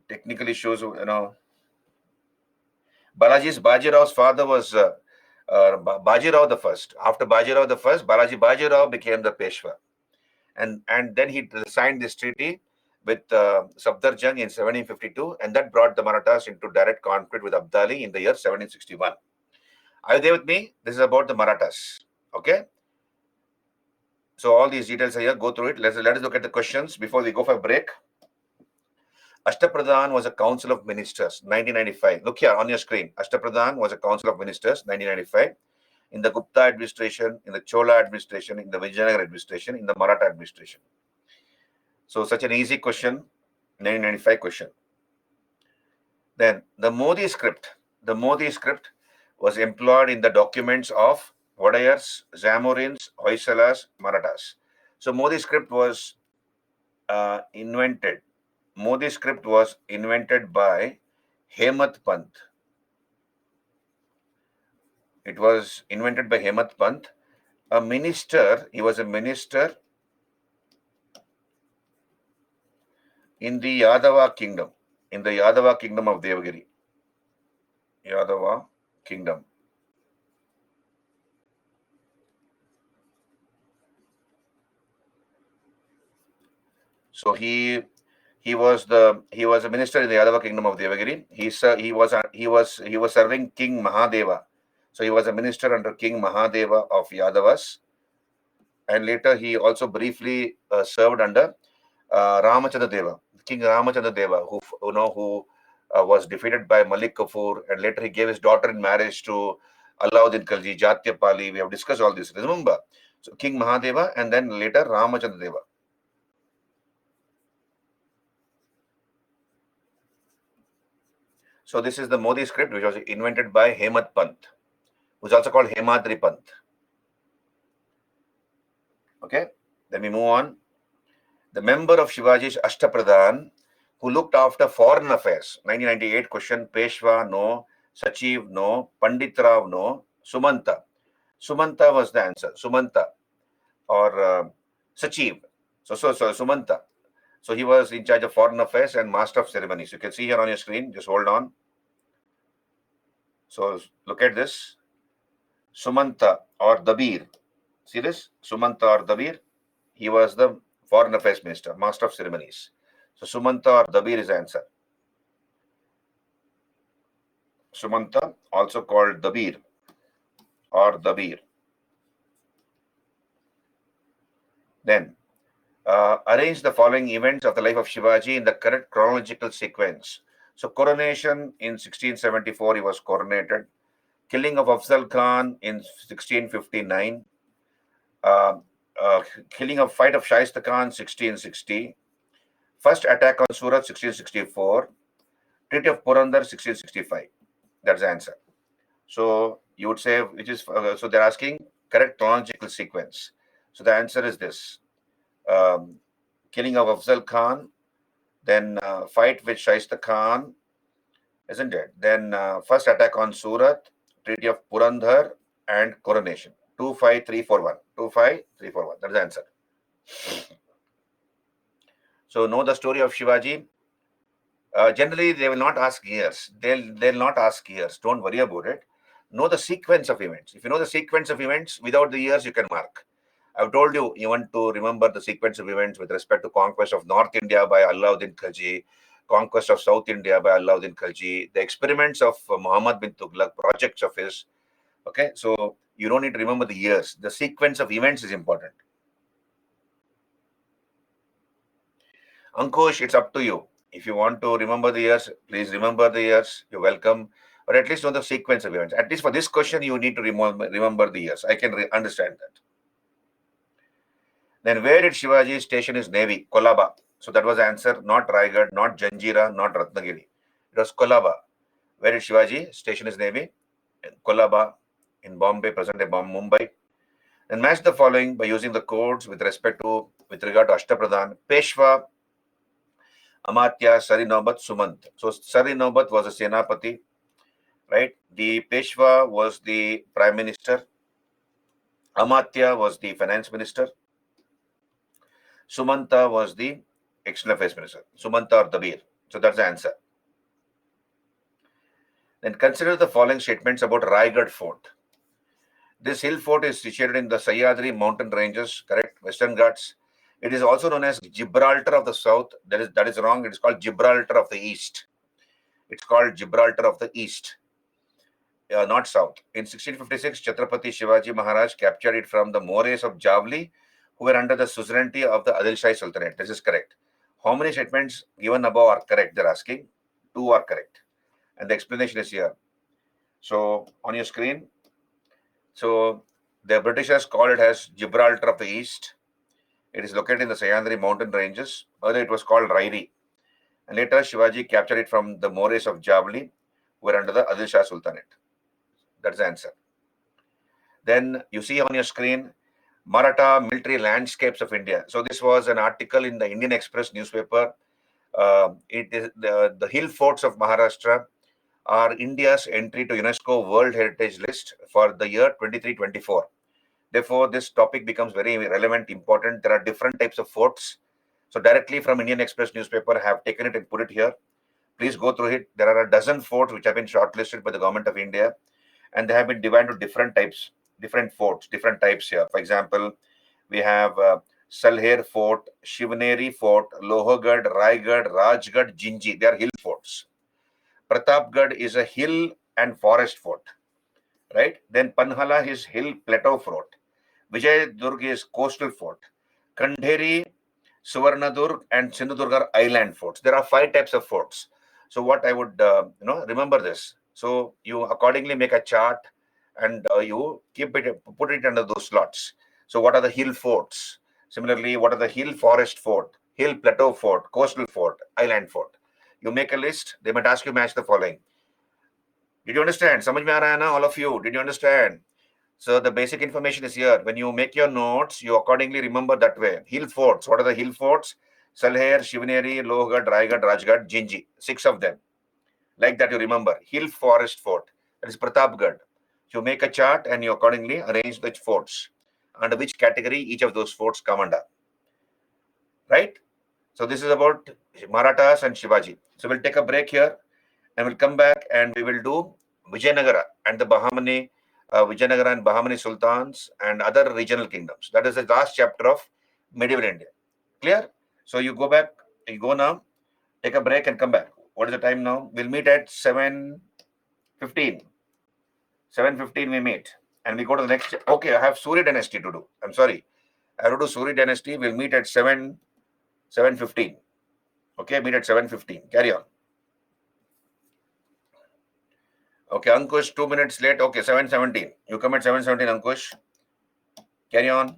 Technical issues, Bajirao's father was Bajirao the first. After Bajirao the first, Balaji Bajirao became the Peshwa. And then he signed this treaty with Safdarjung in 1752, and that brought the Marathas into direct conflict with Abdali in the year 1761. Are you there with me? This is about the Marathas. Okay? So all these details are here. Go through it. Let us look at the questions before we go for a break. Ashtapradhan was a council of ministers, 1995. Look here on your screen. Ashtapradhan was a council of ministers, 1995. in the Gupta administration, in the Chola administration, in the Vijayanagar administration, in the Maratha administration. So such an easy question, 1995 question. Then the Modi script. The Modi script was employed in the documents of Vodayars, Zamorins, Hoysalas, Marathas. So Modi script was invented. Modi script was invented by Hemat Pant. It was invented by Hemat Pant, a minister. He was a minister in the Yadava kingdom, of Devagiri. Yadava kingdom. So he was a minister in the Yadava kingdom of Devagiri. He was serving King Mahadeva. So he was a minister under King Mahadeva of Yadavas, and later he also briefly served under Ramachandra Deva, King Ramachandra Deva, who was defeated by Malik Kafur, and later he gave his daughter in marriage to Alauddin Khalji, Jatyapali. We have discussed all this. Remember, so King Mahadeva, and then later Ramachandra Deva. So this is the Modi script, which was invented by Hemat Pant, who's also called Hemadri Pant. Okay, then we move on. The member of Shivaji's Ashtapradhan who looked after foreign affairs. 1998 question, Peshwa, no. Sachiv, no. Pandit Rao, no. Sumanta. Sumanta was the answer. Sumanta or Sachiv. So Sumanta. So he was in charge of foreign affairs and master of ceremonies. You can see here on your screen. Just hold on. So look at this. Sumanta or Dabir. See this? Sumanta or Dabir. He was the foreign affairs minister, master of ceremonies. So Sumanta or Dabir is the answer. Sumanta, also called Dabir or Dabir. Then arrange the following events of the life of Shivaji in the correct chronological sequence. So coronation in 1674, he was coronated. Killing of Afzal Khan in 1659. Killing of fight of Shaista Khan 1660. First attack on Surat 1664. Treaty of Purandar 1665. That's the answer. So you would say, which is so they're asking correct chronological sequence. So the answer is this: killing of Afzal Khan, then fight with Shaista Khan, isn't it? Then first attack on Surat, Treaty of Purandar, and coronation. 25341. 25341. That's the answer. So know the story of Shivaji. Generally, they will not ask years. They'll not ask years. Don't worry about it. Know the sequence of events. If you know the sequence of events, without the years, you can mark. I've told you, you want to remember the sequence of events with respect to conquest of North India by Alauddin Khalji, conquest of South India by Alauddin Khalji, the experiments of Muhammad bin Tughlaq, projects of his. Okay, so you don't need to remember the years. The sequence of events is important. Ankush, it's up to you. If you want to remember the years, please remember the years. You're welcome. Or at least know the sequence of events. At least for this question, you need to remember the years. I can understand that. Then where did Shivaji station his navy? Kolaba. So that was the answer. Not Raigad, not Janjira, not Ratnagiri. It was Kolaba. Where did Shivaji station his navy? In Kolaba, in Bombay, present-day Mumbai. Then match the following by using the codes with regard to Ashtapradhan. Peshwa, Amatya, Sarinobat, Sumant. So Sarinobat was a Senapati, right? The Peshwa was the prime minister. Amatya was the finance minister. Sumanta was the external affairs minister. Sumanta or Dabir. So that's the answer. Then consider the following statements about Raigad Fort. This hill fort is situated in the Sahyadri mountain ranges, correct? Western Ghats. It is also known as Gibraltar of the South. That is wrong. It is called Gibraltar of the East. It's called Gibraltar of the East, not South. In 1656, Chhatrapati Shivaji Maharaj captured it from the Moors of Javli, who were under the suzerainty of the Adil Shahi Sultanate. This is correct. How many statements given above are correct? They're asking. 2 are correct. And the explanation is here. So on your screen, So the Britishers called it as Gibraltar of the East. It is located in the Sayandri mountain ranges. Earlier it was called Rairi. And later Shivaji captured it from the Moors of Javli, who were under the Adil Shah Sultanate. That's the answer. Then you see on your screen Maratha military landscapes of India. So this was an article in the Indian Express newspaper. It is the hill forts of Maharashtra are India's entry to UNESCO World Heritage List for the year 23-24. Therefore, this topic becomes very relevant, important. There are different types of forts. So directly from Indian Express newspaper, I have taken it and put it here. Please go through it. There are a dozen forts which have been shortlisted by the government of India, and they have been divided into different types, different forts, different types here. For example, we have Salher Fort, Shivneri Fort, Lohagad, Raigad, Rajgad, Jinji. They are hill forts. Pratapgarh is a hill and forest fort, right? Then Panhala is hill plateau fort. Vijayadurg is coastal fort. Kandheri, Suvarnadurg, and Sindhudurg are island forts. There are 5 types of forts. So what I would, remember this. So you accordingly make a chart and you keep it, put it under those slots. So what are the hill forts? Similarly, what are the hill forest fort, hill plateau fort, coastal fort, island fort? You make a list. They might ask you match the following. Did you understand? समझ में आ रहा है ना, all of you? Did you understand? So the basic information is here. When you make your notes, you accordingly remember that way. Hill forts. What are the hill forts? Salher, Shivneri, Lohgad, Raigad, Rajgad, Jinji. 6 of them. Like that you remember. Hill forest fort. That is Pratapgarh. You make a chart and you accordingly arrange the forts. Under which category each of those forts come under. Right? So this is about Marathas and Shivaji. So we'll take a break here and we'll come back and we will do Vijayanagara and the Vijayanagara and Bahamani Sultans and other regional kingdoms. That is the last chapter of medieval India. Clear? So you go back, you go now, take a break and come back. What is the time now? We'll meet at 7:15. 7:15 we meet and we go to the next. Okay, I have Suri dynasty to do. I'm sorry. I have to do Suri dynasty. We'll meet at 7:15. Okay, meet at 7:15. Carry on. Okay, Ankush, 2 minutes late. Okay, 7:17. You come at 7:17, Ankush. Carry on.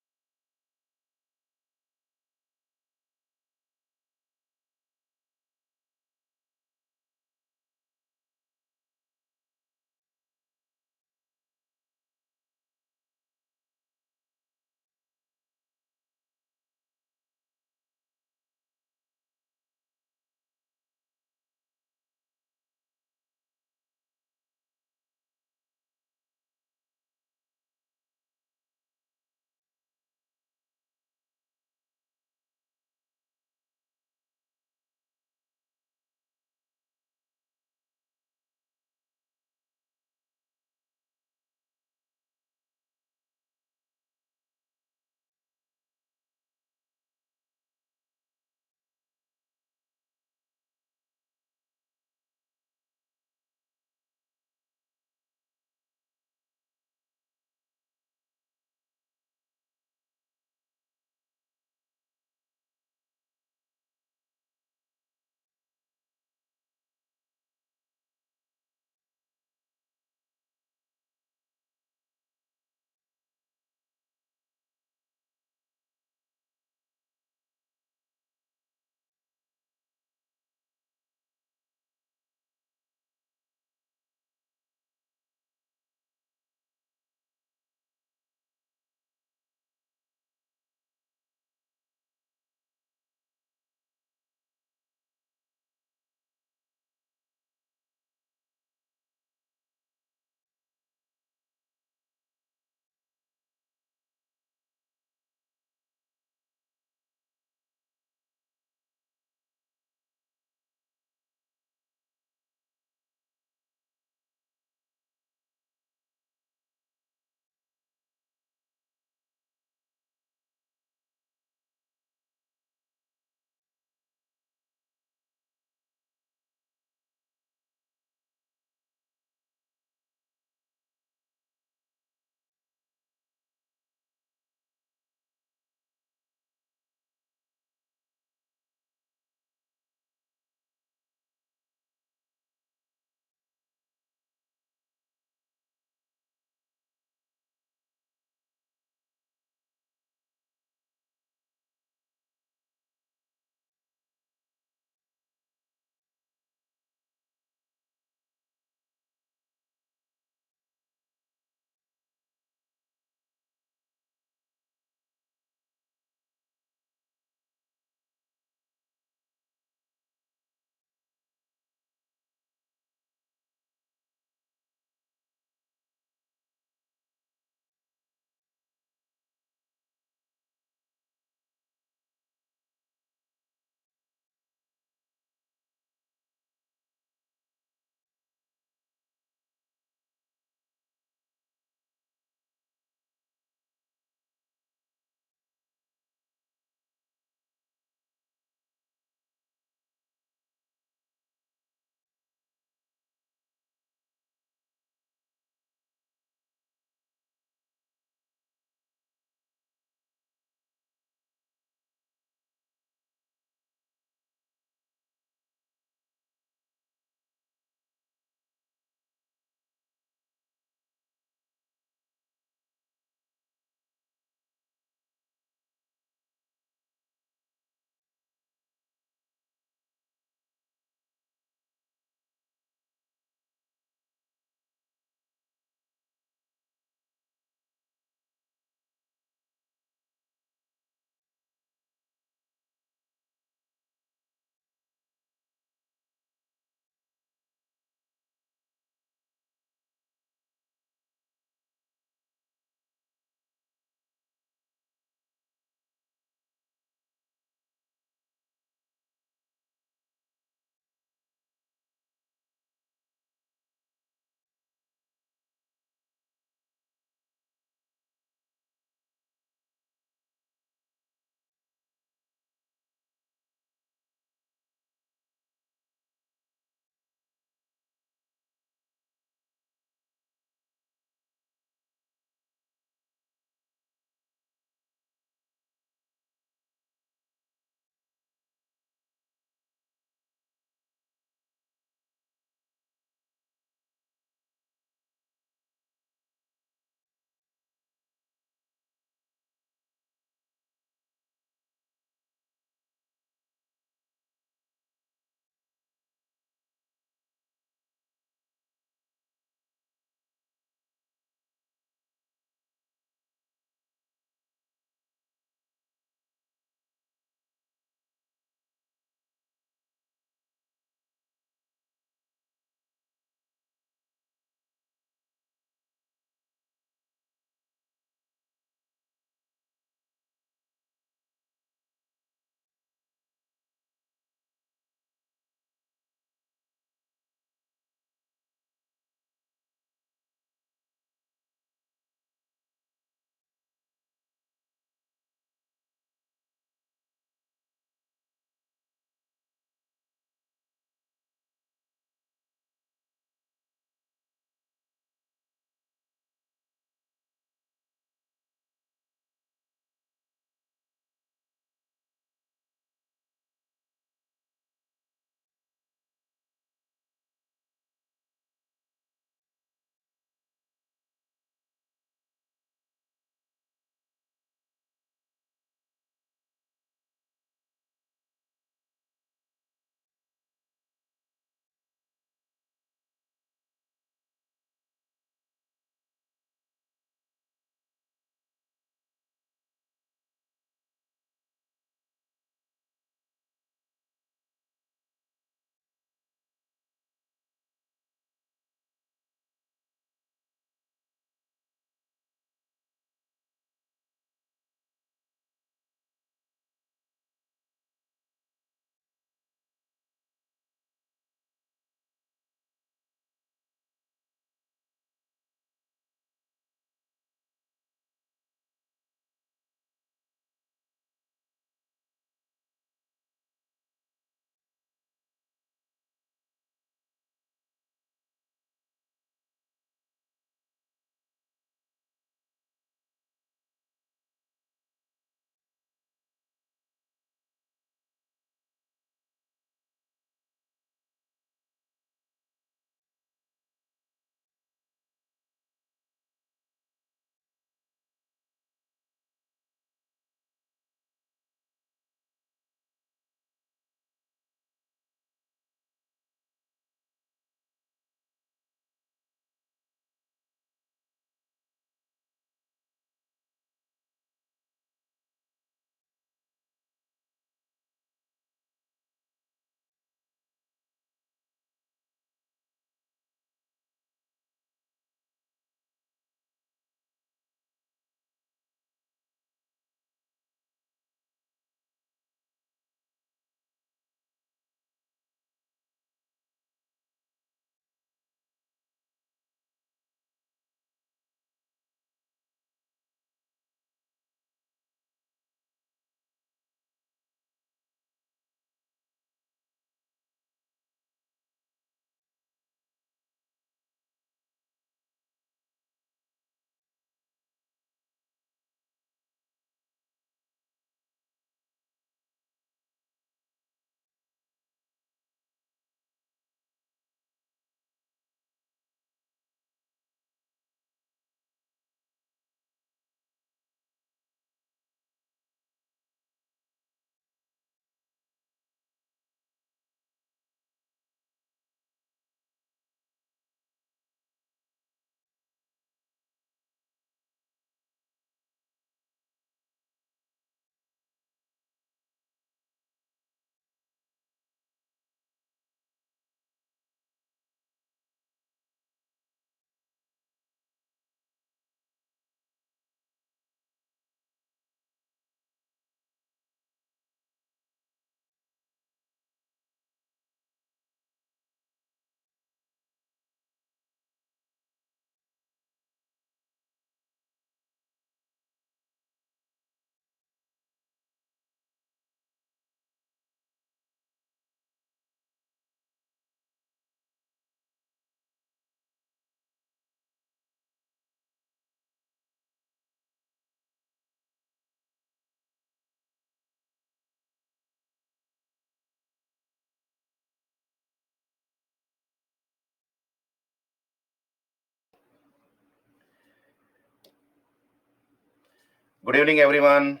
Good evening, everyone.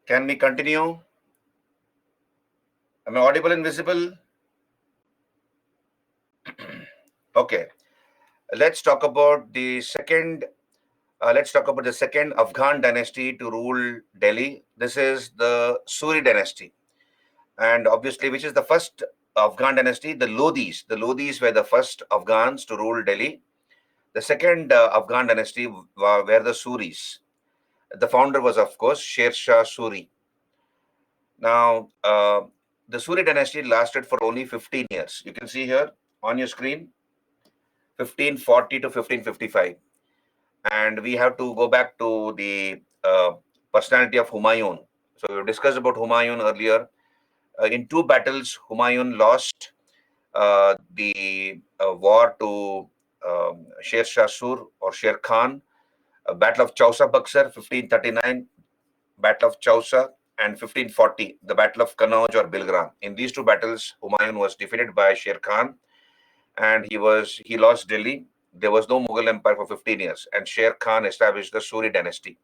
Can we continue? Am I audible and visible? Okay. Let's talk about the second. Let's talk about the second Afghan dynasty to rule Delhi. This is the Suri dynasty, and obviously, which is the first Afghan dynasty? The Lodhis. The Lodhis were the first Afghans to rule Delhi. The second Afghan dynasty were the Suris. The founder was, of course, Sher Shah Suri. Now, the Suri dynasty lasted for only 15 years. You can see here on your screen, 1540 to 1555. And we have to go back to the personality of Humayun. So we discussed about Humayun earlier. In two battles, Humayun lost the war to Sher Shah Sur or Sher Khan. Battle of Chausa Buxar, 1539, Battle of Chausa, and 1540, the Battle of Kannauj or Bilgram. In these two battles, Humayun was defeated by Sher Khan, and he lost Delhi. There was no Mughal Empire for 15 years, and Sher Khan established the Suri dynasty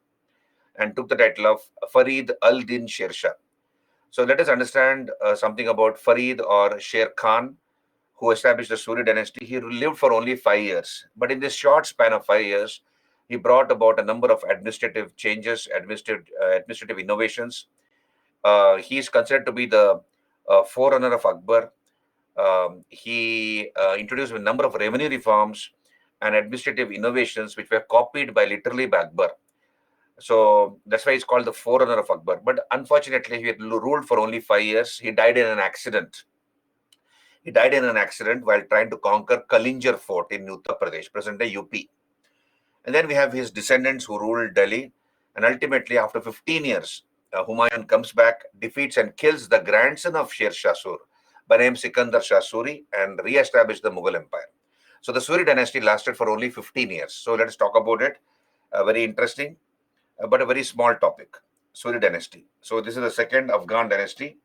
and took the title of Farid al-Din Sher Shah. So let us understand something about Farid or Sher Khan, who established the Suri dynasty. He lived for only 5 years, but in this short span of 5 years, he brought about a number of administrative changes, administrative innovations. He is considered to be the forerunner of Akbar. He introduced a number of revenue reforms and administrative innovations which were copied by literally by Akbar. So that's why he's called the forerunner of Akbar. But unfortunately, he had ruled for only 5 years. He died in an accident. He died in an accident while trying to conquer Kalinjar Fort in Uttar Pradesh, present day UP. And then we have his descendants who ruled Delhi. And ultimately, after 15 years, Humayun comes back, defeats and kills the grandson of Sher Shah Sur, by name Sikandar Shah Suri, and re-established the Mughal Empire. So the Suri dynasty lasted for only 15 years. So let us talk about it. Very interesting, but a very small topic. Suri dynasty. So this is the second Afghan dynasty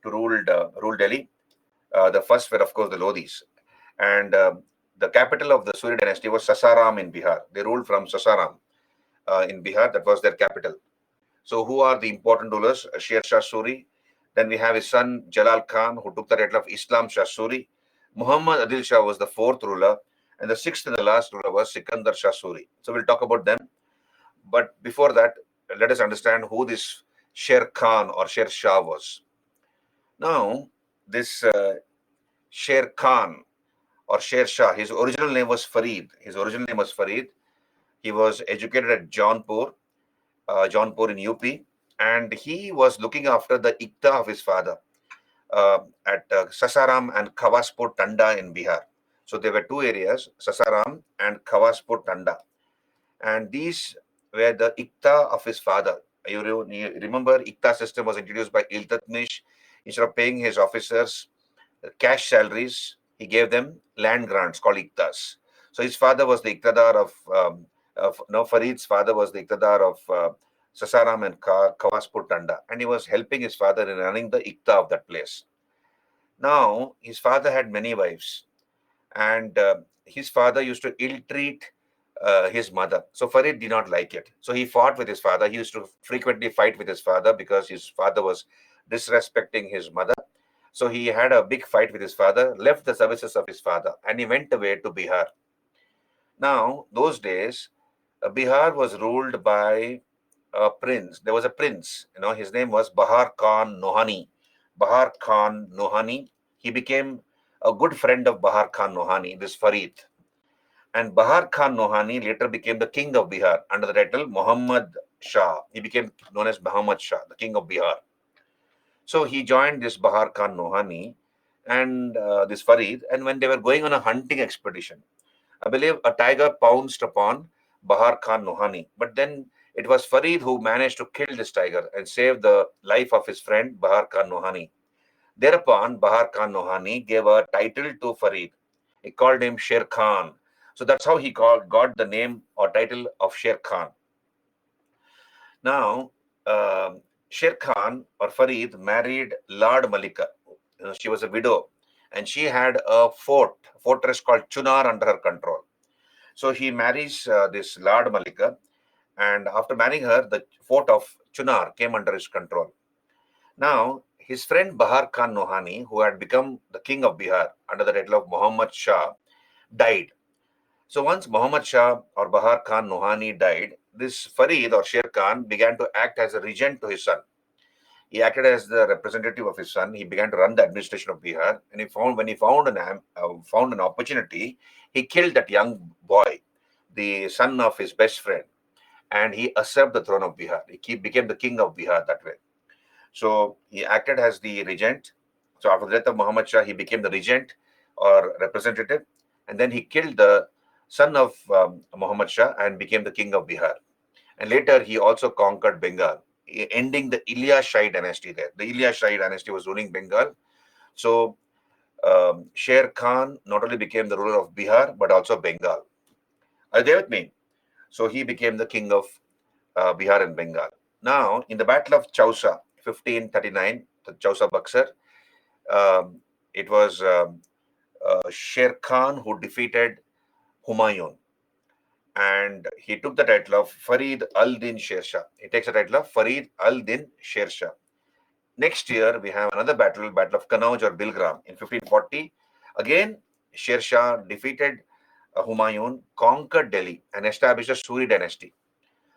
to rule Delhi. The first were, of course, the Lodhis. And the capital of the Suri dynasty was Sasaram in Bihar. They ruled from Sasaram in Bihar. That was their capital. So who are the important rulers? Sher Shah Suri. Then we have his son Jalal Khan, who took the title of Islam Shah Suri. Muhammad Adil Shah was the fourth ruler. And the sixth and the last ruler was Sikandar Shah Suri. So we'll talk about them. But before that, let us understand who this Sher Khan or Sher Shah was. Now, this Sher Khan or Sher Shah, his original name was Farid. He was educated at Jaunpur in UP, and he was looking after the Ikta of his father at Sasaram and Khawaspur Tanda in Bihar. So there were two areas, Sasaram and Khawaspur Tanda. And these were the Ikta of his father. You remember, Ikta system was introduced by Iltutmish. Instead of paying his officers cash salaries, he gave them land grants called Iktas. So his father was the Iktadar Farid's father was the Iktadar of Sasaram and Khawaspur Tanda, and he was helping his father in running the Ikta of that place. Now, his father had many wives, and his father used to ill-treat his mother. So Farid did not like it. So he fought with his father. He used to frequently fight with his father because his father was disrespecting his mother. So he had a big fight with his father, left the services of his father, and he went away to Bihar. Now, those days, Bihar was ruled by a prince. There was a prince, his name was Bahar Khan Nohani. Bahar Khan Nohani. He became a good friend of Bahar Khan Nohani, this Farid. And Bahar Khan Nohani later became the king of Bihar under the title Muhammad Shah. He became known as Muhammad Shah, the king of Bihar. So he joined this Bahar Khan Nohani and this Farid. And when they were going on a hunting expedition, I believe a tiger pounced upon Bahar Khan Nohani. But then it was Farid who managed to kill this tiger and save the life of his friend Bahar Khan Nohani. Thereupon, Bahar Khan Nohani gave a title to Farid. He called him Sher Khan. So that's how he got the name or title of Sher Khan. Now, Sher Khan or Farid married Lord Malika. She was a widow, and she had a fortress called Chunar under her control. So he marries this Lord Malika, and after marrying her, the fort of Chunar came under his control. Now, his friend Bahar Khan Nohani, who had become the king of Bihar under the title of Muhammad Shah, died. So once Muhammad Shah or Bahar Khan Nohani died, this Farid or Sher Khan began to act as a regent to his son. He acted as the representative of his son. He began to run the administration of Bihar, and when he found an opportunity, he killed that young boy, the son of his best friend, and he usurped the throne of Bihar. He became the king of Bihar that way. So he acted as the regent. So after the death of Muhammad Shah, he became the regent or representative, and then he killed the son of Muhammad Shah and became the king of Bihar. And later he also conquered Bengal, ending the Ilyas dynasty there. The Ilyas dynasty was ruling Bengal. So Sher Khan not only became the ruler of Bihar but also Bengal. Are you there with me? So he became the king of Bihar and Bengal. Now, in the Battle of Chausa, 1539, the Chausa Buxar, um, it was Sher Khan who defeated Humayun, and he took the title of Farid al-Din Sher Shah. He takes the title of Farid al-Din Sher Shah. Next year, we have another battle, Battle of Kanauj or Bilgram in 1540. Again, Sher Shah defeated Humayun, conquered Delhi, and established a Suri dynasty.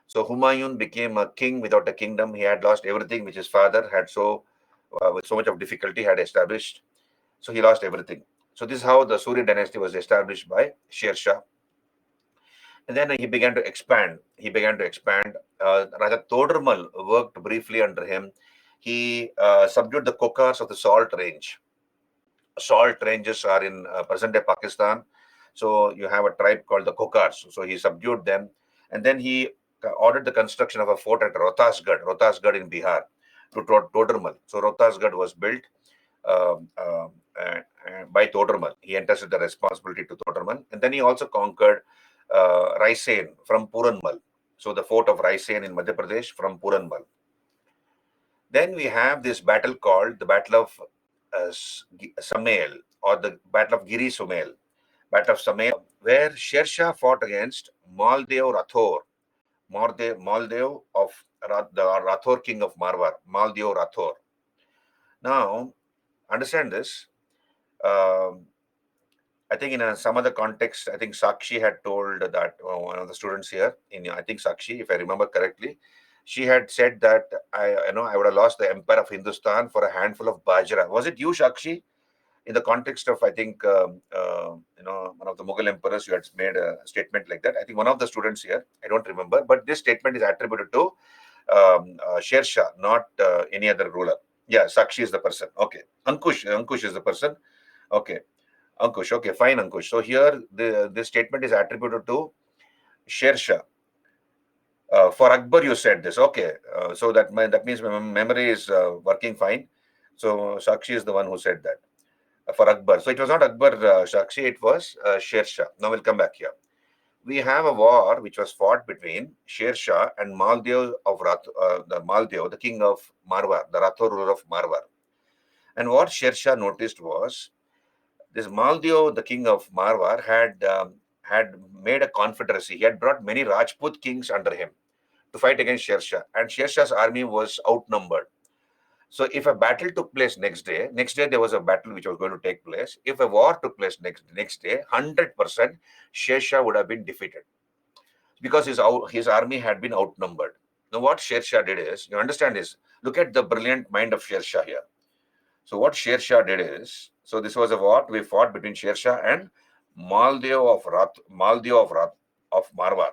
So Humayun became a king without a kingdom. He had lost everything which his father had with so much of difficulty, had established. So he lost everything. So this is how the Suri dynasty was established by Sher Shah. And then he began to expand. Raja Todarmal worked briefly under him. He subdued the Kokars of the Salt Range. Salt ranges are in present-day Pakistan. So you have a tribe called the Kokars. So he subdued them, and then he ordered the construction of a fort at Rohtasgarh in Bihar, to Todarmal. So Rohtasgarh was built um, um, by Todarmal. He entrusted the responsibility to Todarmal, and then he also conquered Raisen from Puranmal. So the fort of Raisen in Madhya Pradesh from Puranmal. Then we have this battle called the Battle of Samail, or the Battle of Giri Sumail. Battle of Samail, where Sher Shah fought against Maldev Rathor, Maldev of the Rathor king of Marwar, Maldev Rathor. Now, understand this. Um, I think in some other context, I think Sakshi had told that one of the students here, I think Sakshi, if I remember correctly, she had said that I would have lost the empire of Hindustan for a handful of bajra. Was it you, Sakshi? In the context of, I think, one of the Mughal emperors, you had made a statement like that. I think one of the students here, I don't remember, but this statement is attributed to Sher Shah, not any other ruler. Yeah, Sakshi is the person. Okay. Ankush is the person. Okay. Ankush. Okay, fine, Ankush. So here, this statement is attributed to Sher Shah. For Akbar, you said this. Okay. So that means my memory is working fine. So Sakshi is the one who said that. For Akbar. So it was not Akbar, Sakshi, it was Sher Shah. Now we'll come back here. We have a war which was fought between Sher Shah and Maldev of the king of Marwar, the Rathor ruler of Marwar. And what Sher Shah noticed was this Maldev, the king of Marwar, had made a confederacy. He had brought many Rajput kings under him to fight against Sher Shah, and Sher Shah's army was outnumbered. So if a battle took place next day there was a battle which was going to take place. If a war took place next day, 100% Sher Shah would have been defeated because his army had been outnumbered. Now what Sher Shah did is, you understand this, look at the brilliant mind of Sher Shah here. So what Sher Shah did is, so this was a war we fought between Sher Shah and Maldev of Marwar.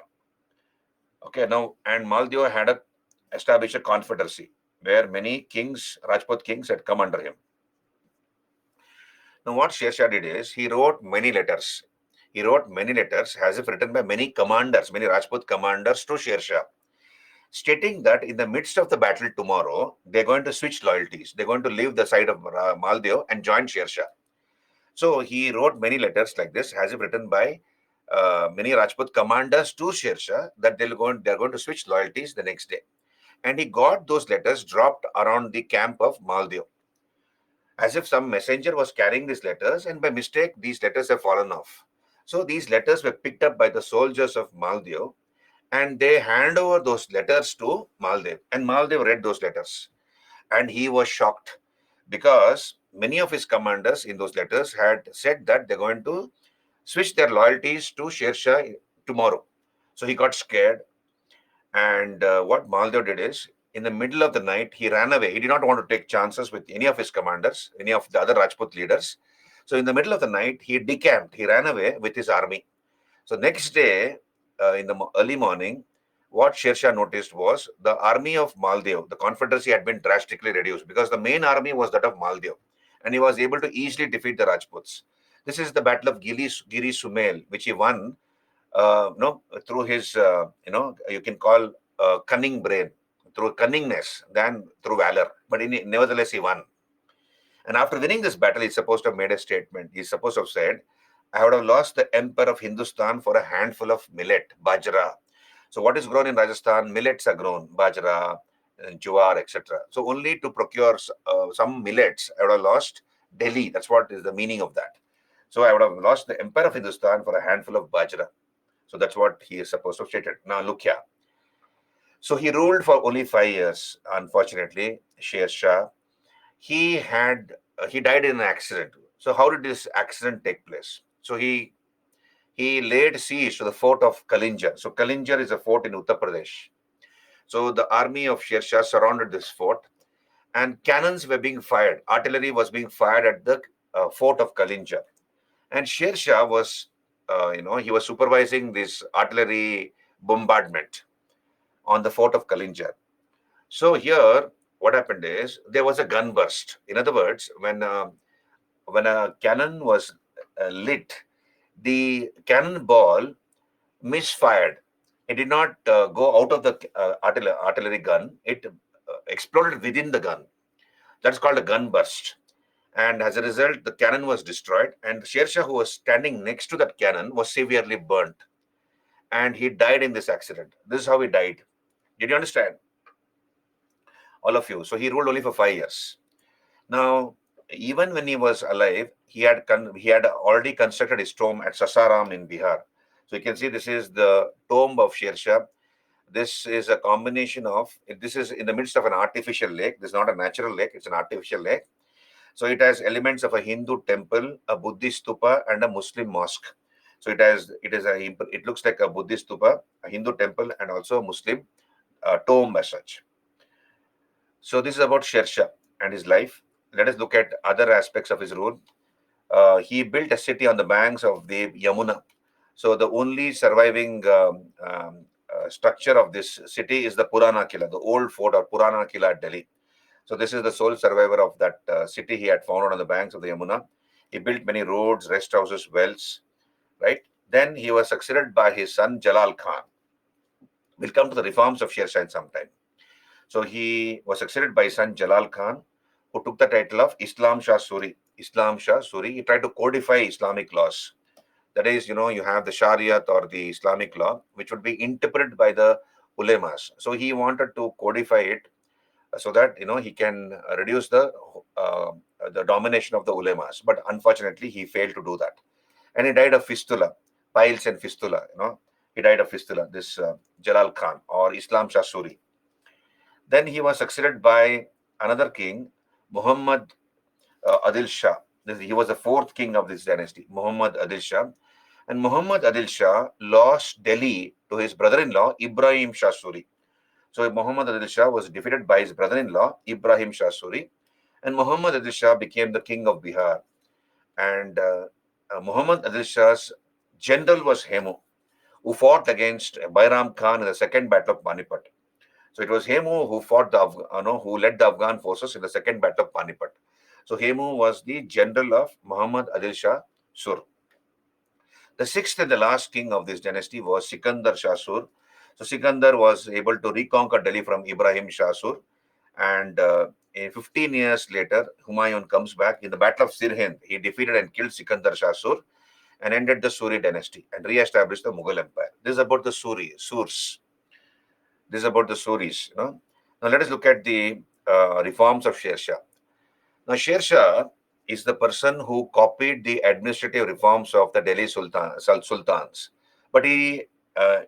Okay, now, and Maldev had established a confederacy where many kings, Rajput kings, had come under him. Now, what Sher Shah did is he wrote many letters. He wrote many letters as if written by many commanders, many Rajput commanders to Sher Shah, stating that in the midst of the battle tomorrow, they're going to switch loyalties. They're going to leave the side of Maldev and join Sher Shah. So he wrote many letters like this, as if written by many Rajput commanders to Sher Shah, that they're going to switch loyalties the next day. And he got those letters dropped around the camp of Maldev, as if some messenger was carrying these letters, and by mistake, these letters have fallen off. So these letters were picked up by the soldiers of Maldev, and they hand over those letters to Maldev. And Maldev read those letters, and he was shocked because many of his commanders in those letters had said that they're going to switch their loyalties to Sher Shah tomorrow. So he got scared, and what Maldev did is, in the middle of the night, he ran away. He did not want to take chances with any of his commanders, any of the other Rajput leaders. So in the middle of the night, he decamped. He ran away with his army. So next day, in the early morning, what Sher Shah noticed was the army of Maldev, the confederacy, had been drastically reduced because the main army was that of Maldev, and he was able to easily defeat the Rajputs. This is the Battle of Giri Sumail, which he won, through his, you can call cunning brain, through cunningness than through valor. But nevertheless, he won. And after winning this battle, he's supposed to have made a statement. He's supposed to have said, I would have lost the empire of Hindustan for a handful of millet, bajra. So what is grown in Rajasthan? Millets are grown, bajra, and jowar, etc. So only to procure some millets, I would have lost Delhi. That's what is the meaning of that. So I would have lost the empire of Hindustan for a handful of bajra. So that's what he is supposed to have stated. Now look here. So he ruled for only 5 years, unfortunately, Sher Shah. He died in an accident. So how did this accident take place? So he laid siege to the fort of Kalinjar. So Kalinjar is a fort in Uttar Pradesh. So the army of Sher Shah surrounded this fort, and cannons were being fired. Artillery was being fired at the fort of Kalinjar, and Sher Shah was, he was supervising this artillery bombardment on the fort of Kalinjar. So here, what happened is there was a gun burst. In other words, when a cannon was lit, the cannonball misfired. It did not go out of the artillery gun. It exploded within the gun. That's called a gun burst. And as a result, the cannon was destroyed. And Sher Shah, who was standing next to that cannon, was severely burnt. And he died in this accident. This is how he died. Did you understand? All of you. So he ruled only for 5 years. Now, even when he was alive, he had already constructed his tomb at Sasaram in Bihar. So you can see this is the tomb of Sher Shah. This is a combination of, this is in the midst of an artificial lake. This is not a natural lake, it's an artificial lake. So it has elements of a Hindu temple, a Buddhist stupa, and a Muslim mosque. So it looks like a Buddhist stupa, a Hindu temple, and also a Muslim tomb as such. So this is about Sher Shah and his life. Let us look at other aspects of his rule. He built a city on the banks of the Yamuna. So the only surviving structure of this city is the Purana Killa, the old fort or Purana Killa at Delhi. So this is the sole survivor of that city he had founded on the banks of the Yamuna. He built many roads, rest houses, wells, right? Then he was succeeded by his son Jalal Khan. We'll come to the reforms of Sher Shah in some time. So he was succeeded by his son Jalal Khan, who took the title of Islam Shah Suri. Islam Shah Suri. He tried to codify Islamic laws. That is, you have the Shariat or the Islamic law, which would be interpreted by the ulemas. So he wanted to codify it so that he can reduce the domination of the ulemas. But unfortunately, he failed to do that, and he died of fistula, piles and fistula. He died of fistula. This Jalal Khan or Islam Shah Suri. Then he was succeeded by another king, Muhammad Adil Shah. He was the fourth king of this dynasty, Muhammad Adil Shah. And Muhammad Adil Shah lost Delhi to his brother-in-law, Ibrahim Shah Suri. So Muhammad Adil Shah was defeated by his brother-in-law, Ibrahim Shah Suri. And Muhammad Adil Shah became the king of Bihar. And Muhammad Adil Shah's general was Hemu, who fought against Bairam Khan in the second battle of Panipat. So it was Hemu who who led the Afghan forces in the second battle of Panipat. So Hemu was the general of Muhammad Adil Shah Sur. The sixth and the last king of this dynasty was Sikandar Shah Sur. So Sikandar was able to reconquer Delhi from Ibrahim Shah Sur. And 15 years later, Humayun comes back. In the Battle of Sirhind, he defeated and killed Sikandar Shah Sur and ended the Suri dynasty and re-established the Mughal Empire. This is about the Surs. This is about the Suris. Now let us look at the reforms of Sher Shah. Now Sher Shah, is the person who copied the administrative reforms of the Delhi sultans, but he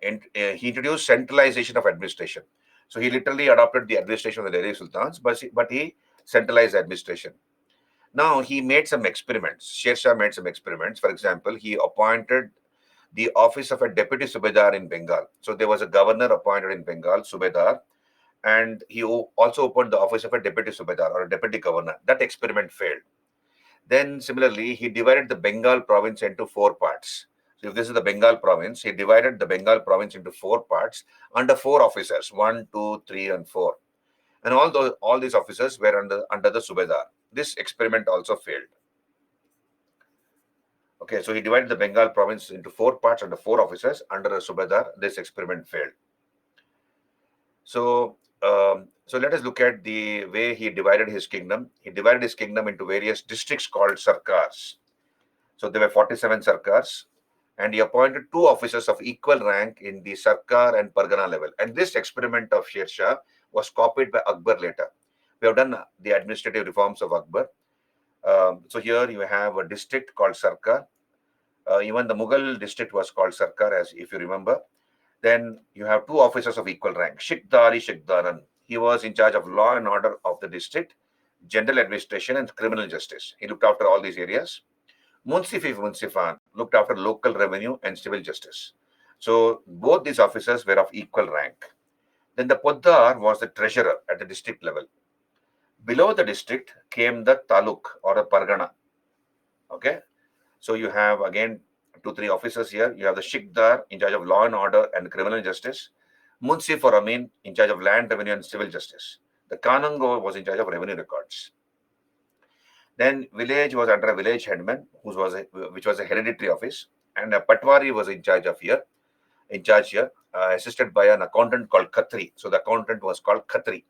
introduced centralization of administration. So he literally adopted the administration of the Delhi sultans, but he centralized administration. Now he made some experiments. Sher Shah made some experiments. For example, he appointed the office of a deputy subedar in Bengal. So there was a governor appointed in Bengal, subedar, and he also opened the office of a deputy subedar or a deputy governor. That experiment failed. Then similarly, he divided the Bengal province into four parts. So if this is the Bengal province, he divided the Bengal province into four parts under four officers, 1, 2, 3, and 4. And all these officers were under the subedar. This experiment also failed. Okay, so he divided the Bengal province into four parts under four officers under a subedar. This experiment failed. So let us look at the way he divided his kingdom. He divided his kingdom into various districts called sarkars. So there were 47 sarkars, and he appointed two officers of equal rank in the sarkar and pargana level. And this experiment of Sher Shah was copied by Akbar later. We have done the administrative reforms of Akbar. So here you have a district called sarkar. Even the Mughal district was called sarkar, as if you remember. Then you have two officers of equal rank, Shikdari Shikdaran. He was in charge of law and order of the district, general administration, and criminal justice. He looked after all these areas. Munsifi Munsifan looked after local revenue and civil justice. So both these officers were of equal rank. Then the Poddar was the treasurer at the district level. Below the district came the Taluk or the Pargana. Okay. So you have again 2, 3 officers here. You have the Shikdar in charge of law and order and criminal justice. Munsif or Amin in charge of land revenue and civil justice. The Kanango was in charge of revenue records. Then village was under a village headman, which was a hereditary office, and a Patwari was in charge here, assisted by an accountant called Khatri. So the accountant was called Khatri.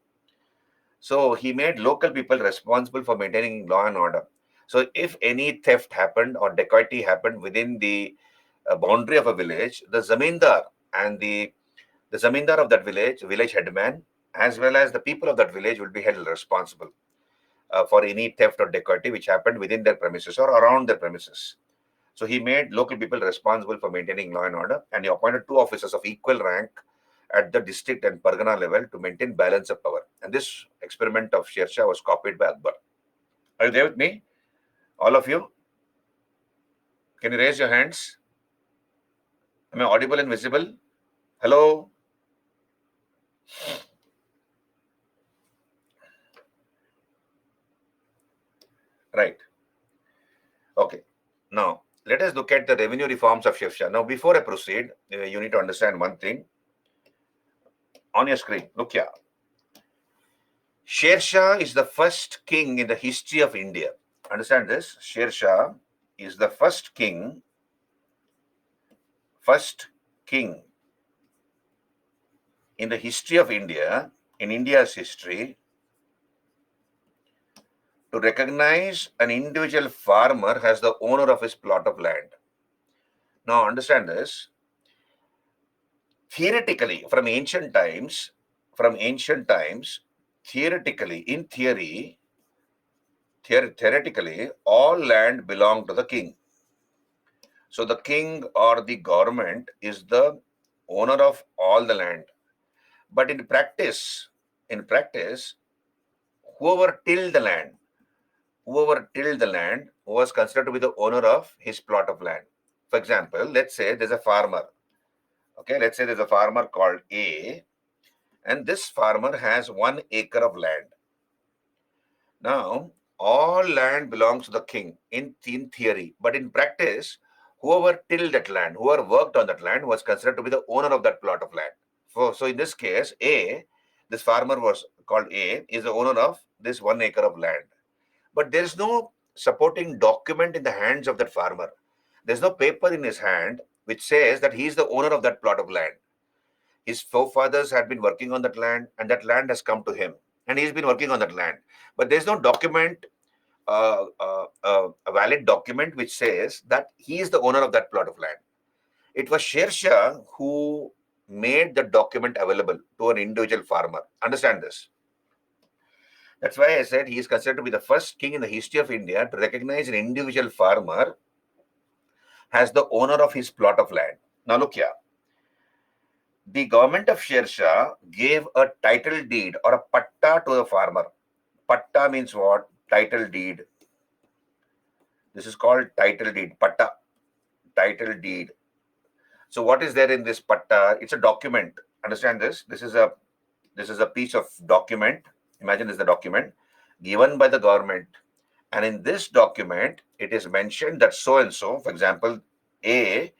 So he made local people responsible for maintaining law and order. So if any theft happened or dacoity happened within the boundary of a village, the zamindar and the zamindar of that village headman, as well as the people of that village will be held responsible for any theft or dacoity which happened within their premises or around their premises. So he made local people responsible for maintaining law and order, and he appointed two officers of equal rank at the district and pargana level to maintain balance of power. And this experiment of Sher Shah was copied by Akbar. Are you there with me? All of you? Can you raise your hands? Am I audible and visible? Hello? Right. Okay. Now, let us look at the revenue reforms of Sher Shah. Now, before I proceed, you need to understand one thing. On your screen, look here. Sher Shah is the first king in the history of India. Understand this? Sher Shah is the first king in the history of India, in India's history, to recognize an individual farmer as the owner of his plot of land. Now, understand this. Theoretically, from ancient times, theoretically, all land belonged to the king. So the king or the government is the owner of all the land. But in practice, whoever tilled the land was considered to be the owner of his plot of land. For example, let's say there's a farmer. Okay, let's say there's a farmer called A, and this farmer has 1 acre of land. Now, all land belongs to the king in theory, but in practice, whoever tilled that land, whoever worked on that land was considered to be the owner of that plot of land. So in this case, this farmer was called A, is the owner of this 1 acre of land. But there is no supporting document in the hands of that farmer. There's no paper in his hand which says that he is the owner of that plot of land. His forefathers had been working on that land, and that land has come to him, and he's been working on that land. But there's no document, a valid document which says that he is the owner of that plot of land. It was Sher Shah who made the document available to an individual farmer. Understand this. That's why I said he is considered to be the first king in the history of India to recognize an individual farmer as the owner of his plot of land. Now look here. The government of Sher Shah gave a title deed or a patta to the farmer. Patta means what? Title deed. This is called title deed. Patta, title deed. So what is there in this patta? It's a document. Understand this? This is a piece of document. Imagine this is the document given by the government. And in this document, it is mentioned that so and so, for example, A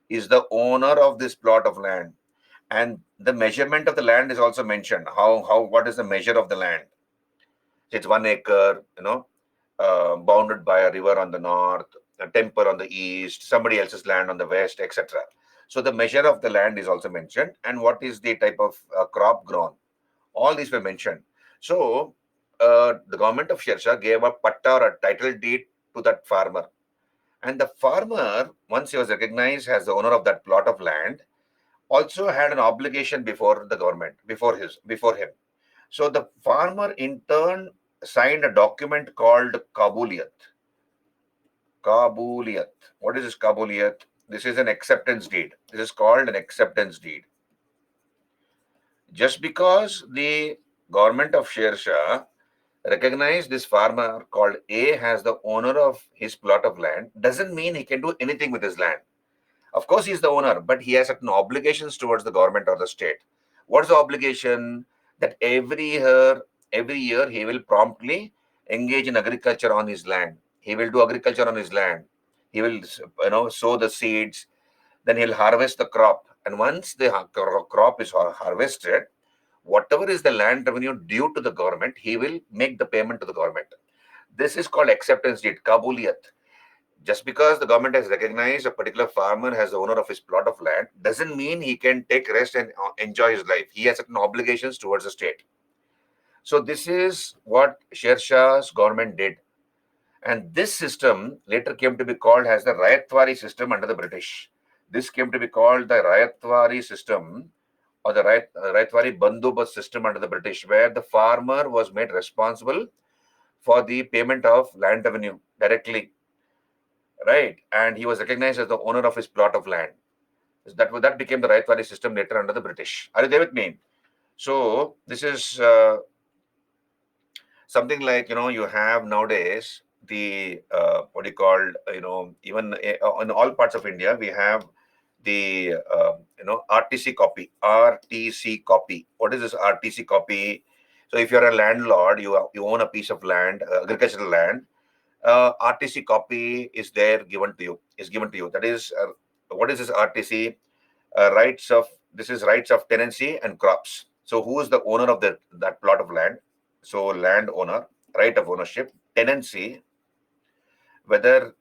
is the owner of this plot of land. And the measurement of the land is also mentioned. What is the measure of the land? It's 1 acre, bounded by a river on the north, a temple on the east, somebody else's land on the west, etc. So the measure of the land is also mentioned, and what is the type of crop grown. All these were mentioned. So the government of Sher Shah gave a patta or a title deed to that farmer. And the farmer, once he was recognized as the owner of that plot of land, also had an obligation before the government, before him. So the farmer in turn signed a document called Kabuliyat. Kabuliyat. What is this Kabuliyat? This is an acceptance deed. This is called an acceptance deed. Just because the government of Sher Shah recognized this farmer called A as the owner of his plot of land doesn't mean he can do anything with his land. Of course, he's the owner, but he has certain obligations towards the government or the state. What's the obligation? That every year he will promptly engage in agriculture on his land. He will do agriculture on his land. He will, sow the seeds. Then he'll harvest the crop. And once the crop is harvested, whatever is the land revenue due to the government, he will make the payment to the government. This is called acceptance deed, kabuliyat. Just because the government has recognized a particular farmer as the owner of his plot of land doesn't mean he can take rest and enjoy his life. He has certain obligations towards the state. So this is what Sher Shah's government did. And this system later came to be called as the Rayatwari system under the British. This came to be called the Rayatwari system or the Rayatwari Bandobast system under the British, where the farmer was made responsible for the payment of land revenue directly, right? And he was recognized as the owner of his plot of land. That became the Rayatwari system later under the British. Are you there with me? So this is something like, you have nowadays the what do you call, even in all parts of India we have the RTC copy. RTC copy. What is this RTC copy? So if you're a landlord, you own a piece of land, agricultural land. RTC copy is given to you. That is, what is this RTC? This is rights of tenancy and crops. So who is the owner of that plot of land? So land owner, right of ownership, tenancy, whether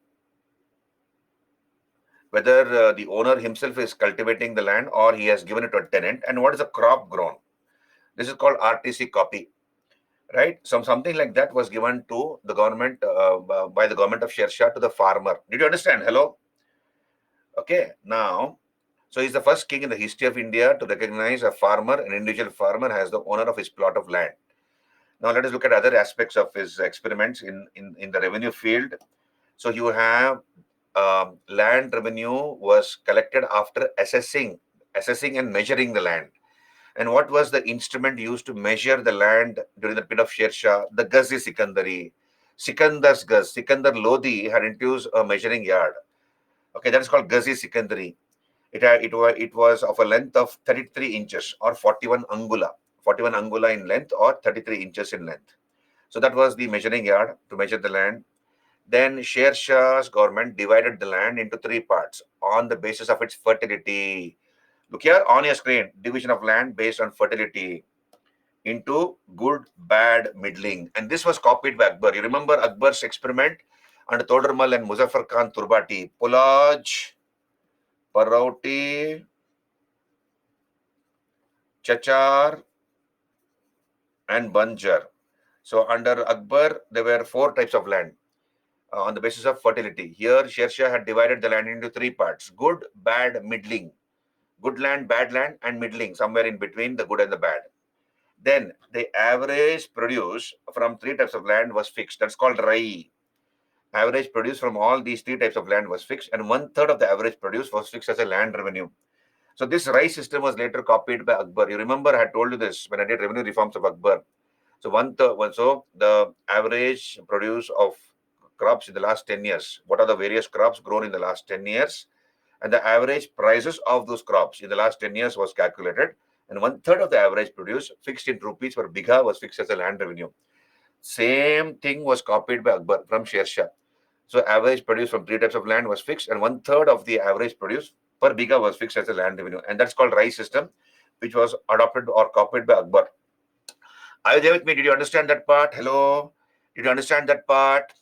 the owner himself is cultivating the land or he has given it to a tenant, and what is the crop grown. This is called RTC copy, right? Something like that was given to the government by the government of Sher Shah to the farmer. Did you understand? Hello? Okay, now, so he's the first king in the history of India to recognize an individual farmer as the owner of his plot of land. Now let us look at other aspects of his experiments in the revenue field. So you have land revenue was collected after assessing and measuring the land. And what was the instrument used to measure the land during the period of Sher Shah? The Gaz-i-Sikandari. Sikandar's Gaz. Sikandar Lodi had introduced a measuring yard. Okay, that is called Gaz-i-Sikandari. It was of a length of 33 inches or 41 angula. 41 angula in length or 33 inches in length. So that was the measuring yard to measure the land. Then Sher Shah's government divided the land into 3 parts on the basis of its fertility. Look here on your screen, division of land based on fertility into good, bad, middling. And this was copied by Akbar. You remember Akbar's experiment under Todarmal and Muzaffar Khan Turbati. Pulaj, Parauti, Chachar, and Banjar. So under Akbar, there were 4 types of land on the basis of fertility. Here, Sher Shah had divided the land into 3 parts: good, bad, middling. Good land, bad land, and middling, somewhere in between the good and the bad. Then the average produce from three types of land was fixed. That's called Rai. Average produce from all these three types of land was fixed, and one third of the average produce was fixed as a land revenue. So this Rai system was later copied by Akbar. You remember I had told you this when I did revenue reforms of Akbar. So so the average produce of crops in the last 10 years. What are the various crops grown in the last 10 years? And the average prices of those crops in the last 10 years was calculated. And one third of the average produce fixed in rupees per bigha was fixed as a land revenue. Same thing was copied by Akbar from Sher Shah. So average produce from three types of land was fixed, and one third of the average produce per bigha was fixed as a land revenue. And that's called Rai system, which was adopted or copied by Akbar. Are you there with me? Did you understand that part? Hello? Did you understand that part?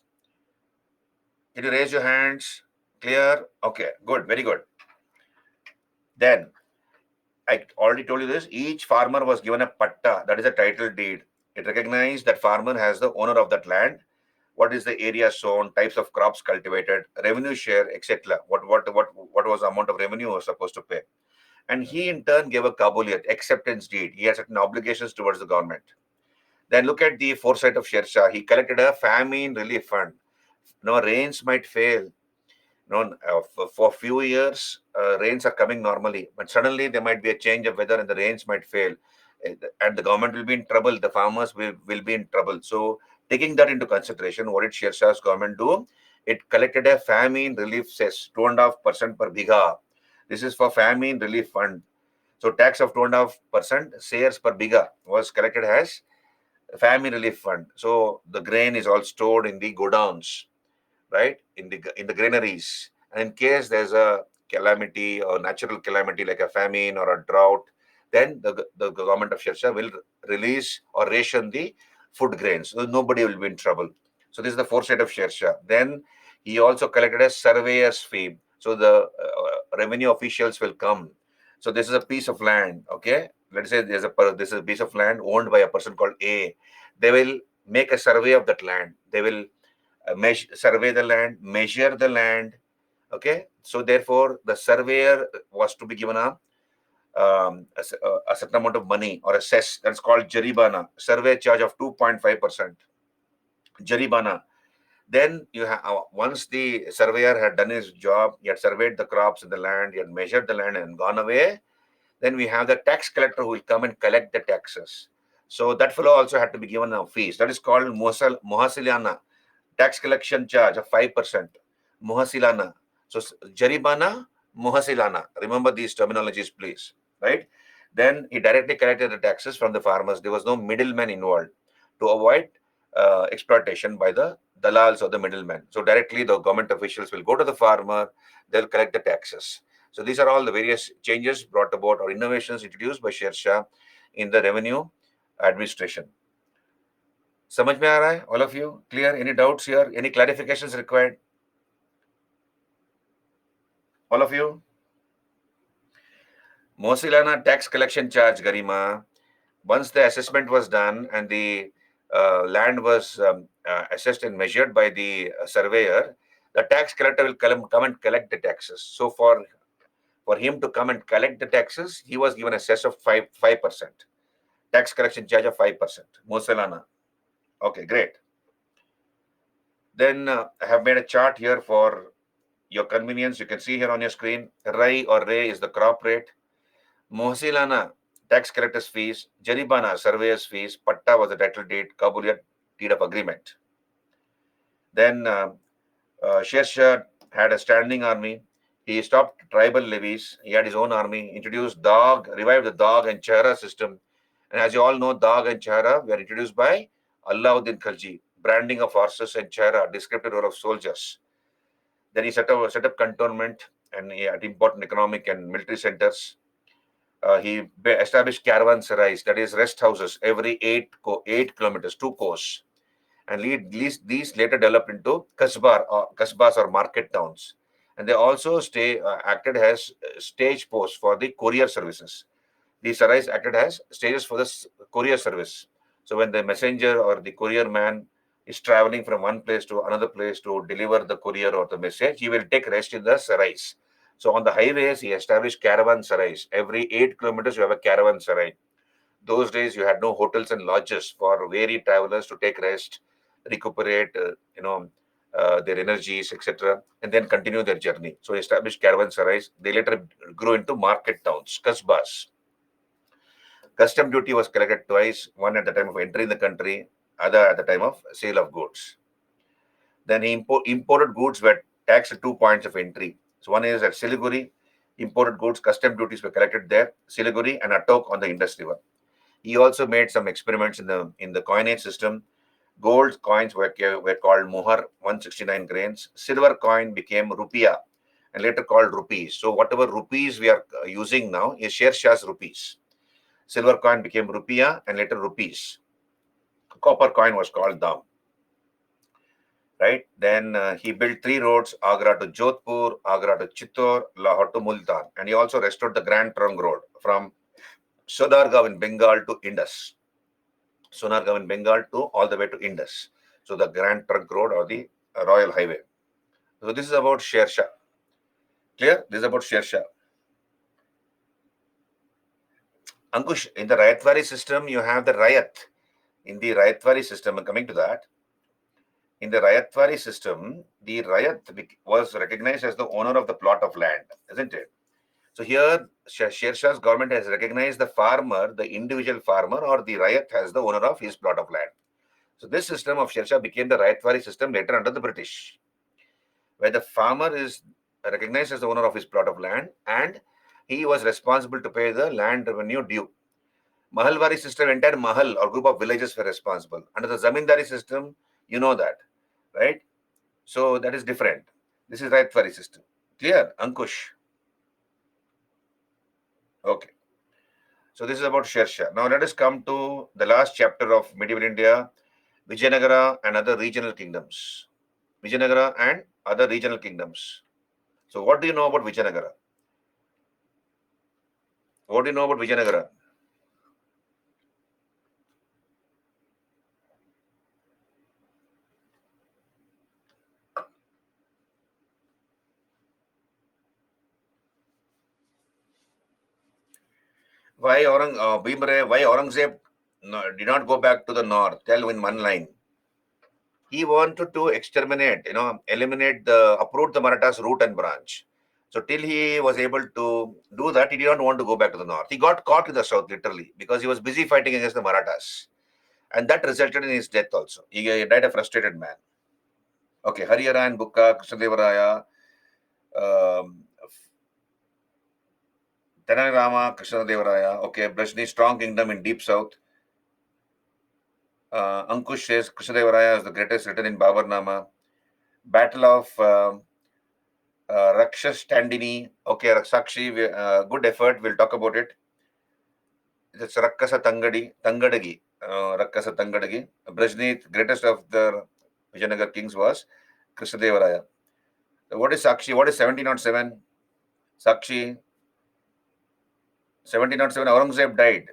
Did you raise your hands? Clear? Okay, good, very good. Then, I already told you this, each farmer was given a patta, that is a title deed. It recognized that farmer has the owner of that land, what is the area sown, types of crops cultivated, revenue share, etc. What was the amount of revenue he was supposed to pay. And he in turn gave a kabuliyat, acceptance deed. He has certain obligations towards the government. Then look at the foresight of Sher Shah. He collected a famine relief fund. No, rains might fail. No, for a few years, rains are coming normally, but suddenly there might be a change of weather and the rains might fail. And the government will be in trouble. The farmers will be in trouble. So, taking that into consideration, what did Sher Shah's government do? It collected a famine relief cess, 2.5% per bigha. This is for famine relief fund. So, tax of 2.5% shares per bigha was collected as famine relief fund. So the grain is all stored in the godowns, right? In the granaries. And in case there's a calamity or natural calamity like a famine or a drought, then the government of Sher Shah will release or ration the food grains. So nobody will be in trouble. So this is the foresight of Sher Shah. Then he also collected a surveyor's fee. So the revenue officials will come. So this is a piece of land, okay? Let's say this is a piece of land owned by a person called A. They will make a survey of that land. They will survey the land, measure the land, okay? So therefore, the surveyor was to be given a certain amount of money or a cess. That's called jaribana, survey charge of 2.5%. Jaribana. Then you have once the surveyor had done his job, he had surveyed the crops in the land, he had measured the land and gone away. Then we have the tax collector who will come and collect the taxes. So that fellow also had to be given a fees. That is called muhasilana, tax collection charge of 5%. Muhasilana. So jaribana, muhasilana. Remember these terminologies, please. Right? Then he directly collected the taxes from the farmers. There was no middleman involved to avoid exploitation by the dalals or the middlemen. So directly the government officials will go to the farmer, they'll collect the taxes. So these are all the various changes brought about or innovations introduced by Sher Shah in the revenue administration. समझ में आ रहा है? All of you clear? Any doubts here? Any clarifications required? All of you? Mosilana tax collection charge, Garima. Once the assessment was done and the land was assessed and measured by the surveyor, the tax collector will come and collect the taxes. So for him to come and collect the taxes, he was given a cess of 5%. Tax collection charge of 5%. Mosilana. Okay, great. Then I have made a chart here for your convenience. You can see here on your screen, Rai or Ray is the crop rate. Muhasilana, tax collector's fees. Jaribana, surveyor's fees. Patta was the title deed. Kabuliyat, deed of agreement. Then Sher Shah had a standing army. He stopped tribal levies. He had his own army, introduced Dog, revived the Dog and Chahara system. And as you all know, Dog and Chahara were introduced by Alauddin Khalji. Branding of horses and Chahara, descriptive role of soldiers. Then he set up cantonment and he had important economic and military centers. He established caravanserais, that is rest houses, every 8 kilometers, 2 kos. And these later developed into kasbas or market towns. And they also acted as stage posts for the courier services. These sarais acted as stages for the courier service. So when the messenger or the courier man is traveling from one place to another place to deliver the courier or the message, he will take rest in the sarais. So on the highways, he established caravan sarais. Every 8 kilometers, you have a caravan sarai. Those days you had no hotels and lodges for weary travelers to take rest, recuperate, their energies, etc., and then continue their journey. So established caravanserais. They later grew into market towns, kasbas. Custom duty was collected twice, one at the time of entering the country, other at the time of sale of goods. Then imported goods were taxed at 2 points of entry. So one is at Siliguri, imported goods, custom duties were collected there, Siliguri and Attock on the Indus River. He also made some experiments in the coinage system. Gold coins were called muhar, 169 grains. Silver coin became rupiah and later called rupees. So whatever rupees we are using now is Sher Shah's rupees. Silver coin became rupiah and later rupees. Copper coin was called dam. Right? Then he built 3 roads, Agra to Jodhpur, Agra to Chittor, Lahore to Multan. And he also restored the Grand Trunk Road from Sonargaon in Bengal to Indus. Sonargaon in Bengal to all the way to Indus. So the Grand Trunk Road or the Royal Highway. So this is about Sher Shah. Clear? This is about Sher Shah. Ankush, in the Rayatwari system, you have the Rayat. In the Rayatwari system, I'm coming to that. In the Rayatwari system, the Rayat was recognized as the owner of the plot of land, isn't it? So here, Sher Shah's government has recognized the farmer, the individual farmer, or the Rayat as the owner of his plot of land. So this system of Sher Shah became the Rayatwari system later under the British, where the farmer is recognized as the owner of his plot of land and he was responsible to pay the land revenue due. Mahalwari system, entire Mahal or group of villages were responsible. Under the Zamindari system, you know that, right? So that is different. This is Rayatwari system. Clear, Ankush? Okay. So this is about Sher Shah. Now let us come to the last chapter of medieval India, Vijayanagara and other regional kingdoms. Vijayanagara and other regional kingdoms. So what do you know about Vijayanagara? What do you know about Vijayanagara? Why Aurangzeb did not go back to the north? Tell in one line. He wanted to exterminate, uproot the Marathas root and branch. So till he was able to do that, he did not want to go back to the north. He got caught in the south literally because he was busy fighting against the Marathas. And that resulted in his death also. He died a frustrated man. Okay, Harihara and Bukka, Krishnadevaraya, um, Tenanarama, Krishnadevaraya, okay, Brajni, strong kingdom in deep south. Ankush says Krishnadevaraya is the greatest written in Babarnama. Battle of Rakshas Tandini. Okay, Sakshi, good effort. We'll talk about it. It's Rakkasa Tangadagi. Rakkasa Tangadagi. Brajneet, greatest of the Vijayanagar kings was Krishnadevaraya. What is Sakshi? What is 1707? Sakshi, 1707, Aurangzeb died.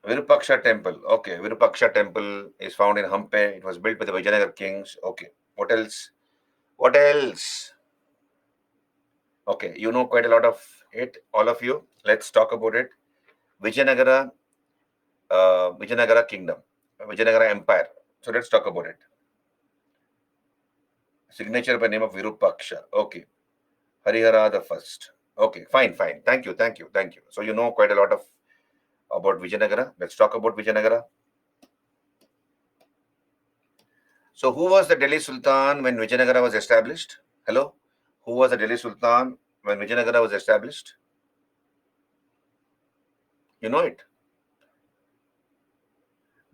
Virupaksha temple. Okay, Virupaksha temple is found in Hampe. It was built by the Vijayanagar kings. Okay, what else? What else? Okay, you know quite a lot of it, all of you. Let's talk about it. Vijayanagara, Vijayanagara kingdom, Vijayanagara empire. So let's talk about it. Signature by name of Virupaksha. Okay, Harihara the first. Okay, fine. Thank you. So you know quite a lot of about Vijayanagara. Let's talk about Vijayanagara. So who was the Delhi Sultan when Vijayanagara was established? Hello? Who was the Delhi Sultan when Vijayanagara was established? You know it.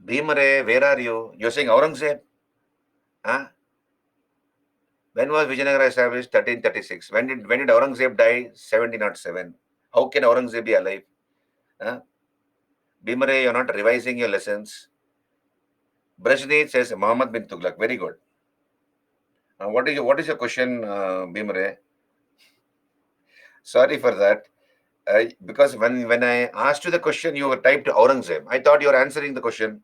Bhimare, where are you? You're saying Aurangzeb? Huh? When was Vijayanagara established? 1336. When did Aurangzeb die? 1707. How can Aurangzeb be alive? Huh? Bhimare, you're not revising your lessons. Brajneet says Muhammad bin Tughlaq. Very good. What is your question, Bhimare? Sorry for that. Because when I asked you the question, you typed Aurangzeb. I thought you were answering the question.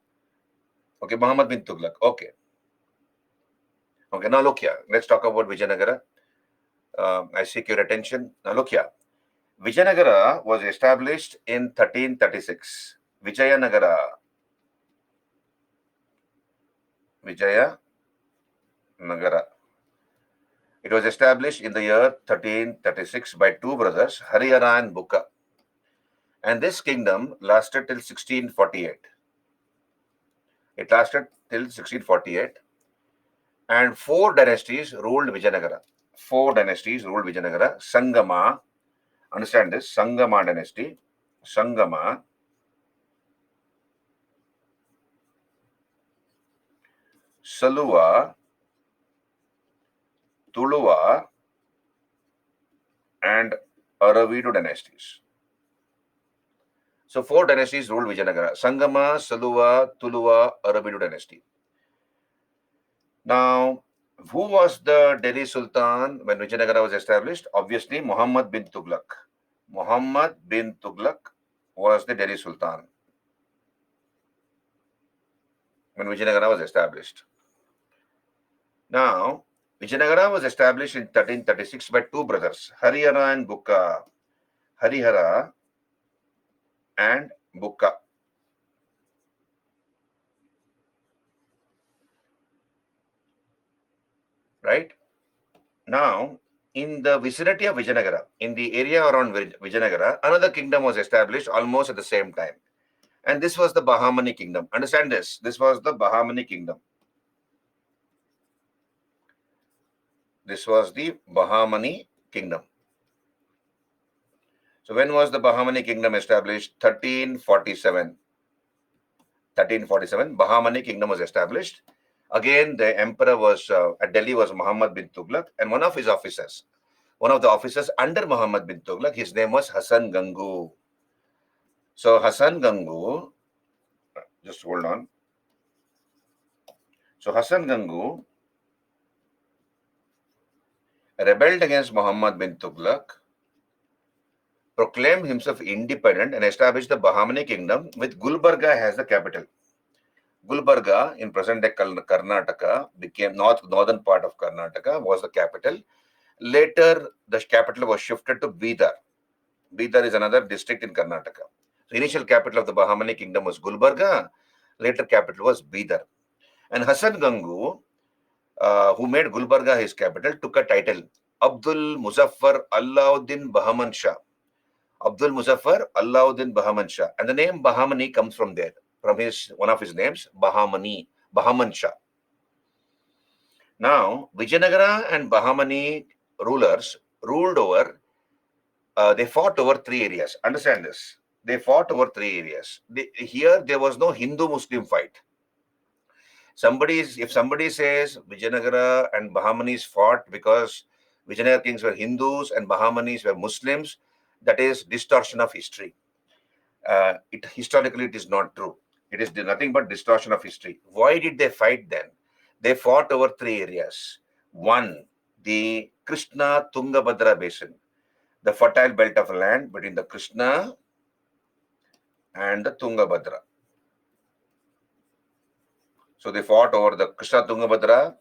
Okay, Muhammad bin Tughlaq. Okay. Okay, now look here. Let's talk about Vijayanagara. I seek your attention. Now look here. Vijayanagara was established in 1336. Vijayanagara. It was established in the year 1336 by two brothers, Harihara and Bukka. And this kingdom lasted till 1648. It lasted till 1648. And four dynasties ruled Vijayanagara. Sangama, understand this, Sangama dynasty. Sangama, Saluva, Tuluva, and Aravidu dynasties. So four dynasties ruled Vijayanagara: Sangama, Saluva, Tuluva, Aravidu dynasty. Now, who was the Delhi Sultan when Vijayanagara was established? Obviously, Muhammad bin Tughlaq. Muhammad bin Tughlaq was the Delhi Sultan when Vijayanagara was established. Now, Vijayanagara was established in 1336 by two brothers, Harihara and Bukka. Harihara and Bukka. Right? Now, in the vicinity of Vijayanagara, in the area around Vijayanagara, another kingdom was established almost at the same time. And this was the Bahmani kingdom. Understand this. This was the Bahmani kingdom. This was the Bahmani kingdom. So when was the Bahmani kingdom established? 1347. 1347, Bahmani kingdom was established. Again, the emperor was at Delhi was Muhammad bin Tughlaq, and one of the officers under Muhammad bin Tughlaq, his name was Hasan Gangu. So Hasan Gangu, just hold on. So Hasan Gangu rebelled against Muhammad bin Tughlaq, proclaimed himself independent, and established the Bahmani kingdom with Gulbarga as the capital. Gulbarga in present-day Karnataka became northern part of Karnataka was the capital. Later, the capital was shifted to Bidar. Bidar is another district in Karnataka. So initial capital of the Bahmani kingdom was Gulbarga. Later capital was Bidar. And Hasan Gangu, who made Gulbarga his capital, took a title, Abdul Muzaffar Alauddin Bahman Shah. Abdul Muzaffar Alauddin Bahman Shah. And the name Bahmani comes from there, from one of his names, Bahman Shah. Now, Vijayanagara and Bahmani rulers ruled over, they fought over three areas. Understand this. They fought over three areas. Here, there was no Hindu-Muslim fight. If somebody says Vijayanagara and Bahmanis fought because Vijayanagara kings were Hindus and Bahmanis were Muslims, that is distortion of history. Historically, it is not true. It is nothing but distortion of history. Why did they fight then? They fought over three areas. One, the Krishna-Tungabhadra basin, the fertile belt of land between the Krishna and the Tungabhadra. So they fought over the Krishna-Tungabhadra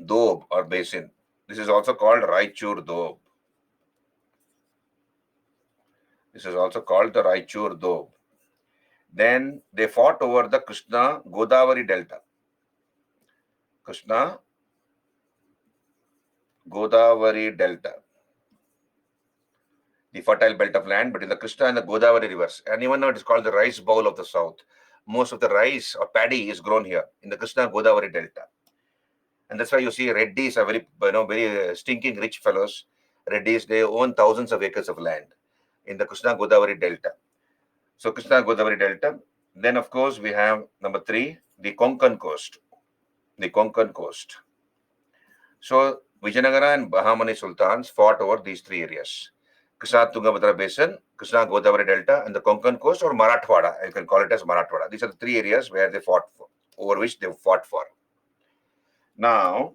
Doab or basin. This is also called Raichur Doab. This is also called the Raichur Doab. Then they fought over the Krishna Godavari Delta. Krishna Godavari Delta. The fertile belt of land between the Krishna and the Godavari rivers. And even now it is called the rice bowl of the south. Most of the rice or paddy is grown here in the Krishna Godavari Delta. And that's why you see Reddys are very stinking rich fellows. Reddys, they own thousands of acres of land in the Krishna Godavari Delta. So Krishna Godavari Delta. Then of course we have number 3, the Konkan coast. The Konkan coast. So Vijayanagara and Bahmani sultans fought over these three areas: Krishna Tungabhadra basin, Krishna Godavari Delta, and the Konkan coast, or Marathwada. You can call it as Marathwada. These are the three areas where they fought for, over which they fought for. Now,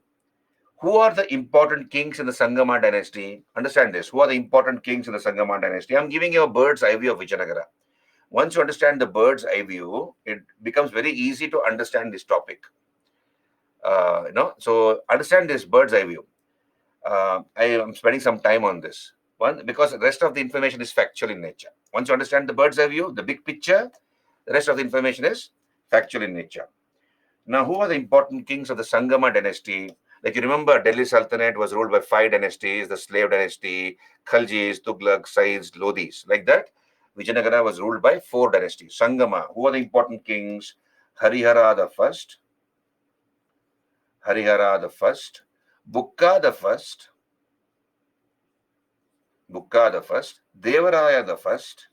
who are the important kings in the Sangama dynasty? Understand this. Who are the important kings in the Sangama dynasty? I'm giving you a bird's eye view of Vijayanagara. Once you understand the bird's eye view, it becomes very easy to understand this topic. So understand this bird's eye view. I am spending some time on this. Because the rest of the information is factual in nature. Once you understand the bird's eye view, the big picture, the rest of the information is factual in nature. Now, who are the important kings of the Sangama dynasty? Like you remember, Delhi Sultanate was ruled by 5 dynasties: the slave dynasty, Khaljis, Tughlaq, Saids, Lodhis. Like that, Vijayanagara was ruled by 4 dynasties. Sangama. Who are the important kings? Harihara the first, Harihara the first, Bukka the first, Bukka the first, Devaraya the first,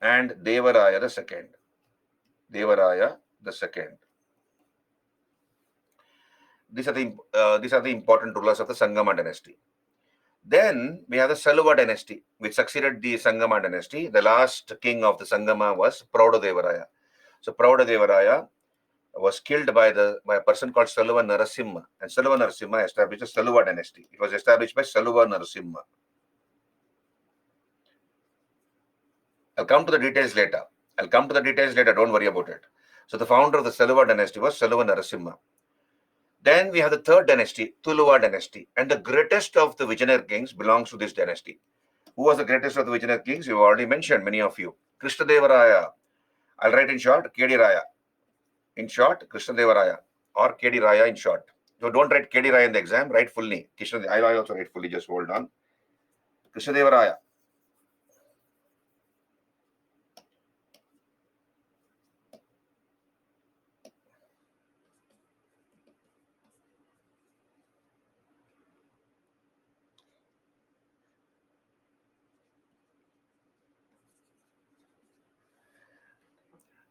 and Devaraya the second. Devaraya the second. These are the important rulers of the Sangama dynasty. Then we have the Saluva dynasty, which succeeded the Sangama dynasty. The last king of the Sangama was Praudadevaraya. So Praudadevaraya was killed by a person called Saluva Narasimha, and Saluva Narasimha established the Saluva dynasty. It was established by Saluva Narasimha. I'll come to the details later. Don't worry about it. So the founder of the Saluva dynasty was Saluva Narasimha. Then we have the third dynasty, Tuluva dynasty, and the greatest of the Vijayanagara kings belongs to this dynasty. Who was the greatest of the Vijayanagara kings? You've already mentioned, many of you. Krishnadevaraya. I'll write in short, KD Raya. In short, Krishnadevaraya, or KD Raya in short. So don't write KD Raya in the exam, write fully. I also write fully, just hold on. Krishnadevaraya.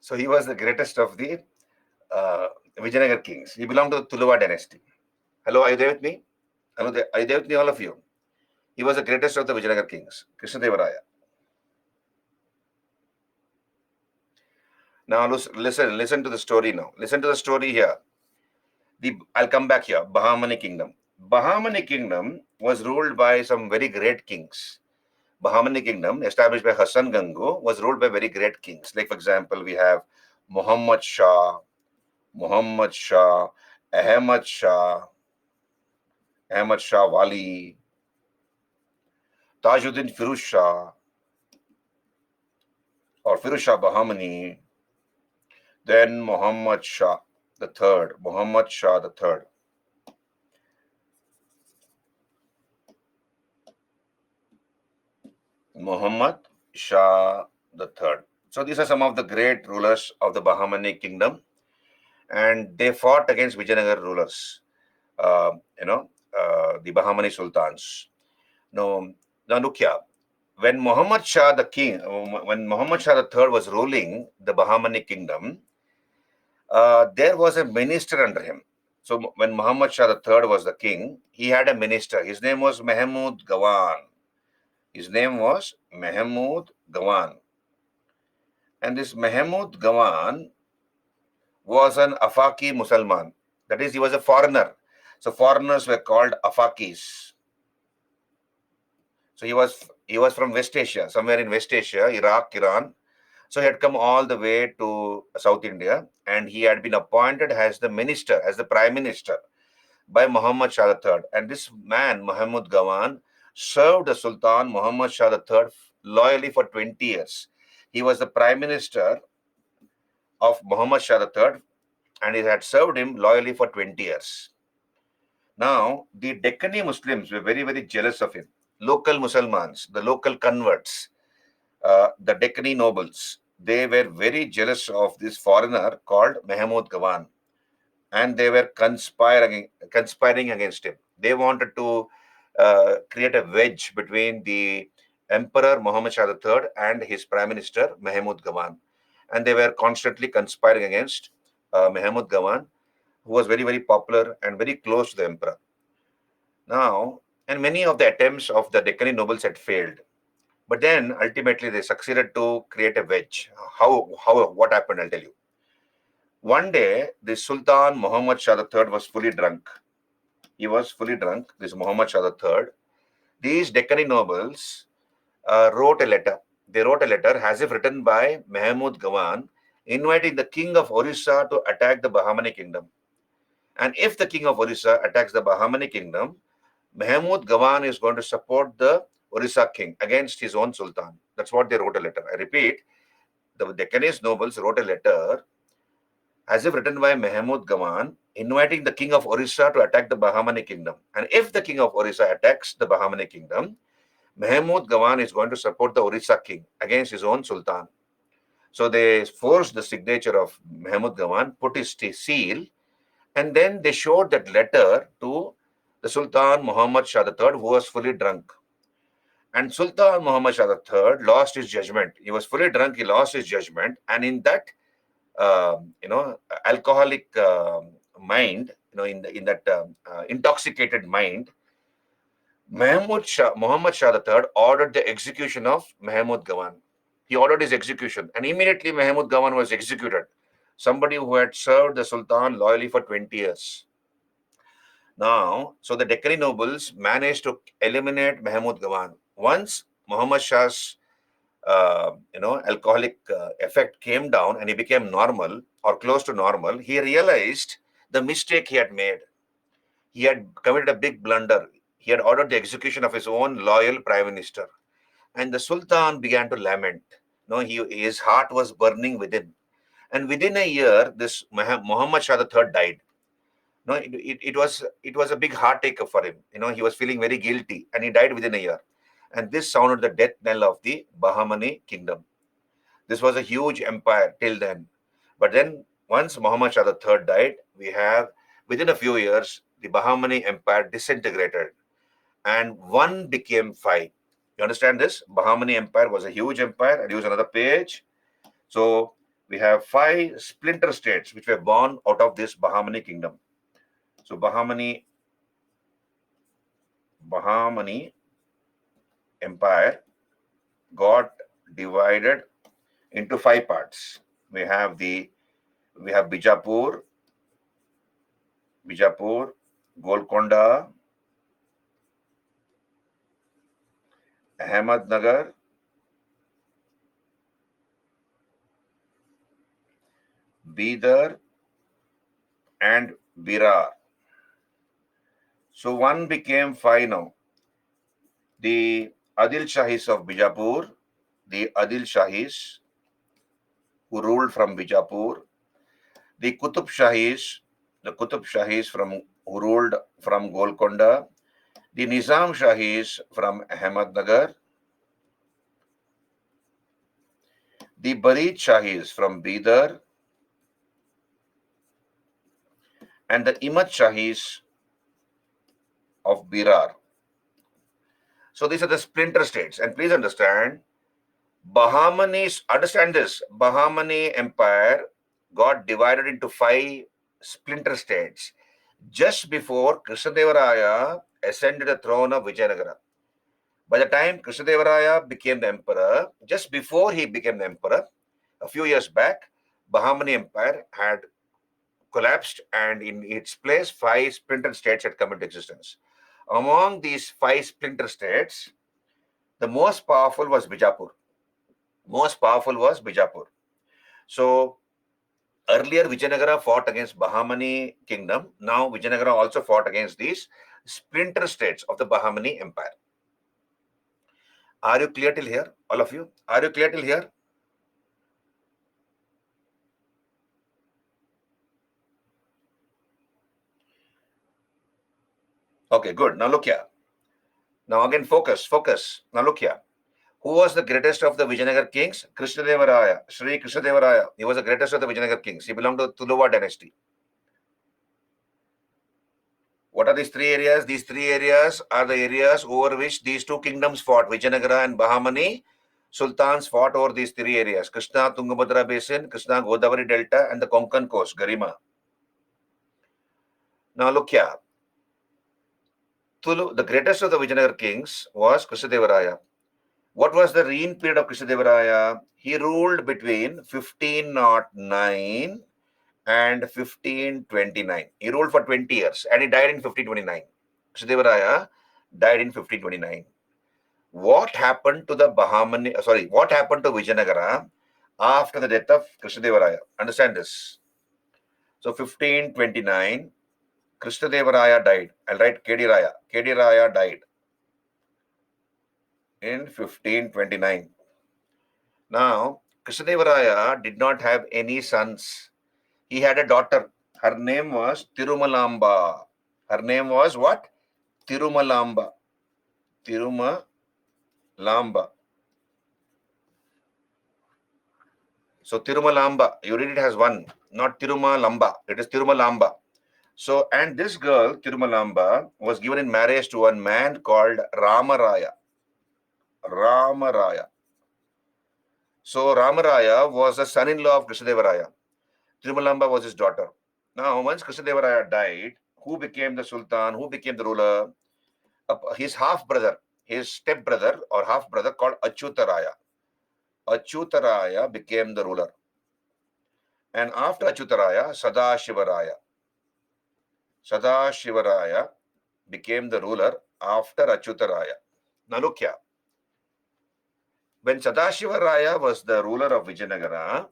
So he was the greatest of the Vijayanagara kings. He belonged to the Tuluva dynasty. Hello, are you there with me? Hello, are you there with me, all of you? He was the greatest of the Vijayanagara kings, Krishnadevaraya. Now listen to the story now. Listen to the story here. I'll come back here. Bahamani kingdom. Bahamani kingdom was ruled by some very great kings. Bahamani kingdom, established by Hassan Gangu, was ruled by very great kings. Like, for example, we have Muhammad Shah, Ahmad Shah, Ahmad Shah Wali, Tajuddin Firuz Shah, or Firuz Shah Bahamani, then Muhammad Shah the third, Muhammad Shah the third. Muhammad Shah the third. So these are some of the great rulers of the Bahamani kingdom, and they fought against Vijayanagar rulers. The Bahamani sultans. Now look here. When Muhammad Shah the king, when Muhammad Shah the third was ruling the Bahamani kingdom, there was a minister under him. So when Muhammad Shah the third was the king, he had a minister. His name was Mahmud Gawan. His name was Mahmud Gawan. And this Mahmud Gawan was an Afaki Musalman. That is, he was a foreigner. So foreigners were called Afakis. So he was from West Asia, somewhere in West Asia, Iraq, Iran. So he had come all the way to South India, and he had been appointed as the minister, as the prime minister, by Muhammad Shah III. And this man, Mahmud Gawan, served the Sultan Muhammad Shah III loyally for 20 years. He was the prime minister of Muhammad Shah III, and he had served him loyally for 20 years. Now, the Deccani Muslims were very, very jealous of him. Local Musalmans, the local converts, the Deccani nobles, they were very jealous of this foreigner called Mahmud Gawan, and they were conspiring against him. They wanted to create a wedge between the Emperor Muhammad Shah III and his Prime Minister Mahmud Gawan, and they were constantly conspiring against Mahmud Gawan, who was very, very popular and very close to the emperor. Now, and many of the attempts of the Deccani nobles had failed. But then ultimately they succeeded to create a wedge. What happened? I'll tell you. One day, the Sultan Muhammad Shah III was fully drunk. He was fully drunk, this Muhammad Shah III. These Deccani nobles wrote a letter. They wrote a letter as if written by Mahmud Gawan, inviting the king of Orissa to attack the Bahamani kingdom. And if the king of Orissa attacks the Bahamani kingdom, Mahmud Gawan is going to support the Orissa king against his own sultan. That's what they wrote a letter. I repeat, the Deccanese nobles wrote a letter as if written by Mahmud Gawan, inviting the king of Orissa to attack the Bahmani kingdom. And if the king of Orissa attacks the Bahmani kingdom, Mahmud Gawan is going to support the Orissa king against his own sultan. So they forced the signature of Mahmud Gawan, put his seal, and then they showed that letter to the Sultan Muhammad Shah III, who was fully drunk. And Sultan Muhammad Shah III lost his judgment. He was fully drunk, he lost his judgment. And in that, alcoholic mind, in that intoxicated mind, Muhammad Shah III ordered the execution of Mahmud Gawan. He ordered his execution, and immediately Mahmud Gawan was executed. Somebody who had served the Sultan loyally for 20 years. Now, so the Deccani nobles managed to eliminate Mahmud Gawan. Once Muhammad Shah's alcoholic effect came down and he became normal or close to normal, he realized the mistake he had made. He had committed a big blunder. He had ordered the execution of his own loyal prime minister. And the Sultan began to lament. His heart was burning within. And within a year, this Muhammad Shah III died. It was a big heartache for him. He was feeling very guilty, and he died within a year. And this sounded the death knell of the Bahmani kingdom. This was a huge empire till then. But then, once Muhammad Shah III died, within a few years, the Bahmani empire disintegrated, and one became five. You understand this? Bahmani empire was a huge empire. I'll use another page. So we have five splinter states which were born out of this Bahmani kingdom. So Bahmani empire got divided into five parts. We have Bijapur, Golconda, Ahmednagar, Bidar, and Virar. So one became five now. The Adil Shahis of Bijapur, the Adil Shahis who ruled from Bijapur, the Qutub Shahis who ruled from Golconda, the Nizam Shahis from Ahmednagar, the Barid Shahis from Bidar, and the Imad Shahis of Birar. So these are the splinter states. And please understand, understand this, Bahmani empire got divided into five splinter states just before Krishnadevaraya ascended the throne of Vijayanagara. By the time Krishnadevaraya became the emperor, just before he became the emperor, a few years back, Bahmani empire had collapsed, and in its place, five splinter states had come into existence. Among these five splinter states, the most powerful was Bijapur. So earlier, Vijayanagara fought against Bahmani kingdom. Now, Vijayanagara also fought against these splinter states of the Bahmani empire. Are you clear till here, all of you? Are you clear till here? Okay, good. Now look here. Now again, focus. Now look here. Who was the greatest of the Vijayanagar kings? Krishnadevaraya, Sri Krishnadevaraya. He was the greatest of the Vijayanagar kings. He belonged to the Tuluva dynasty. What are these three areas? These three areas are the areas over which these two kingdoms fought. Vijayanagara and Bahmani sultans fought over these three areas. Krishna Tungabhadra Basin, Krishna Godavari Delta, and the Konkan coast, Garima. Now look here. The greatest of the Vijayanagar kings was Krishnadevaraya. What was the reign period of Krishnadevaraya? He ruled between 1509 and 1529. He ruled for 20 years and he died in 1529. Krishnadevaraya died in 1529. What happened to what happened to Vijayanagara after the death of Krishnadevaraya? Understand this. So 1529, Krishnadevaraya died. I'll write KD Raya. KD Raya died in 1529. Now, Krishnadevaraya did not have any sons. He had a daughter. Her name was Tirumalamba. Her name was what? Tirumalamba. Tirumalamba. So Tirumalamba, you read it as one, not Tirumalamba. It is Tirumalamba. So, and this girl, Tirumalamba, was given in marriage to a man called Ramaraya. Ramaraya. So, Ramaraya was the son-in-law of Krishnadevaraya. Tirumalamba was his daughter. Now, once Krishnadevaraya died, who became the Sultan? Who became the ruler? His half-brother, his step-brother or half-brother called Achyutaraya. Achyutaraya became the ruler. And after Achyutaraya, Sadashivaraya. Sadashivaraya became the ruler after Achyutaraya. Now look here. When Sadashivaraya was the ruler of Vijayanagara,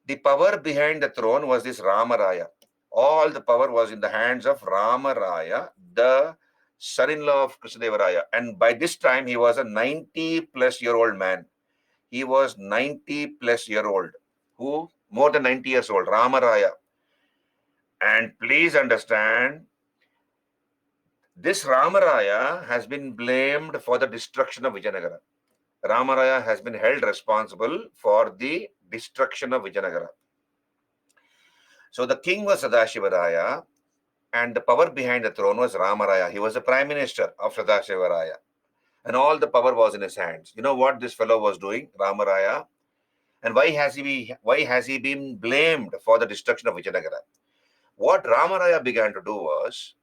the power behind the throne was this Ramaraya. All the power was in the hands of Ramaraya, the son-in-law of Krishnadevaraya. And by this time, he was a 90-plus-year-old man. He was 90-plus-year-old. Who? More than 90 years old, Ramaraya. And please understand, this Ramaraya has been blamed for the destruction of Vijayanagara. Ramaraya has been held responsible for the destruction of Vijayanagara. So the king was Sadashivaraya and the power behind the throne was Ramaraya. He was the prime minister of Sadashivaraya and all the power was in his hands. You know what this fellow was doing, Ramaraya? And why has he been blamed for the destruction of Vijayanagara? What Ramaraya began to do was,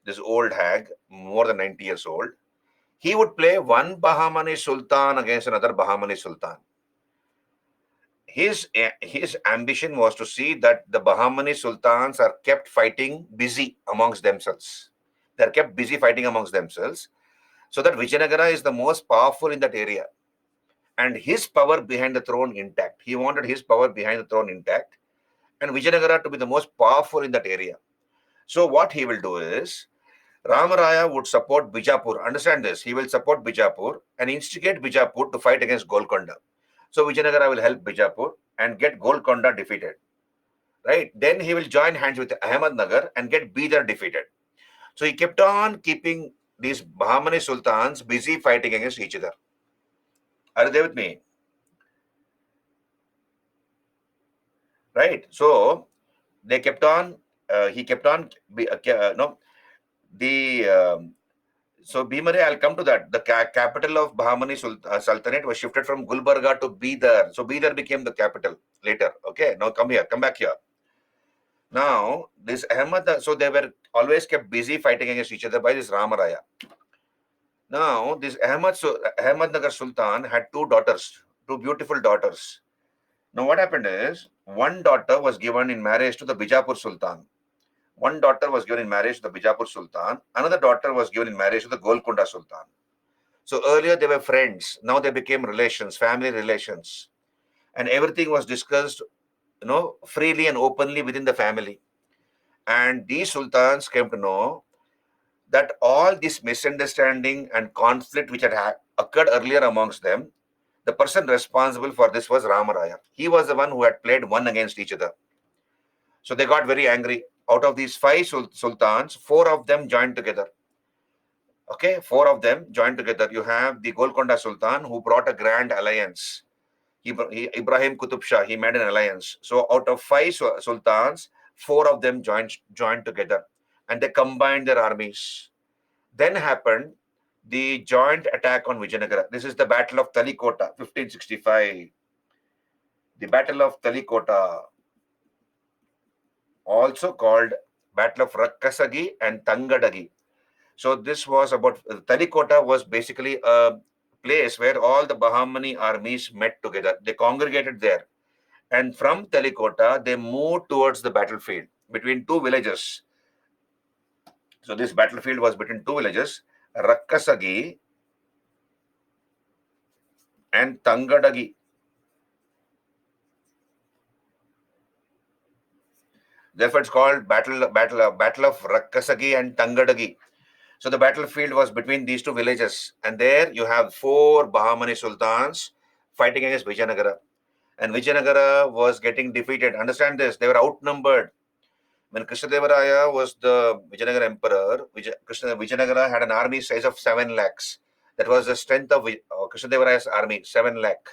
this old hag, more than 90 years old, he would play one Bahmani Sultan against another Bahmani Sultan. His ambition was to see that the Bahmani Sultans are kept fighting busy amongst themselves. They're kept busy fighting amongst themselves so that Vijayanagara is the most powerful in that area. And his power behind the throne intact. He wanted his power behind the throne intact and Vijayanagara to be the most powerful in that area. So what he will do is, Ramaraya would support Bijapur. Understand this. He will support Bijapur and instigate Bijapur to fight against Golconda. So Vijayanagara will help Bijapur and get Golconda defeated. Right? Then he will join hands with Ahmednagar and get Bidar defeated. So he kept on keeping these Bahmani Sultans busy fighting against each other. Are you there with me? Right? So they kept on, he kept on, so Bhimare, I'll come to that. The capital of Bahmani Sultanate was shifted from Gulbarga to Bidar. So Bidar became the capital later. Okay, now come back here. Now, this Ahmad, so they were always kept busy fighting against each other by this Ramaraya. Now, this Ahmadnagar Sultan had two daughters, two beautiful daughters. Now, what happened is, one daughter was given in marriage to the Bijapur Sultan. One daughter was given in marriage to the Bijapur Sultan. Another daughter was given in marriage to the Golconda Sultan. So earlier they were friends. Now they became relations, family relations. And everything was discussed, freely and openly within the family. And these sultans came to know that all this misunderstanding and conflict which had occurred earlier amongst them, the person responsible for this was Ramaraya. He was the one who had played one against each other. So they got very angry. Out of these five sultans, four of them joined together. Okay, four of them joined together. You have the Golconda Sultan who brought a grand alliance. Ibrahim Qutub Shah, he made an alliance. So out of five sultans, four of them joined together and they combined their armies. Then happened the joint attack on Vijayanagara. This is the Battle of Talikota, 1565. The Battle of Talikota, also called Battle of Rakkasagi and Tangadagi. So this was about, Talikota was basically a place where all the Bahmani armies met together. They congregated there. And from Talikota, they moved towards the battlefield between two villages. So this battlefield was between two villages, Rakkasagi and Tangadagi. Therefore, it's called Battle of Rakkasagi and Tangadagi. So the battlefield was between these two villages, and there you have 4 Bahmani sultans fighting against Vijayanagara. And Vijayanagara was getting defeated. Understand this, they were outnumbered. When Krishnadevaraya was the Vijayanagara emperor, Vijayanagara had an army size of 7 lakhs. That was the strength of Krishnadevaraya's army, 7 lakh.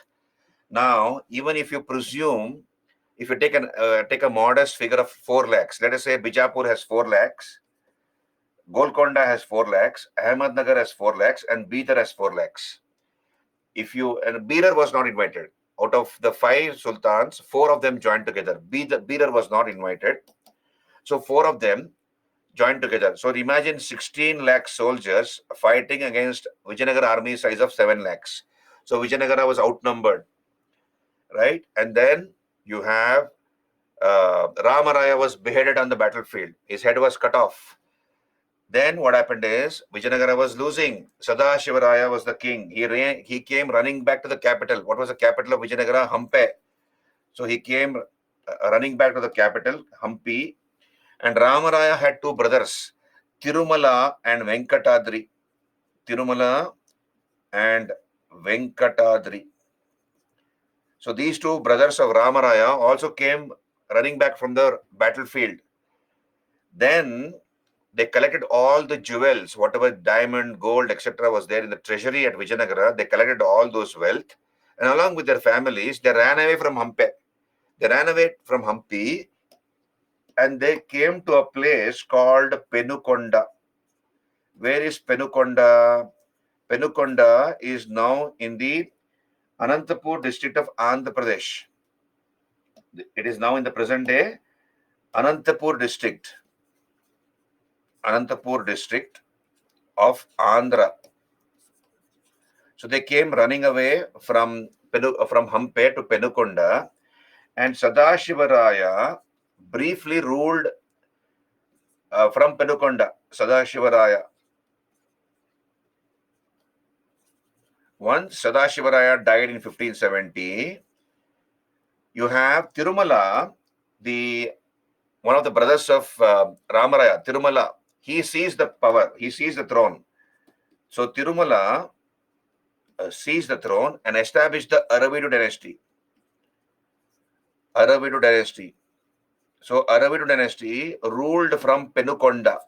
Now, even if you presume, if you take a modest figure of 4 lakhs, let us say Bijapur has 4 lakhs, Golconda has 4 lakhs, Ahmednagar has 4 lakhs, and Bidar has 4 lakhs. And Bidar was not invited. Out of the 5 sultans, 4 of them joined together. Bidar was not invited. So 4 of them joined together. So imagine 16 lakh soldiers fighting against Vijayanagara army size of 7 lakhs. So Vijayanagara was outnumbered, right? And then you have Ramaraya was beheaded on the battlefield. His head was cut off. Then what happened is Vijayanagara was losing. Sadashivaraya was the king. He came running back to the capital. What was the capital of Vijayanagara? Hampe. So he came running back to the capital, Hampi. And Ramaraya had 2 brothers, Tirumala and Venkatadri. Tirumala and Venkatadri. So these 2 brothers of Ramaraya also came running back from the battlefield. Then they collected all the jewels, whatever diamond, gold, etc. was there in the treasury at Vijayanagara. They collected all those wealth, and along with their families, they ran away from Hampe. They ran away from Hampi, and they came to a place called Penukonda. Where is Penukonda? Penukonda is now in the Anantapur district of Andhra Pradesh. It is now in the present day Anantapur district. Anantapur district of Andhra. So they came running away from Hampe to Penukonda, and Sadashivaraya briefly ruled from Penukonda. Sadashivaraya. Once Sadashivaraya died in 1570, you have Tirumala, one of the brothers of Ramaraya, Tirumala. He seized the power. He seized the throne. So Tirumala seized the throne and established the Aravidu dynasty. Aravidu dynasty. So Aravidu dynasty ruled from Penukonda.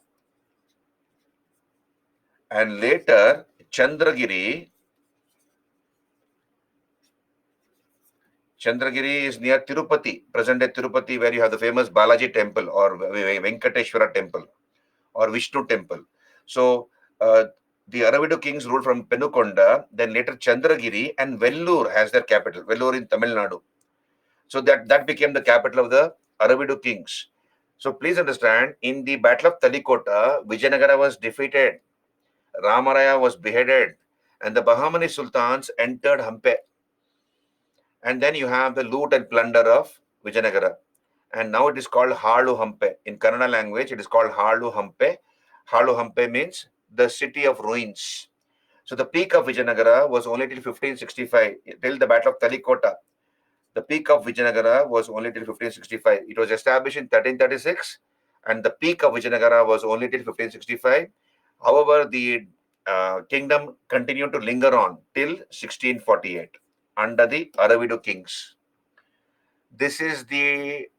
And later Chandragiri is near Tirupati, present day Tirupati, where you have the famous Balaji temple or Venkateshwara temple or Vishnu temple. So the Aravidu kings ruled from Penukonda, then later Chandragiri and Vellore has their capital, Vellore in Tamil Nadu. So that became the capital of the Aravidu kings. So please understand, in the Battle of Talikota, Vijayanagara was defeated, Ramaraya was beheaded, and the Bahmani sultans entered Hampe. And then you have the loot and plunder of Vijayanagara. And now it is called Halu Hampe. In Kannada language, it is called Halu Hampe. Halu Hampe means the city of ruins. So the peak of Vijayanagara was only till 1565, till the Battle of Talikota. The peak of Vijayanagara was only till 1565. It was established in 1336, and the peak of Vijayanagara was only till 1565. However, the kingdom continued to linger on till 1648 under the Aravidu kings. This is the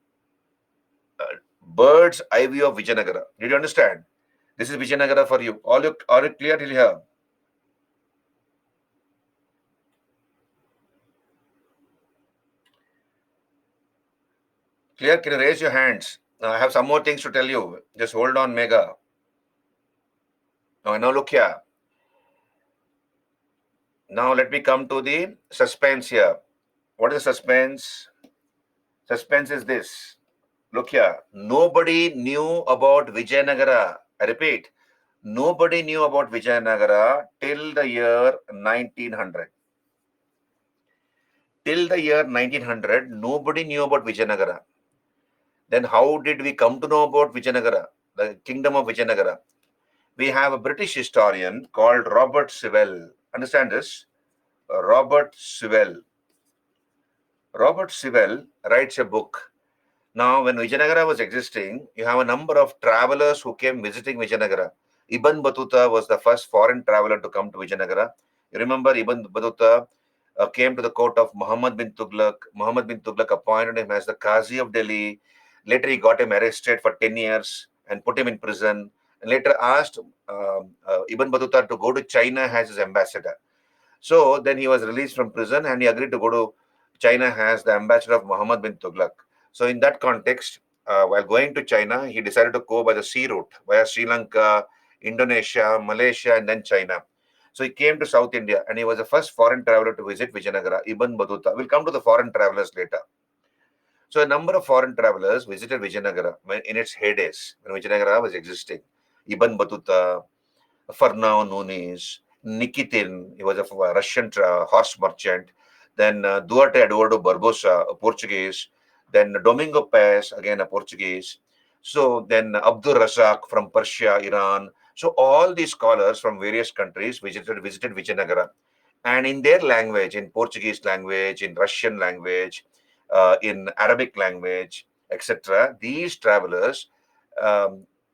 bird's eye view of Vijayanagara. Did you understand? This is Vijayanagara for you. Are you clear till here? Clear? Can you raise your hands? Now, I have some more things to tell you. Just hold on, Mega. Now look here. Now let me come to the suspense here. What is the suspense? Suspense is this. Look here. Nobody knew about Vijayanagara. I repeat, nobody knew about Vijayanagara till the year 1900. Till the year 1900, nobody knew about Vijayanagara. Then how did we come to know about Vijayanagara, the kingdom of Vijayanagara? We have a British historian called Robert Sewell. Understand this? Robert Sewell. Robert Sewell writes a book. Now, when Vijayanagara was existing, you have a number of travelers who came visiting Vijayanagara. Ibn Battuta was the first foreign traveler to come to Vijayanagara. You remember Ibn Battuta came to the court of Muhammad bin Tughlaq. Muhammad bin Tughlaq appointed him as the Qazi of Delhi. Later, he got him arrested for 10 years and put him in prison. And later asked Ibn Battuta to go to China as his ambassador. So then he was released from prison and he agreed to go to China as the ambassador of Muhammad bin Tughlaq. So in that context, while going to China, he decided to go by the sea route via Sri Lanka, Indonesia, Malaysia, and then China. So he came to South India and he was the first foreign traveler to visit Vijayanagara, Ibn Battuta. We'll come to the foreign travelers later. So a number of foreign travelers visited Vijayanagara in its heydays when Vijayanagara was existing. Ibn Battuta, Fernão Nunes, Nikitin, he was a Russian horse merchant. Then Duarte Eduardo Barbosa, a Portuguese. Then Domingo Paz, again a Portuguese. So then Abdul Razak from Persia, Iran. So all these scholars from various countries visited Vijayanagara, and in their language, in Portuguese language, in Russian language, in Arabic language, etc. These travelers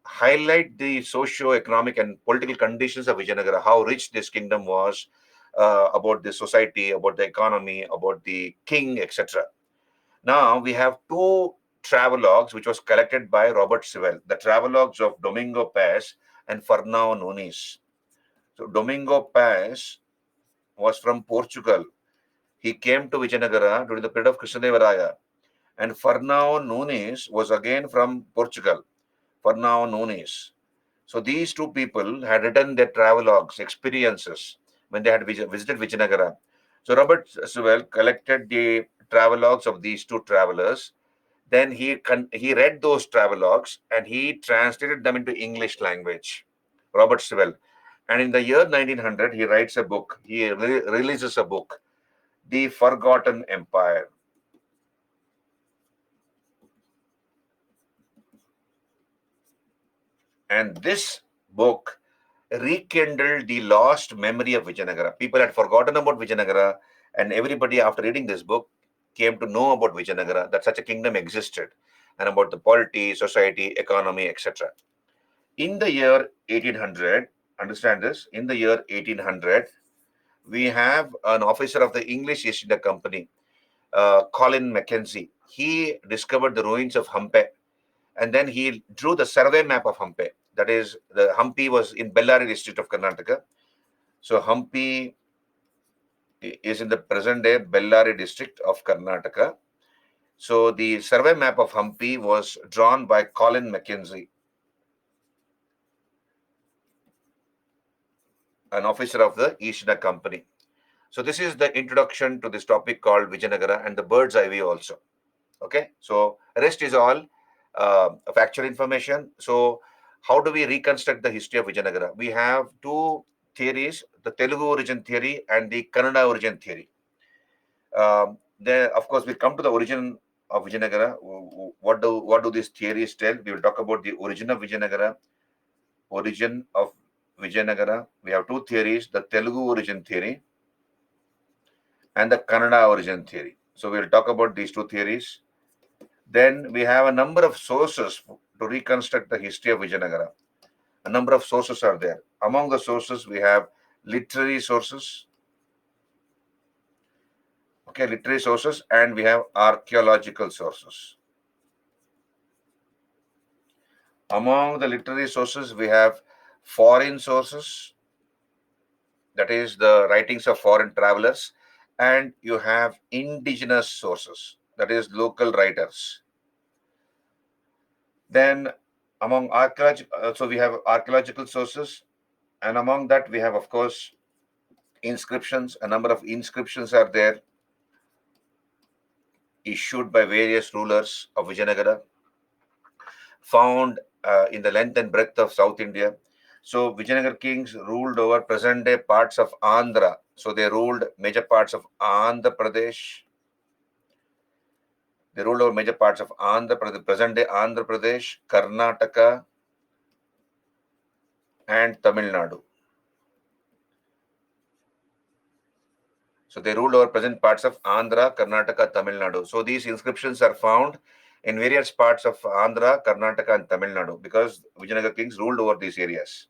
highlight the socio-economic and political conditions of Vijayanagara, how rich this kingdom was, about the society, about the economy, about the king, etc. Now we have two travelogues which was collected by Robert Sewell, the travelogues of Domingo Paz and Fernão Nunes. So Domingo Paz was from Portugal. He came to Vijayanagara during the period of Krishnadevaraya. And Fernão Nunes was again from Portugal. Fernão Nunes. So these two people had written their travelogues, experiences when they had visited Vijayanagara. So Robert Sewell collected the travelogues of these two travelers. Then he read those travelogues and he translated them into English language. Robert Sewell. And in the year 1900, he writes a book. He releases a book, The Forgotten Empire. And this book rekindled the lost memory of Vijayanagara. People had forgotten about Vijayanagara, and everybody, after reading this book, came to know about Vijayanagara, that such a kingdom existed, and about the polity, society, economy, etc. In the year 1800, understand this, in the year 1800, we have an officer of the English East India Company, Colin Mackenzie. He discovered the ruins of Hampe, and then he drew the survey map of Hampe. That is, the Hampi was in Bellary district of Karnataka. So Hampi is in the present day Bellary district of Karnataka. So the survey map of Hampi was drawn by Colin Mackenzie, an officer of the East India Company. So this is the introduction to this topic called Vijayanagara and the bird's eye view also. Okay, so rest is all factual information. So how do we reconstruct the history of Vijayanagara? We have two theories, the Telugu origin theory and the Kannada origin theory. Then, of course, we come to the origin of Vijayanagara. What do these theories tell? We will talk about the origin of Vijayanagara. Origin of Vijayanagara. We have two theories: the Telugu origin theory and the Kannada origin theory. So we will talk about these two theories. Then we have a number of sources to reconstruct the history of Vijayanagara. A number of sources are there. Among the sources, we have literary sources. Okay, literary sources, and we have archaeological sources. Among the literary sources, we have foreign sources, that is the writings of foreign travelers, and you have indigenous sources, that is local writers. Then among so we have archaeological sources, and among that we have, of course, inscriptions. A number of inscriptions are there issued by various rulers of Vijayanagara, found in the length and breadth of South India. So Vijayanagara kings ruled over present-day parts of Andhra. So they ruled major parts of Andhra Pradesh. They ruled over major parts of Andhra Pradesh, present-day Andhra Pradesh, Karnataka, and Tamil Nadu. So they ruled over present parts of Andhra, Karnataka, Tamil Nadu. So these inscriptions are found in various parts of Andhra, Karnataka, and Tamil Nadu, because Vijayanagar kings ruled over these areas.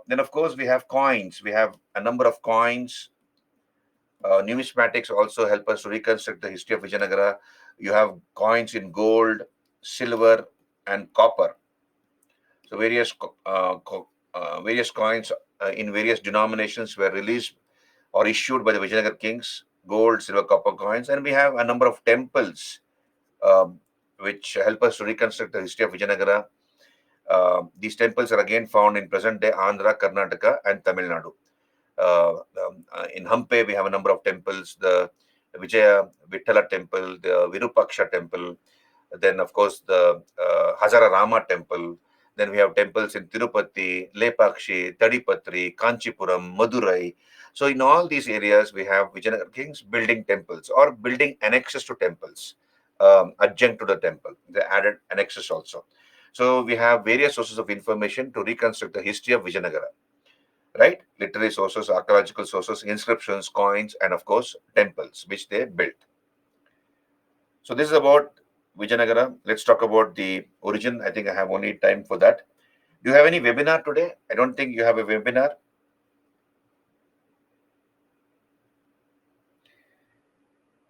Then, of course, we have coins. We have a number of coins. Numismatics also help us to reconstruct the history of Vijayanagara. You have coins in gold, silver, and copper. So various coins in various denominations were released or issued by the Vijayanagar kings, gold, silver, copper coins, and we have a number of temples um, which help us to reconstruct the history of Vijayanagara. These temples are again found in present-day Andhra, Karnataka, and Tamil Nadu. In Hampe, we have a number of temples: the Vijaya Vittala temple, the Virupaksha temple, then of course the Hazara Rama temple. Then we have temples in Tirupati, Lepakshi, Tadipatri, Kanchipuram, Madurai. So in all these areas, we have Vijayanagar kings building temples or building annexes to temples, adjunct to the temple. They added annexes also. So we have various sources of information to reconstruct the history of Vijayanagara, right? Literary sources, archaeological sources, inscriptions, coins, and of course, temples, which they built. So this is about Vijayanagara. Let's talk about the origin. I think I have only time for that. Do you have any webinar today? I don't think you have a webinar.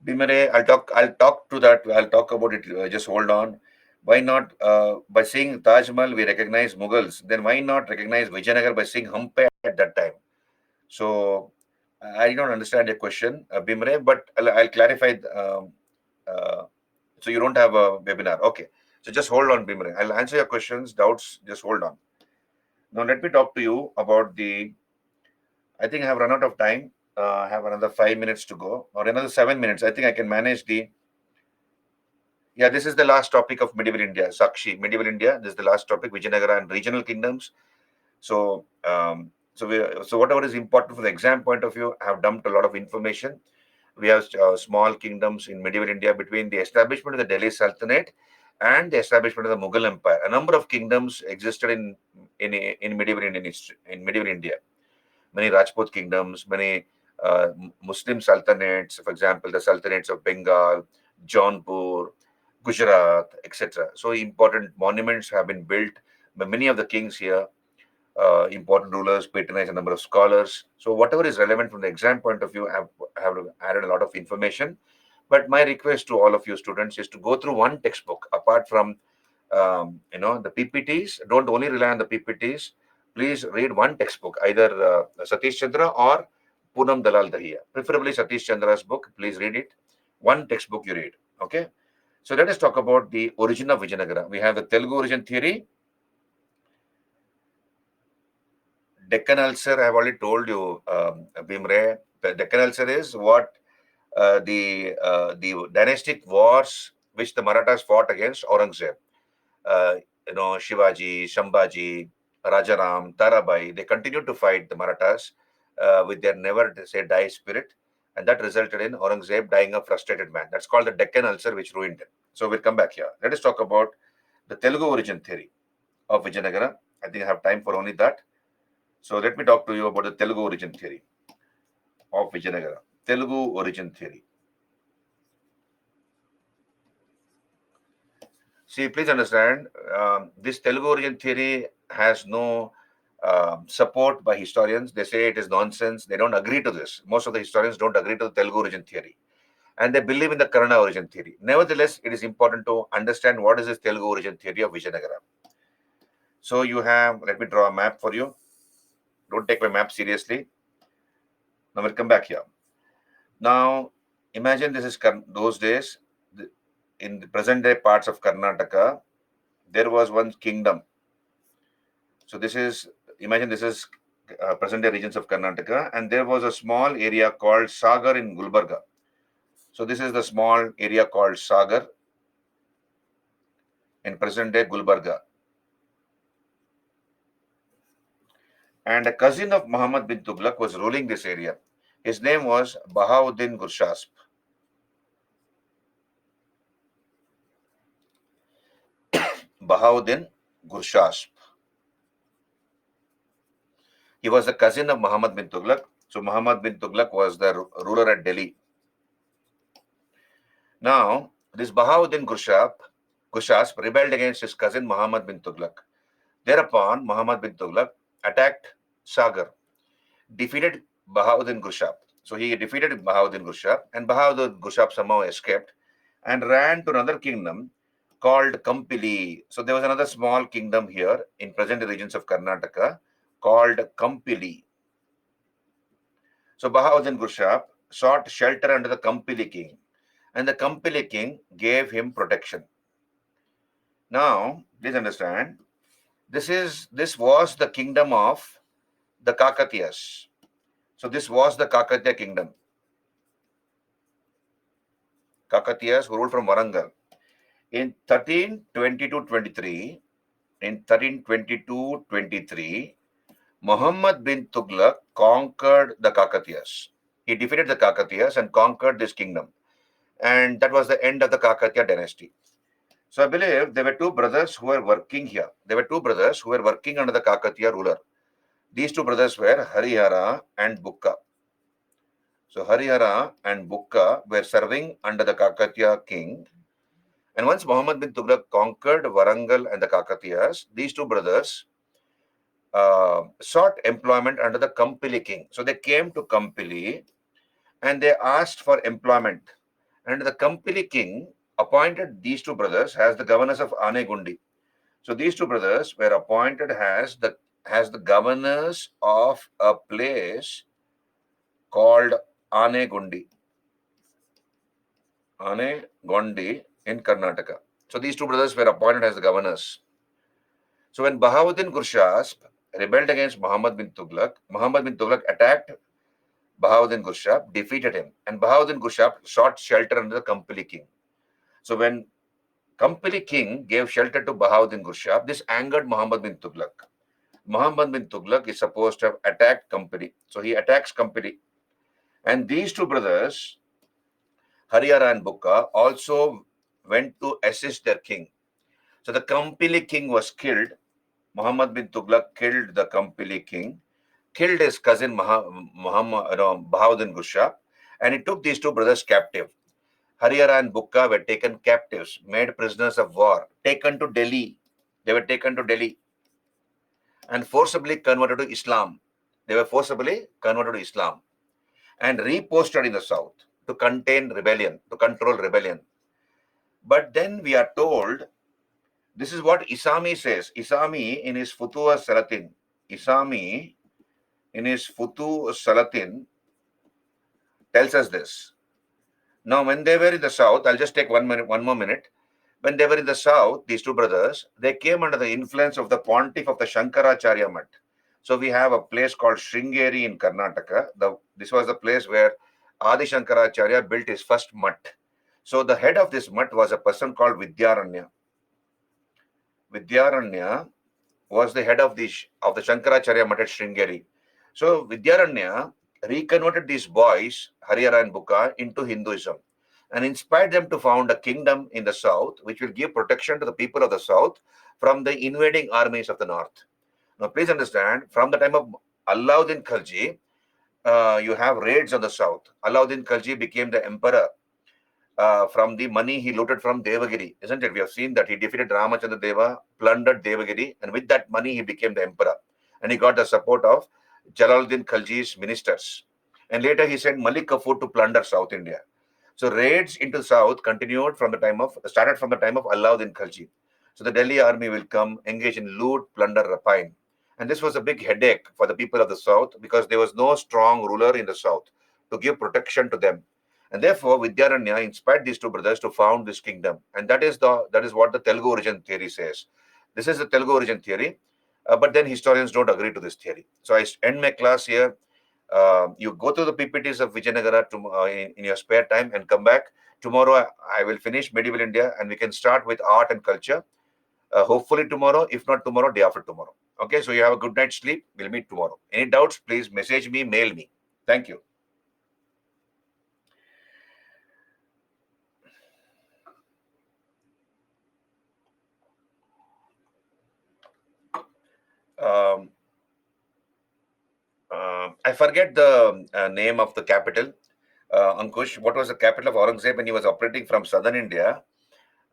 Bimare, I'll talk to that. I'll talk about it. Just hold on. Why not, by seeing Taj Mahal, we recognize Mughals. Then why not recognize Vijayanagar by seeing Hampe at that time? So I don't understand your question, Bimre, but I'll clarify. Uh, so you don't have a webinar. Okay. So just hold on, Bimre. I'll answer your questions, doubts. Just hold on. Now let me talk to you about the. I think I have run out of time. I have another 5 minutes to go, or another 7 minutes. I think I can manage the. Yeah, this is the last topic of medieval India, Sakshi. Medieval India. This is the last topic, Vijayanagara and regional kingdoms. So, so whatever is important from the exam point of view, I have dumped a lot of information. We have small kingdoms in medieval India between the establishment of the Delhi Sultanate and the establishment of the Mughal Empire. A number of kingdoms existed in medieval Indian history, in medieval India. Many Rajput kingdoms, many Muslim sultanates, for example, the sultanates of Bengal, Jaunpur, Gujarat, etc. So important monuments have been built by many of the kings here. Important rulers patronize a number of scholars. So whatever is relevant from the exam point of view, have added a lot of information. But my request to all of you students is to go through one textbook apart from the PPTs. Don't only rely on the PPTs. Please read one textbook, either Satish Chandra or Poonam Dalal Dahiya. Preferably Satish Chandra's book. Please read it. One textbook you read. Okay. So let us talk about the origin of Vijayanagara. We have the Telugu origin theory. Deccan ulcer, I have already told you, Bimre. The Deccan ulcer is what the dynastic wars which the Marathas fought against Aurangzeb. Uh, Shivaji, Shambhaji, Rajaram, Tarabai, they continued to fight the Marathas with their never say die spirit, and that resulted in Aurangzeb dying a frustrated man. That's called the Deccan ulcer, which ruined him. So we'll come back here. Let us talk about the Telugu origin theory of Vijayanagara. I think I have time for only that. So let me talk to you about the Telugu origin theory of Vijayanagara. Telugu origin theory. See, please understand, this Telugu origin theory has no support by historians. They say it is nonsense. They don't agree to this. Most of the historians don't agree to the Telugu origin theory. And they believe in the Kannada origin theory. Nevertheless, it is important to understand what is this Telugu origin theory of Vijayanagara. So you have, let me draw a map for you. Don't take my map seriously. Now we'll come back here. Now, imagine this is those days, in the present day parts of Karnataka, there was one kingdom. So imagine this is present day regions of Karnataka, and there was a small area called Sagar in Gulbarga. So this is the small area called Sagar in present day Gulbarga. And a cousin of Muhammad bin Tughlaq was ruling this area. His name was Bahauddin Gurshasp. Bahauddin Gurshasp. He was the cousin of Muhammad bin Tughlaq. So Muhammad bin Tughlaq was the ruler at Delhi. Now, This Bahauddin Gushasp rebelled against his cousin Muhammad bin Tughlaq. Thereupon, Muhammad bin Tughlaq attacked Sagar, defeated Bahauddin Gushap. So he defeated Bahauddin Gushap, and Bahauddin Gushap somehow escaped and ran to another kingdom called Kampili. So there was another small kingdom here in present regions of Karnataka called Kampili. So Bahauddin Gushap sought shelter under the Kampili king, and the Kampili king gave him protection. Now, please understand, this was the kingdom of the Kakatiyas. So this was the Kakatiya kingdom. Kakatiyas who ruled from Warangal. In 1322-23, in 1322-23, Muhammad bin Tughlaq conquered the Kakatiyas. He defeated the Kakatiyas and conquered this kingdom. And that was the end of the Kakatiya dynasty. So I believe there were two brothers who were working here. There were two brothers who were working under the Kakatiya ruler. These two brothers were Harihara and Bukka. So Harihara and Bukka were serving under the Kakatiya king. And once Muhammad bin Tughlaq conquered Warangal and the Kakatiyas, these two brothers sought employment under the Kampili king. So they came to Kampili and they asked for employment. And the Kampili king appointed these two brothers as the governors of Anegundi. So these two brothers were appointed as the governors of a place called Anegundi. Anegundi in Karnataka. So these two brothers were appointed as the governors. So when Bahauddin Gurshasp rebelled against Muhammad bin Tughlaq attacked Bahauddin Gurshap, defeated him, and Bahauddin Gurshap sought shelter under the Kampili king. So when Kampili king gave shelter to Bahauddin Gurshap, this angered Muhammad bin Tughlaq. Muhammad bin Tughlaq is supposed to have attacked Kampili. So he attacks Kampili. And these two brothers, Harihara and Bukka, also went to assist their king. So the Kampili king was killed. Muhammad bin Tughlaq killed the Kampili king, killed his cousin Bahauddin Gurshap, and he took these two brothers captive. Harihara and Bukka were taken captives, made prisoners of war, taken to Delhi. They were taken to Delhi and forcibly converted to Islam. They were forcibly converted to Islam and reposted in the south to contain rebellion, to control rebellion. But then we are told, this is what Isami says. Isami in his Futuha Salatin, Isami in his Futu Salatin tells us this. Now, when they were in the south, I'll just take one more minute. When they were in the south, these two brothers, they came under the influence of the pontiff of the Shankaracharya Mutt. So we have a place called Sringeri in Karnataka. This was the place where Adi Shankaracharya built his first mutt. So the head of this mutt was a person called Vidyaranya. Vidyaranya was the head of the Shankaracharya Mutt at Sringeri. So Vidyaranya reconverted these boys, Harihara and Bukka, into Hinduism and inspired them to found a kingdom in the south, which will give protection to the people of the south from the invading armies of the north. Now, please understand, from the time of Alauddin Khalji, you have raids on the south. Alauddin Khalji became the emperor from the money he looted from Devagiri, isn't it? We have seen that he defeated Ramachandra Deva, plundered Devagiri, and with that money, he became the emperor. And he got the support of Jalaluddin Khalji's ministers. And later, he sent Malik Kafur to plunder South India. So raids into south started from the time of Alauddin Khalji. So the Delhi army will come, engage in loot, plunder, rapine. And this was a big headache for the people of the south because there was no strong ruler in the south to give protection to them. And therefore, Vidyaranya inspired these two brothers to found this kingdom. And that is what the Telugu origin theory says. This is the Telugu origin theory, but then historians don't agree to this theory. So I end my class here. You go through the PPTs of Vijayanagara in your spare time and come back. Tomorrow, I will finish medieval India and we can start with art and culture. Hopefully tomorrow, if not tomorrow, day after tomorrow. Okay, so you have a good night's sleep. We'll meet tomorrow. Any doubts, please message me, mail me. Thank you. I forget the name of the capital. Ankush, what was the capital of Aurangzeb when he was operating from southern India?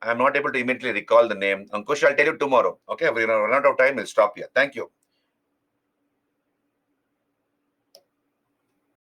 I'm not able to immediately recall the name. Ankush, I'll tell you tomorrow. Okay, we're run out of time. We'll stop here. Thank you.